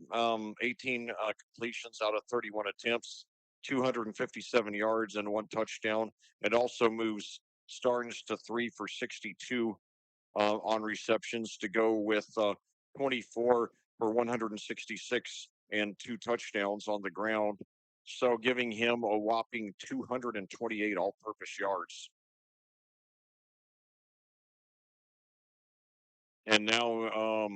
18 completions out of 31 attempts, 257 yards and one touchdown. It also moves Starnes to 3 for 62 on receptions to go with 24 for 166 and two touchdowns on the ground. So giving him a whopping 228 all-purpose yards. And now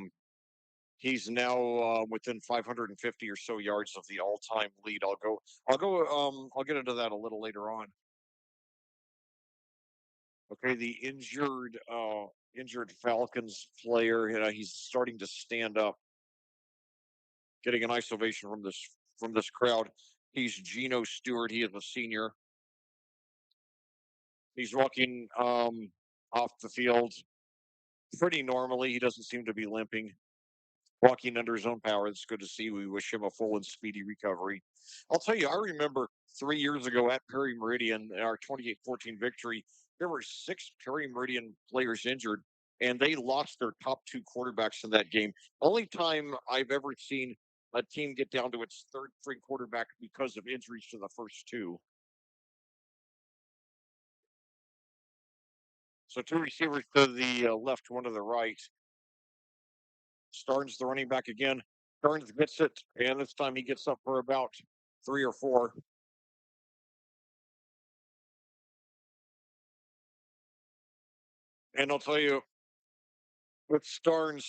he's now within 550 or so yards of the all-time lead. I'll get into that a little later on. Okay, the injured Falcons player, he's starting to stand up, getting a nice ovation from this crowd. He's Geno Stewart. He is a senior. He's walking off the field pretty normally. He doesn't seem to be limping, walking under his own power. It's good to see. We wish him a full and speedy recovery. I'll tell you, I remember 3 years ago at Perry Meridian, our 28-14 victory, there were 6 Perry Meridian players injured, and they lost their top 2 quarterbacks in that game. Only time I've ever seen a team get down to its third string quarterback because of injuries to the first two. So 2 receivers to the left, one to the right. Starnes the running back again. Starnes gets it, and this time he gets up for about 3 or 4. And I'll tell you, with Starnes,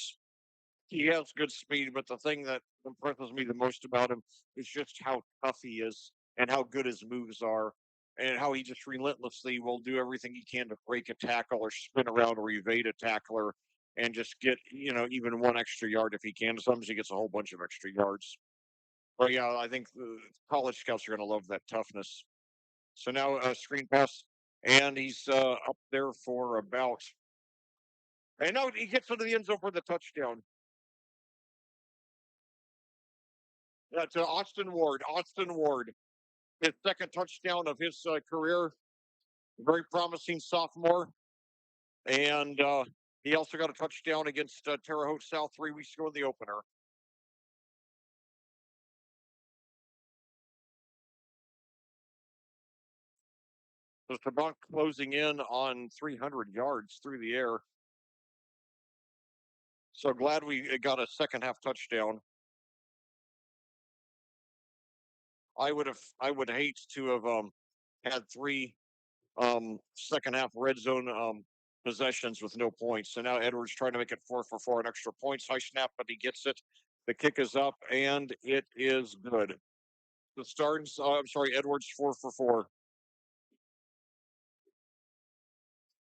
he has good speed, but the thing that impresses me the most about him is just how tough he is and how good his moves are and how he just relentlessly will do everything he can to break a tackle or spin around or evade a tackler and just get, even one extra yard if he can. Sometimes he gets a whole bunch of extra yards. But yeah, I think the college scouts are going to love that toughness. So now screen pass, and he's up there for about. And now he gets into the end zone for the touchdown. To Austin Ward. Austin Ward, his second touchdown of his career. Very promising sophomore, and he also got a touchdown against Terre Haute South 3 weeks ago in the opener. So Sabank closing in on 300 yards through the air. So glad we got a second half touchdown. I would hate to have had 3 second half red zone possessions with no points. So now Edwards trying to make it 4 for 4 on extra points. High snap, but he gets it. The kick is up, and it is good. The Starnes, I'm sorry, Edwards 4 for 4.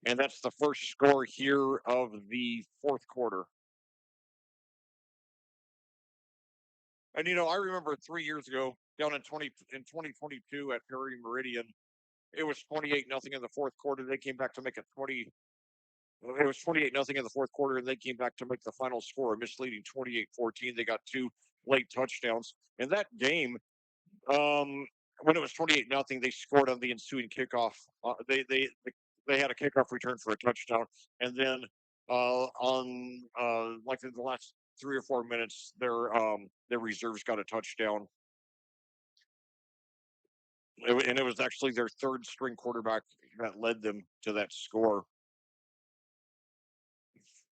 And that's the first score here of the fourth quarter. And I remember 3 years ago down in 2022 at Perry Meridian, it was 28-0 in the fourth quarter. They came back to make it 20. It was 28-0 in the fourth quarter, and they came back to make the final score a misleading 28-14. They got 2 late touchdowns. In that game, when it was 28-0, they scored on the ensuing kickoff. They had a kickoff return for a touchdown, and then on like in the last 3 or 4 minutes, their reserves got a touchdown, and it was actually their third string quarterback that led them to that score.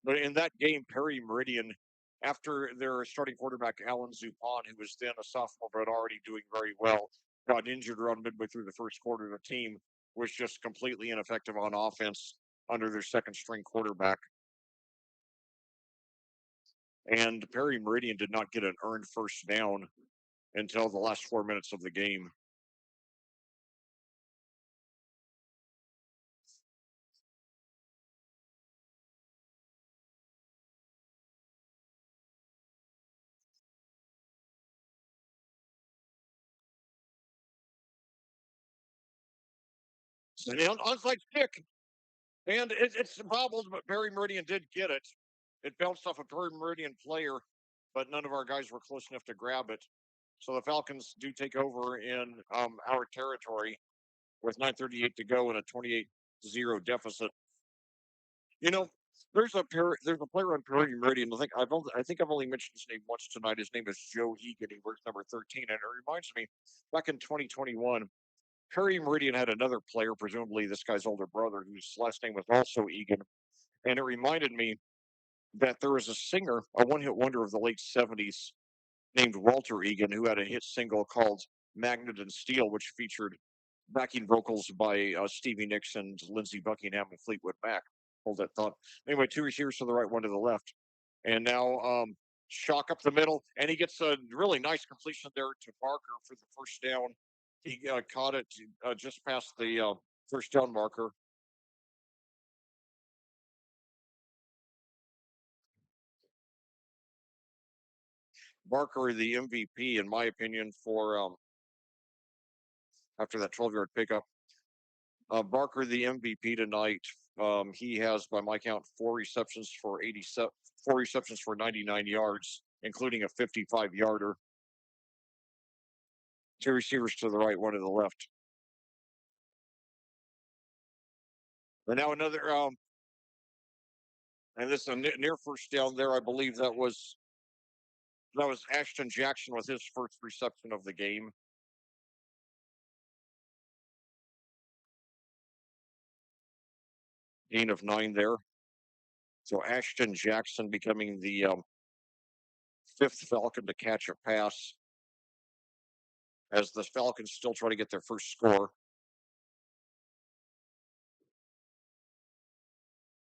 But in that game, Perry Meridian, after their starting quarterback Alan Zupon, who was then a sophomore but already doing very well, got injured around midway through the first quarter. The team was just completely ineffective on offense under their second string quarterback. And Perry Meridian did not get an earned first down until the last 4 minutes of the game. And onside kick, and it's bobbled, but Perry Meridian did get it. It bounced off a Perry Meridian player, but none of our guys were close enough to grab it. So the Falcons do take over in our territory with 9:38 to go and a 28-0 deficit. You know, there's a player on Perry Meridian. I think I've only mentioned his name once tonight. His name is Joe Egan. He wears number 13, and it reminds me back in 2021, Perry Meridian had another player, presumably this guy's older brother, whose last name was also Egan, and it reminded me that there was a singer, a one-hit wonder of the late '70s, named Walter Egan, who had a hit single called "Magnet and Steel," which featured backing vocals by Stevie Nicks and Lindsey Buckingham and Fleetwood Mac. Hold that thought. Anyway, two receivers to the right, one to the left. And now Shock up the middle, and he gets a really nice completion there to Barker for the first down. He caught it just past the first down marker. Barker, the MVP, in my opinion, for after that 12-yard pickup. Barker, the MVP tonight. He has, by my count, four receptions for 99 yards, including a 55-yarder. Two receivers to the right, one to the left. And now another, and this is a near first down there. I believe that was Ashton Jackson with his first reception of the game. Gain of 9 there. So Ashton Jackson becoming the fifth Falcon to catch a pass as the Falcons still try to get their first score.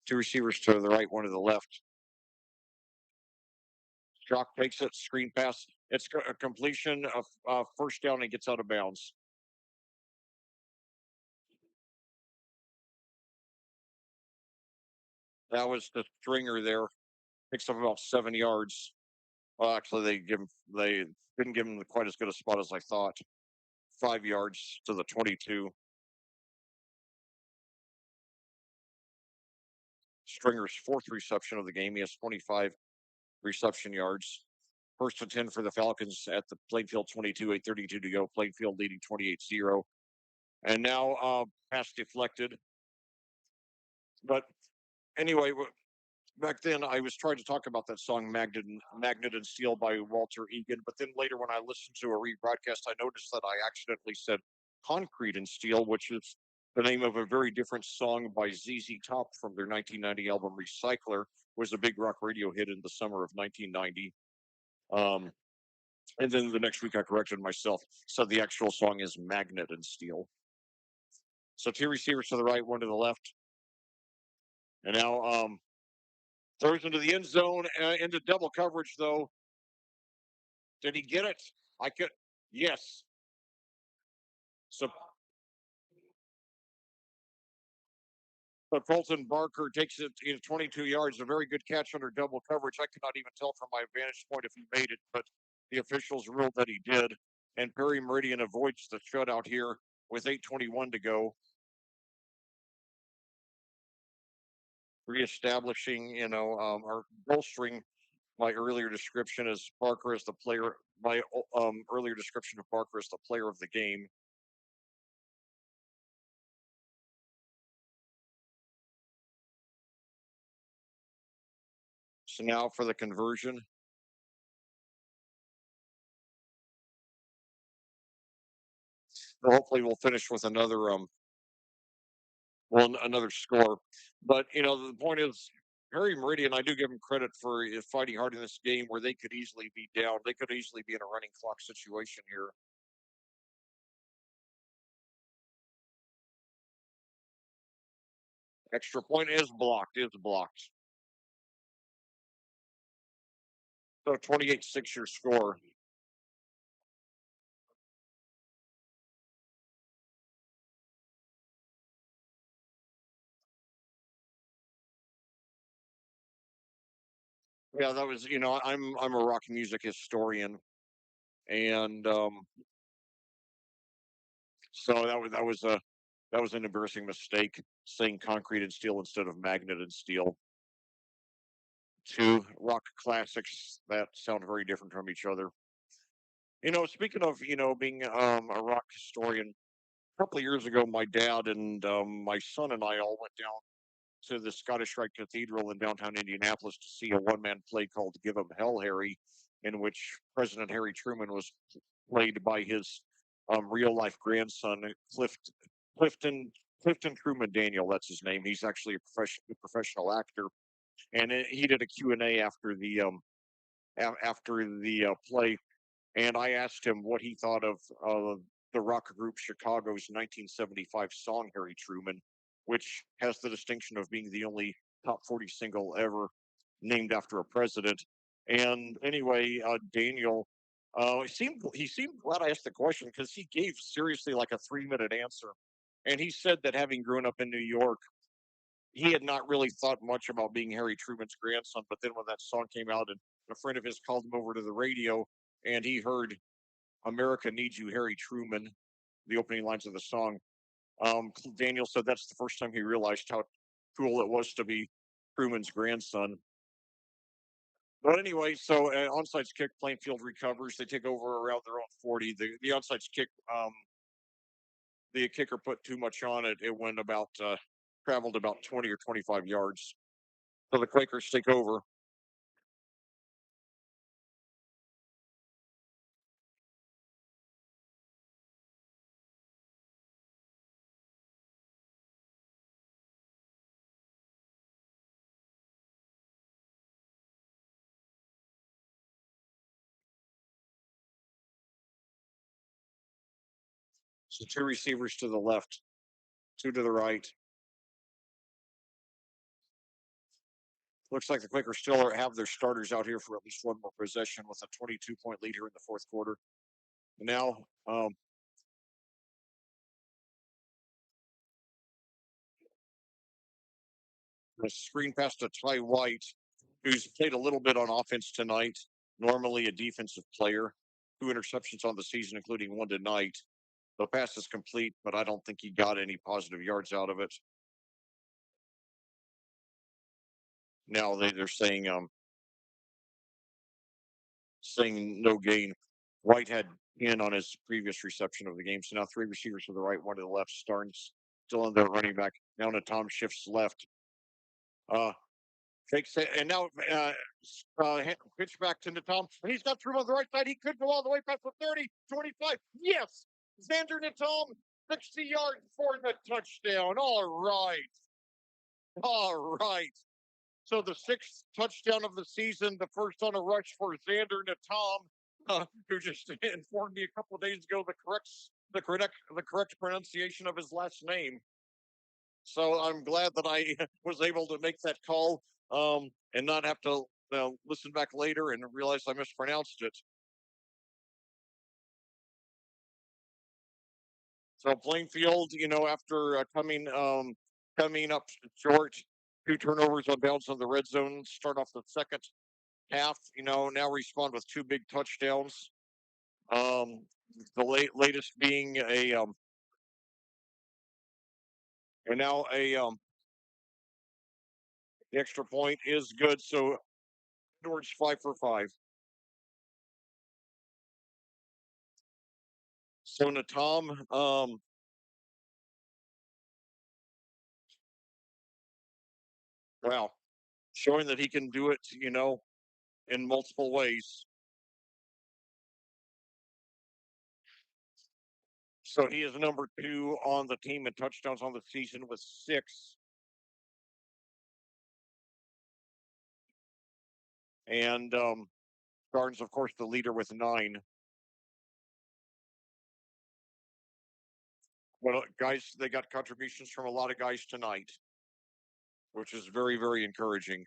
Two receivers to the right, one to the left. Shock takes it, screen pass. It's a completion of first down and gets out of bounds. That was the stringer there. Picks up about 7 yards. Well, actually, they didn't give him quite as good a spot as I thought. 5 yards to the 22. Stringer's fourth reception of the game. He has 25 reception yards. First and 10 for the Falcons at the Plainfield 22, 8:32 to go. Plainfield leading 28-0. And now pass deflected. But anyway, back then I was trying to talk about that song Magnet and Steel by Walter Egan, but then later when I listened to a rebroadcast, I noticed that I accidentally said Concrete and Steel, which is the name of a very different song by ZZ Top from their 1990 album Recycler, was a big rock radio hit in the summer of 1990. Um, and then the next week I corrected myself, said the actual song is Magnet and Steel. So two receivers to the right, one to the left. And now throws into the end zone, into double coverage, though. Did he get it? I could. Yes. So, but Fulton Barker takes it 22 yards. A very good catch under double coverage. I could not even tell from my vantage point if he made it, but the officials ruled that he did. And Perry Meridian avoids the shutout here with 8:21 to go. Reestablishing, or bolstering my earlier description as Barker as the player, my earlier description of Barker as the player of the game. So now for the conversion. So hopefully we'll finish with another score. But the point is, Harry Meridian, I do give him credit for fighting hard in this game where they could easily be down. They could easily be in a running clock situation here. Extra point is blocked. Is blocked. So 28-6 your score. Yeah, that was. I'm a rock music historian, and so that was That was an embarrassing mistake, saying concrete and steel instead of magnet and steel. Two rock classics that sound very different from each other. Speaking of, being a rock historian, a couple of years ago, my dad and my son and I all went down to the Scottish Rite Cathedral in downtown Indianapolis to see a one-man play called "Give 'Em Hell, Harry," in which President Harry Truman was played by his real-life grandson, Clifton Clifton Truman Daniel. That's his name. He's actually a professional actor, and he did a Q&A after the play, and I asked him what he thought of the rock group Chicago's 1975 song "Harry Truman," which has the distinction of being the only top 40 single ever named after a president. And anyway, Daniel, he seemed glad I asked the question because he gave seriously like a 3-minute answer, and he said that having grown up in New York, he had not really thought much about being Harry Truman's grandson. But then when that song came out, and a friend of his called him over to the radio, and he heard "America Needs You, Harry Truman," the opening lines of the song. Daniel said that's the first time he realized how cool it was to be Truman's grandson. But anyway, so onside kick, Plainfield recovers. They take over around their own 40. The onside kick, the kicker put too much on it. It went traveled about 20 or 25 yards. So the Quakers take over. So two receivers to the left, two to the right. Looks like the Quakers still have their starters out here for at least one more possession with a 22-point lead here in the fourth quarter. Now, a screen pass to Ty White, who's played a little bit on offense tonight, normally a defensive player. Two interceptions on the season, including one tonight. The pass is complete, but I don't think he got any positive yards out of it. Now they're saying no gain. White had 10 on his previous reception of the game, so now three receivers to the right, one to the left. Starnes still on the running back. Now to Tom shifts left. Uh, Takes it, and now pitch back to Tom. And he's got room on the right side. He could go all the way past the 30, 25. Yes! Xander Natom, 60 yards for the touchdown. All right. All right. So the sixth touchdown of the season, the first on a rush for Xander Natom, who just informed me a couple of days ago the correct pronunciation of his last name. So I'm glad that I was able to make that call and not have to listen back later and realize I mispronounced it. So Plainfield, after coming up short, two turnovers on downs on the red zone, start off the second half. Now respond with two big touchdowns. Um, the latest being and now the extra point is good. So Edwards 5 for 5. So Natom, wow, showing that he can do it, in multiple ways. So he is number two on the team in touchdowns on the season with 6. And Gardens, of course, the leader with 9. Well, guys, they got contributions from a lot of guys tonight, which is very, very encouraging.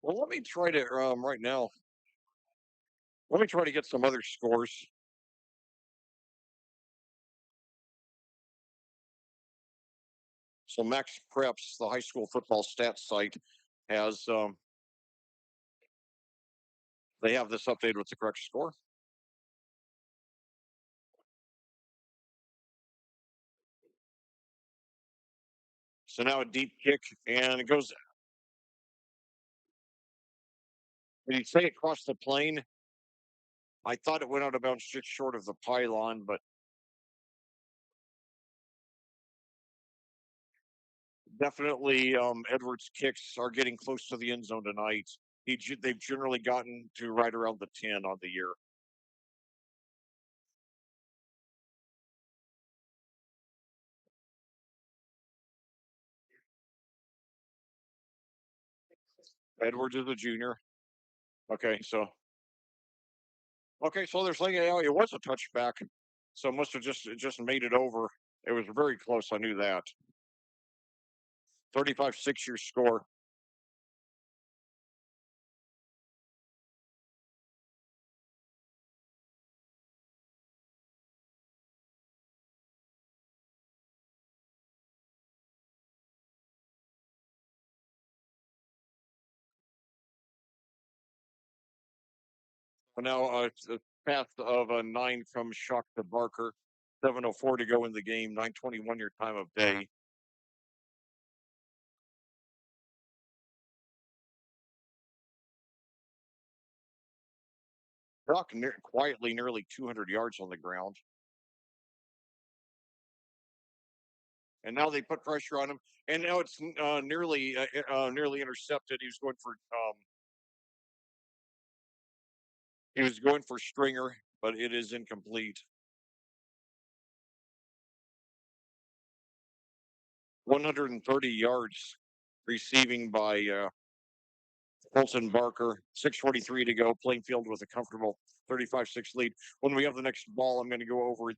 Well, let me try to right now. Let me try to get some other scores. So Max Preps, the high school football stats site, has they have this updated with the correct score. So now a deep kick, and it goes. Did he say across the plane? I thought it went out of bounds just short of the pylon, but definitely Edwards' kicks are getting close to the end zone tonight. They've generally gotten to right around the 10 on the year. Edwards is a junior. Okay, so they're saying yeah, it was a touchback, so it must have just made it over. It was very close. I knew that. 35-6 your score. Now the path of a 9 from Shock to Barker. 7:04 to go in the game. 9:21 your time of day. Shock quietly nearly 200 yards on the ground. And now they put pressure on him, and now it's nearly intercepted. He was going for Stringer, but it is incomplete. 130 yards receiving by Colton Barker. 6:43 to go. Plainfield with a comfortable 35-6 lead. When we have the next ball, I'm going to go over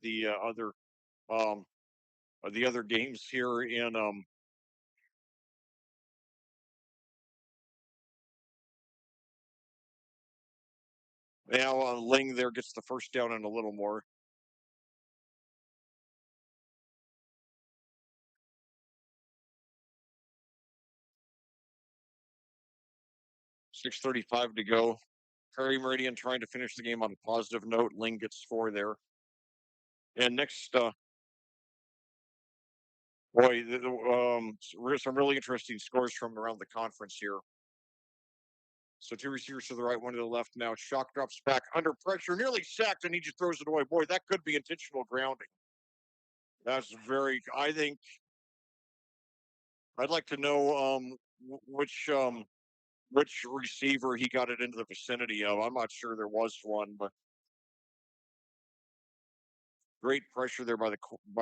um, the other games here in now Ling there gets the first down and a little more. 6:35 to go. Prairie Meridian trying to finish the game on a positive note. Ling gets 4 there. And next, boy, some really interesting scores from around the conference here. So 2 receivers to the right, 1 to the left. Now Shock drops back under pressure, nearly sacked, and he just throws it away. Boy, that could be intentional grounding. That's very. I think I'd like to know which receiver he got it into the vicinity of. I'm not sure there was one, but great pressure there by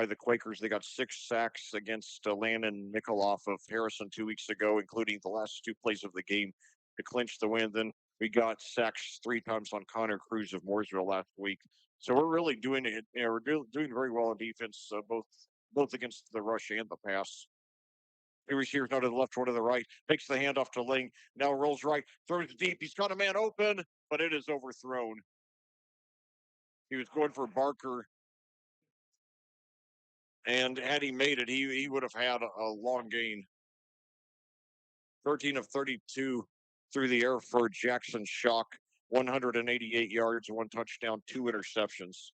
the Quakers. They got 6 sacks against Landon Mikaloff of Harrison 2 weeks ago, including the last 2 plays of the game to clinch the win. Then we got sacks 3 times on Connor Cruz of Mooresville last week. So we're really doing it. We're doing very well in defense, both against the rush and the pass. Two receivers now to the left, one to the right. Takes the handoff to Ling. Now rolls right, throws deep. He's got a man open, but it is overthrown. He was going for Barker, and had he made it, he would have had a long gain. 13 of 32 through the air for Jackson Shock, 188 yards, 1 touchdown, 2 interceptions.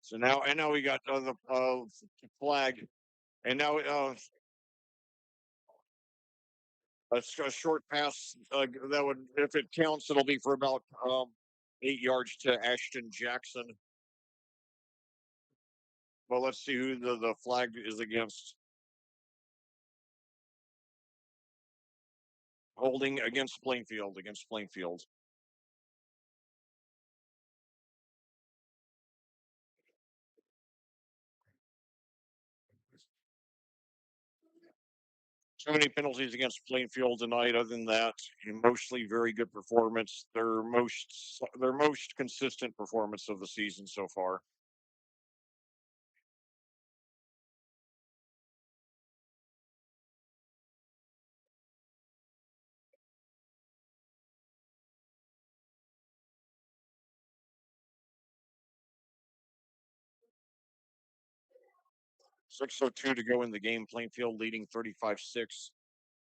So now we got the flag, and now a short pass that would, if it counts, it'll be for about 8 yards to Ashton Jackson. Well, let's see who the flag is against. Holding against Plainfield. Against Plainfield. Too many penalties against Plainfield tonight. Other than that, mostly very good performance. Their most consistent performance of the season so far. 6:02 to go in the game. Plainfield leading 35-6.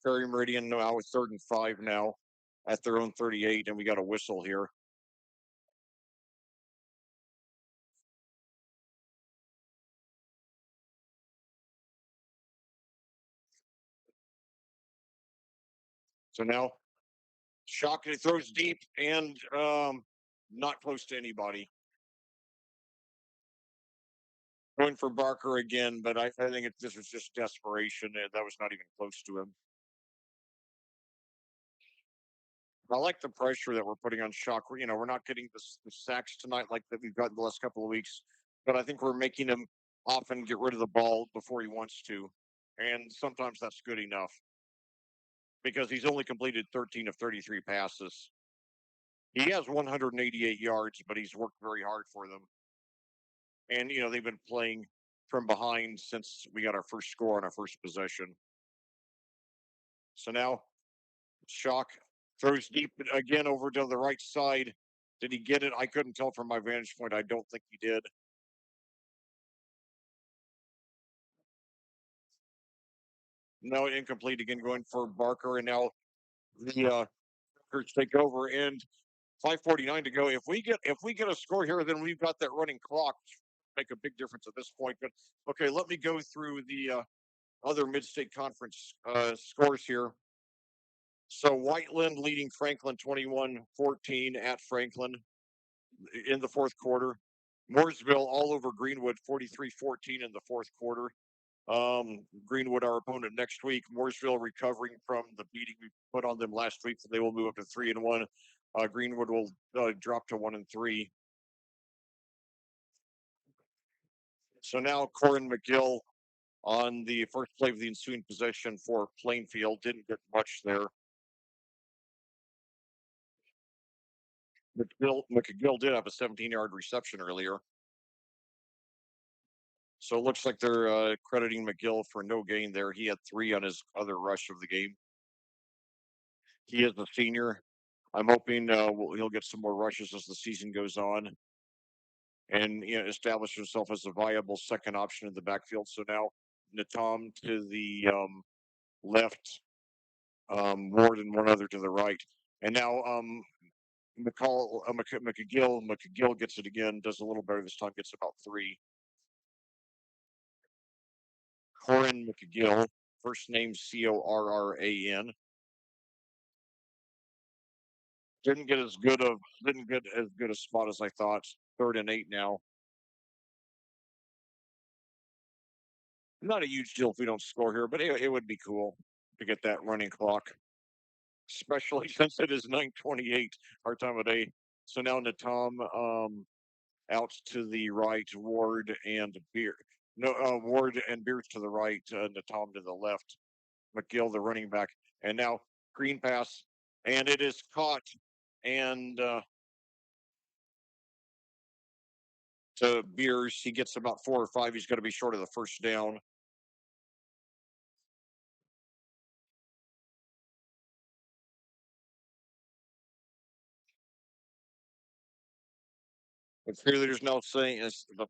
Perry Meridian now with 3rd and 5 now at their own 38, and we got a whistle here. So now Shock throws deep and not close to anybody. Going for Barker again, but I think this was just desperation. And that was not even close to him. I like the pressure that we're putting on Shock. We're not getting the sacks tonight like that we've gotten the last couple of weeks, but I think we're making him often get rid of the ball before he wants to, and sometimes that's good enough because he's only completed 13 of 33 passes. He has 188 yards, but he's worked very hard for them, and they've been playing from behind since we got our first score on our first possession. So now Shock throws deep again over to the right side. Did he get it? I couldn't tell from my vantage point. I don't think he did. No, incomplete again, going for Barker, and now the Packers take over. And 5:49 to go. If we get a score here, then we've got that running clock. Make a big difference at this point. But okay, let me go through the other mid-state conference scores here. So Whiteland leading Franklin 21-14 at Franklin in the fourth quarter. Mooresville all over Greenwood 43-14 in the fourth quarter. Greenwood, our opponent next week. Mooresville recovering from the beating we put on them last week, so they will move up to 3-1. Greenwood will drop to 1-3. So now Corin McGill on the first play of the ensuing possession for Plainfield. Didn't get much there. McGill did have a 17-yard reception earlier. So it looks like they're crediting McGill for no gain there. He had 3 on his other rush of the game. He is a senior. I'm hoping he'll get some more rushes as the season goes on and establish himself as a viable second option in the backfield. So now Natom to the left, Ward and one other to the right. And now McGill gets it again, does a little better this time, gets about 3. Corin McGill, first name Corran. Didn't get as good a spot as I thought. 3rd and 8 now. Not a huge deal if we don't score here, but it would be cool to get that running clock, especially since it is 9:28 our time of day. So now Natom out to the right, Ward and Beer. No, Ward and Beers to the right, Natom to the left, McGill the running back, and now green pass, and it is caught, and to Beers, he gets about 4 or 5. He's going to be short of the first down. The cheerleaders now saying is the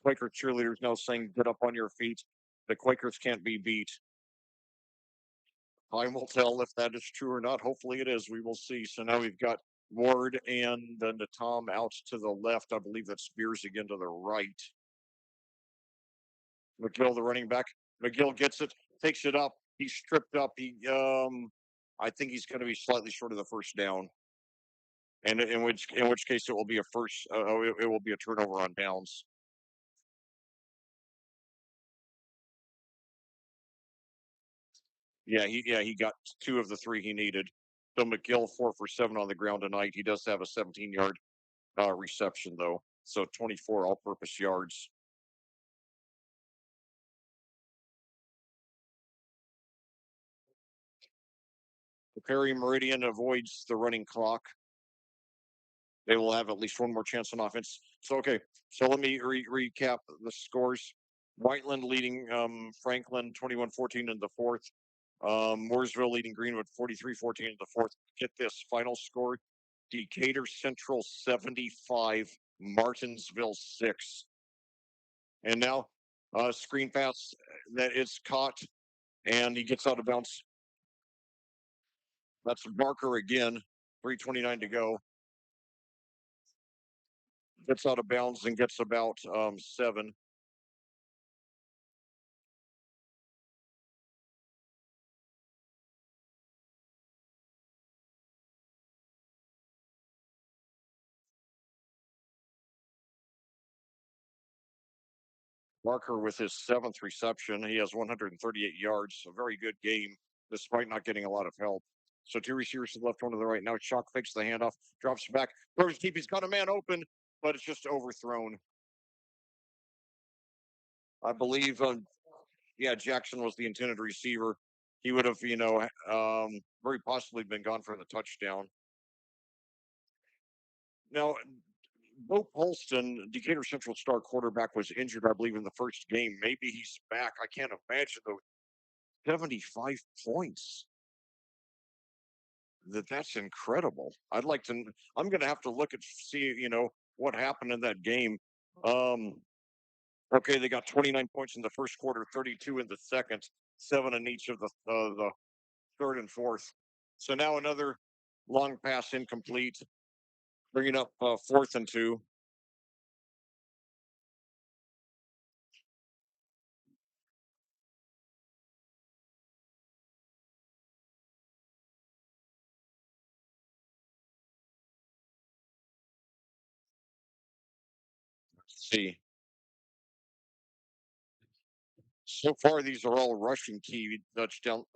Quaker cheerleaders now saying, "Get up on your feet." The Quakers can't be beat. Time will tell if that is true or not. Hopefully, it is. We will see. So now we've got Ward and the Tom out to the left. I believe that's Spears again to the right. McGill, the running back. McGill gets it, takes it up. He's stripped up. I think he's going to be slightly short of the first down, and in which case it will be a first. It will be a turnover on downs. Yeah, he got 2 of the 3 he needed. So McGill 4 for 7 on the ground tonight. He does have a 17-yard reception though, so 24 all-purpose yards. Perry Meridian avoids the running clock. They will have at least one more chance on offense. So okay, so let me recap the scores. Whiteland leading Franklin 21-14 in the fourth. Mooresville leading Greenwood 43-14 in the fourth. Get this final score: Decatur Central 75, Martinsville 6. And now Screen pass that it's caught, and he gets out of bounds. That's Barker again. 3:29 to go. Gets out of bounds and gets about 7. Barker with his 7th reception. He has 138 yards. A very good game, despite not getting a lot of help. So 2 receivers to the left, one to the right. Now Shock fakes the handoff, drops back, throws deep. He's got a man open, but it's just overthrown. I believe, yeah, Jackson was the intended receiver. He would have, very possibly been gone for the touchdown. Now, Bo Polston, Decatur Central star quarterback, was injured, I believe, in the first game. Maybe he's back. I can't imagine, though. 75 points. That's incredible. I'd like to. I'm going to have to look at see what happened in that game. Um, okay, they got 29 points in the first quarter, 32 in the second, 7 in each of the third and fourth. So now another long pass incomplete, bringing up 4th and 2. Let's see. So far, these are all rushing touchdowns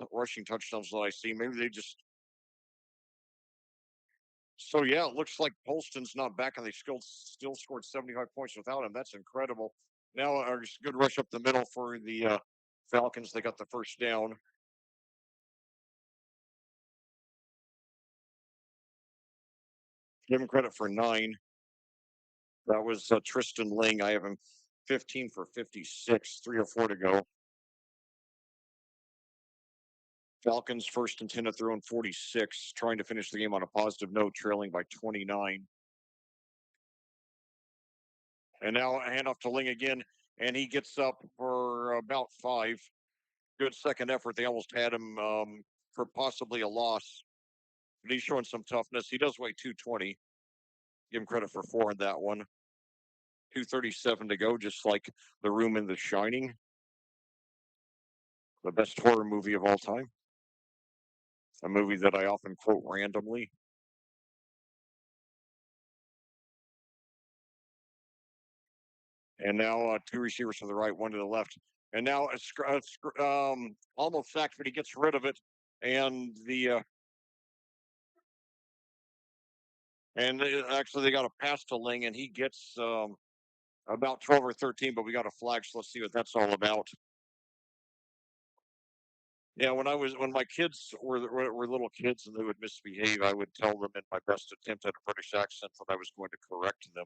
that I see. Maybe they just. So yeah, it looks like Polston's not back, and they still scored 75 points without him. That's incredible. Now a good rush up the middle for the Falcons. They got the first down. Give him credit for 9. That was Tristan Ling. I have him 15 for 56, 3:04 to go. Falcons 1st and 10 at their own 46, trying to finish the game on a positive note, trailing by 29. And now a handoff to Ling again, and he gets up for about 5. Good second effort. They almost had him for possibly a loss, but he's showing some toughness. He does weigh 220. Give him credit for 4 in that one. 2:37 to go, just like The Room in The Shining, the best horror movie of all time. A movie that I often quote randomly. And now 2 receivers to the right, 1 to the left. And now almost sacked, but he gets rid of it. And actually they got a pass to Ling, and he gets about 12 or 13. But we got a flag, so let's see what that's all about. Yeah, when my kids were little kids and they would misbehave, I would tell them in my best attempt at a British accent that I was going to correct them,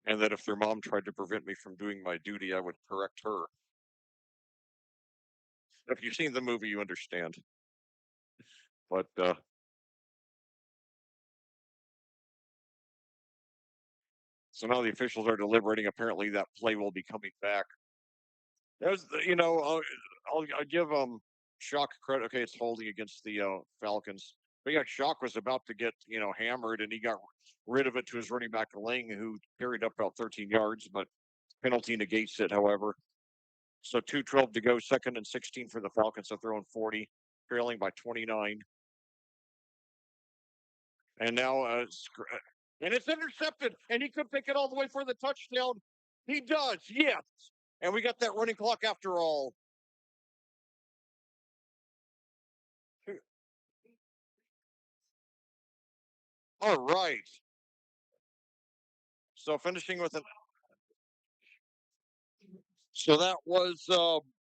and that if their mom tried to prevent me from doing my duty, I would correct her. If you've seen the movie, you understand. But so now the officials are deliberating. Apparently, that play will be coming back. There's, I'll give Shock credit. Okay, it's holding against the Falcons. But yeah, Shock was about to get hammered, and he got rid of it to his running back Ling, who carried up about 13 yards, but penalty negates it. However, so 2:12 to go, 2nd and 16 for the Falcons at their own 40, trailing by 29. And now, and it's intercepted, and he could pick it all the way for the touchdown. He does, yes. And we got that running clock after all. All right. So finishing with an. So that was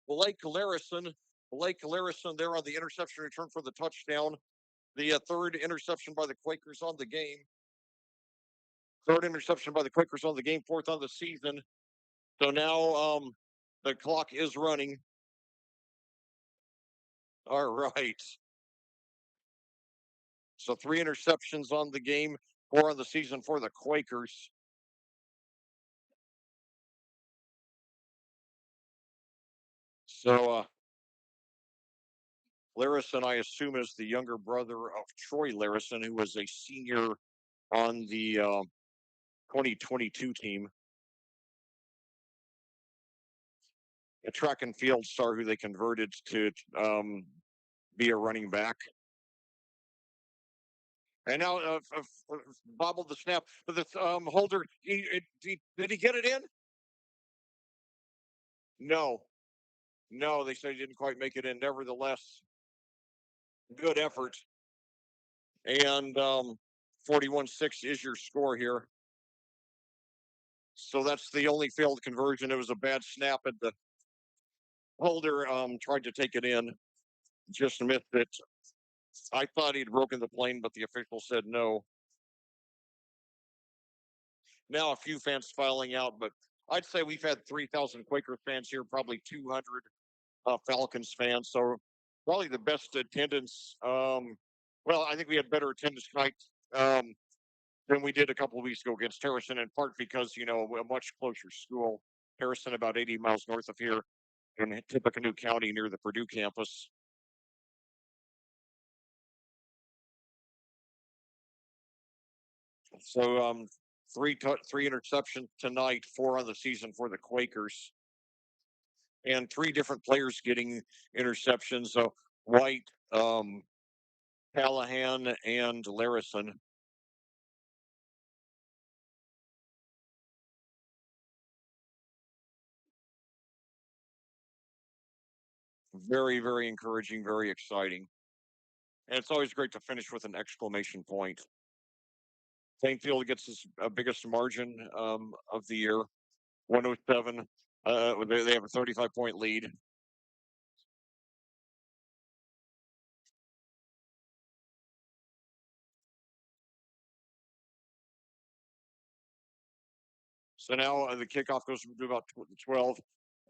Blake Larison. Blake Larison there on the interception return for the touchdown. The third interception by the Quakers on the game. Third interception by the Quakers on the game. 4th on the season. So now the clock is running. All right. So 3 interceptions on the game, 4 on the season for the Quakers. So Larison, I assume, is the younger brother of Troy Larison, who was a senior on the 2022 team, a track and field star who they converted to be a running back. And now bobbled the snap, but the holder, did he get it in? No, no, they said he didn't quite make it in. Nevertheless, good effort. And 41-6 is your score here. So that's the only failed conversion. It was a bad snap, and the holder tried to take it in, just missed it. I thought he'd broken the plane, but the official said no. Now a few fans filing out, but I'd say we've had 3,000 Quaker fans here, probably 200 Falcons fans. So probably the best attendance. Well, I think we had better attendance tonight than we did a couple of weeks ago against Harrison, in part because, a much closer school. Harrison, about 80 miles north of here in Tippecanoe County near the Purdue campus. So three interceptions tonight, 4 on the season for the Quakers, and 3 different players getting interceptions. So White, Callahan, and Larison. Very, very encouraging, very exciting. And it's always great to finish with an exclamation point. Plainfield gets his biggest margin of the year, 107. They have a 35-point lead. So now the kickoff goes to about 12,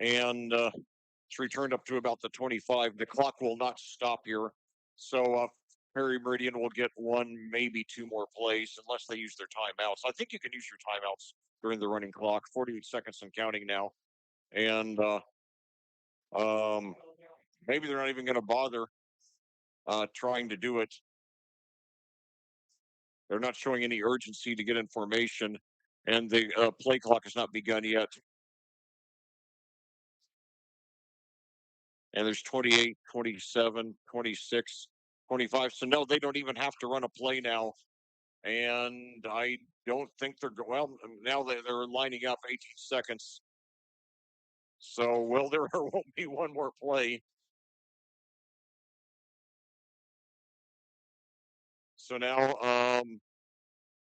and it's returned up to about the 25. The clock will not stop here. So Perry Meridian will get 1, maybe 2 more plays, unless they use their timeouts. I think you can use your timeouts during the running clock, 48 seconds and counting now. And um, maybe they're not even going to bother trying to do it. They're not showing any urgency to get information, and the play clock has not begun yet. And there's 28, 27, 26, 25. So no, they don't even have to run a play now. And I don't think well, now they're lining up 18 seconds. So, well, there won't be one more play. So now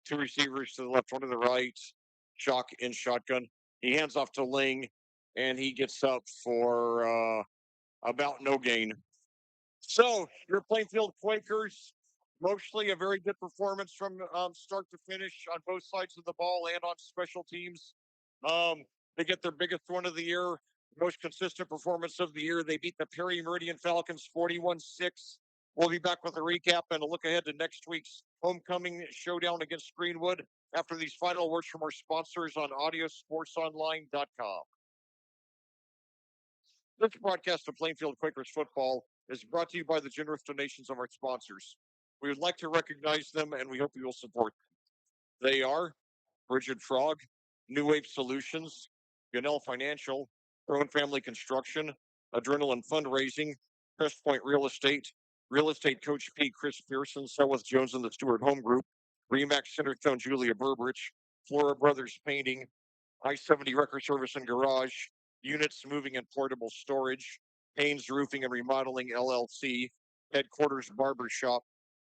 2 receivers to the left, 1 to the right, Shock in shotgun. He hands off to Ling, and he gets up for about no gain. So your Plainfield Quakers, mostly a very good performance from start to finish on both sides of the ball and on special teams. They get their biggest one of the year, most consistent performance of the year. They beat the Perry Meridian Falcons 41-6. We'll be back with a recap and a look ahead to next week's homecoming showdown against Greenwood after these final words from our sponsors on audiosportsonline.com. This broadcast of Plainfield Quakers football is brought to you by the generous donations of our sponsors. We would like to recognize them, and we hope you will support them. They are Rigid Frog, New Wave Solutions, Gunnell Financial, Crone Family Construction, Adrenaline Fundraising, Crest Point Real Estate Coach P. Chris Pearson, Selwith Jones and the Stewart Home Group, Remax Centerstone Julia Burbridge, Flora Brothers Painting, I-70 Record Service and Garage, Units Moving and Portable Storage, Haynes Roofing and Remodeling LLC, Headquarters Barber Shop,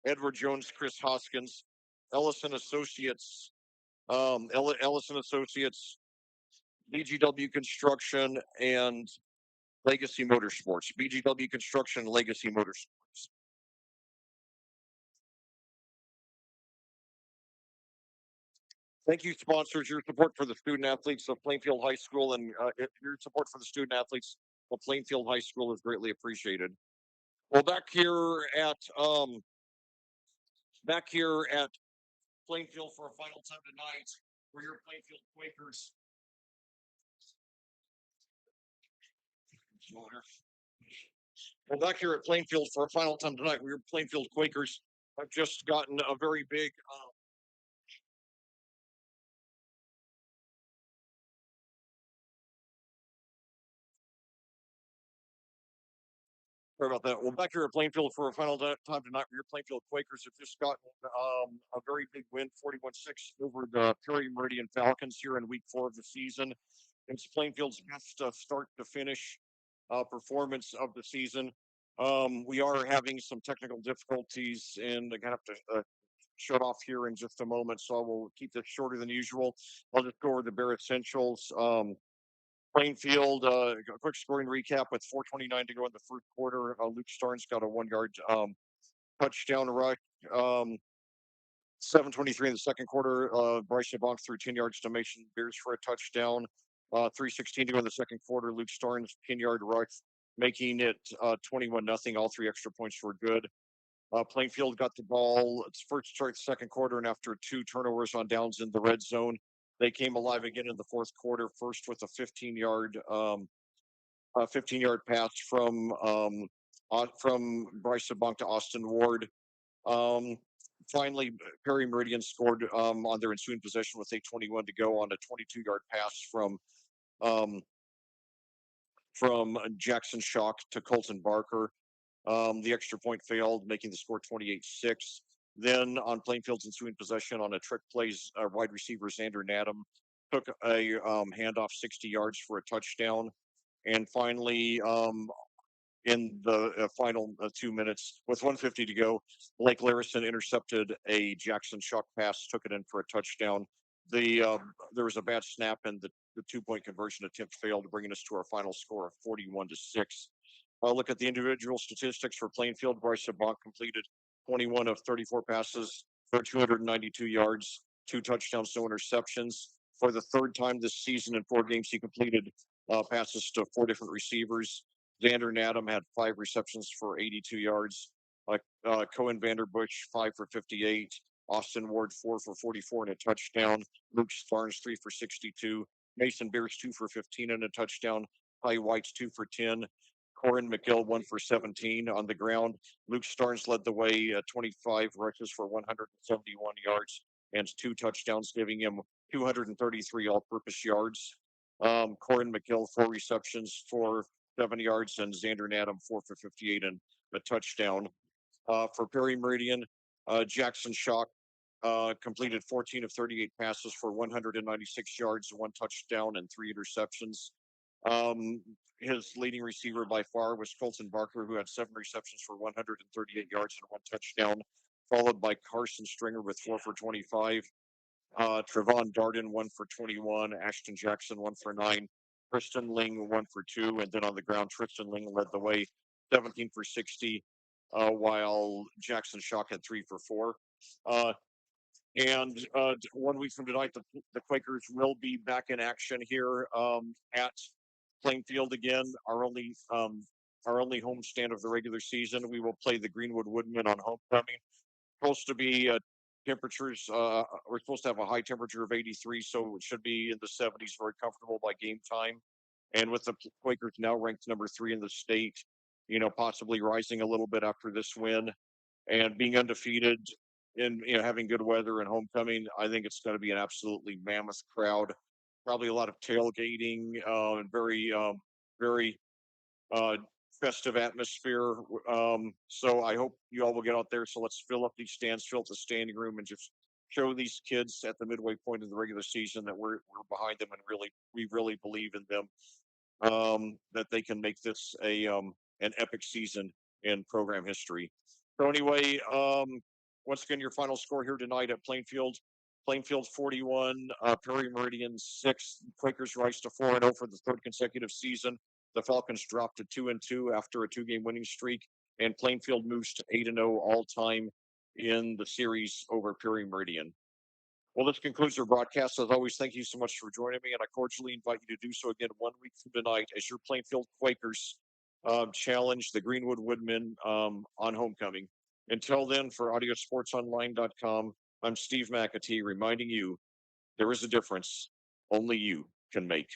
Edward Jones, Chris Hoskins, Ellison Associates, Ellison Associates, BGW Construction, and Legacy Motorsports. BGW Construction, Legacy Motorsports. Thank you, sponsors. Your support for the student athletes of Plainfield High School and your support for the student athletes of Plainfield High School is greatly appreciated. Well, back here at Plainfield for a final time tonight, for your Plainfield Quakers. Well, back here at Plainfield for a final time tonight, we are Plainfield Quakers. Have just gotten a very big. Sorry about that. Well, back here at Plainfield for a final time tonight, we are Plainfield Quakers have just gotten a very big win, 41-6 over the Perry Meridian Falcons here in Week 4 of the season. It's Plainfield's best start to finish performance of the season. We are having some technical difficulties, and I'm gonna have to shut off here in just a moment, so I will keep this shorter than usual. I'll just go over the bare essentials. Plainfield, a quick scoring recap with 4:29 to go in the first quarter. Luke Starnes got a 1 yard touchdown rush. Um, 7:23 in the second quarter. Bryce Bonk threw 10 yards to Mason Beers for a touchdown. 3:16 to go in the second quarter. Luke Starnes 10 yard rush, making it 21-0. All three extra points were good. Plainfield got the ball. It's first start second quarter, and after two turnovers on downs in the red zone, they came alive again in the fourth quarter. First with a 15-yard pass from Bryce Bonk to Austin Ward. Um, Finally, Perry Meridian scored on their ensuing possession with 8:21 to go on a 22-yard pass um, from Jackson Shock to Colton Barker. The extra point failed, making the score 28-6. Then on Plainfield's ensuing possession on a trick plays, wide receiver Xander Nadam took a handoff 60 yards for a touchdown. And finally, in the final 2 minutes, with 150 to go, Blake Larison intercepted a Jackson Shock pass, took it in for a touchdown. There was a bad snap, and the 2 point conversion attempt failed, bringing us to our final score of 41-6. Look at the individual statistics for Plainfield. Bryce Bonk completed 21 of 34 passes for 292 yards, 2 touchdowns, no interceptions. For the third time this season in 4 games, he completed passes to 4 different receivers. Xander Nadam had 5 receptions for 82 yards. Cohen Vanderbush, 5 for 58. Austin Ward, 4 for 44 and a touchdown. Luke Starnes, 3 for 62. Mason Beers, 2 for 15 and a touchdown. Ty White's 2 for 10. Corin McGill, 1 for 17 on the ground. Luke Starnes led the way, 25 rushes for 171 yards and 2 touchdowns, giving him 233 all-purpose yards. Corin McGill, 4 receptions for 7 yards, and Xander Nadam, 4 for 58 and a touchdown. For Perry Meridian, Jackson Shock completed 14 of 38 passes for 196 yards, 1 touchdown, and 3 interceptions. His leading receiver by far was Colton Barker, who had 7 receptions for 138 yards and 1 touchdown, followed by Carson Stringer with 4 for 25. Trevon Darden, 1 for 21. Ashton Jackson, 1 for 9. Tristan Ling, 1 for 2. And then on the ground, Tristan Ling led the way, 17 for 60, while Jackson Shock had 3 for 4. And 1 week from tonight, the Quakers will be back in action here at Plainfield again. Our only home stand of the regular season. We will play the Greenwood Woodmen on homecoming. Supposed to be temperatures. We're supposed to have a high temperature of 83, so it should be in the 70s, very comfortable by game time. And with the Quakers now ranked number 3 in the state, possibly rising a little bit after this win and being undefeated and having good weather and homecoming, I think it's going to be an absolutely mammoth crowd. Probably a lot of tailgating and very uh, festive atmosphere. So I hope you all will get out there. So let's fill up these stands, fill up the standing room, and just show these kids at the midway point of the regular season that we're behind them and we really believe in them. That they can make this an epic season in program history. So anyway, once again, your final score here tonight at Plainfield. Plainfield 41, Perry Meridian 6. Quakers rise to 4-0 for the third consecutive season. The Falcons dropped to 2-2 after a 2-game winning streak, and Plainfield moves to 8-0 all time in the series over Perry Meridian. Well, this concludes our broadcast. As always, thank you so much for joining me, and I cordially invite you to do so again 1 week from tonight as your Plainfield Quakers challenge the Greenwood Woodmen on homecoming. Until then, for audiosportsonline.com, I'm Steve McAtee reminding you there is a difference only you can make.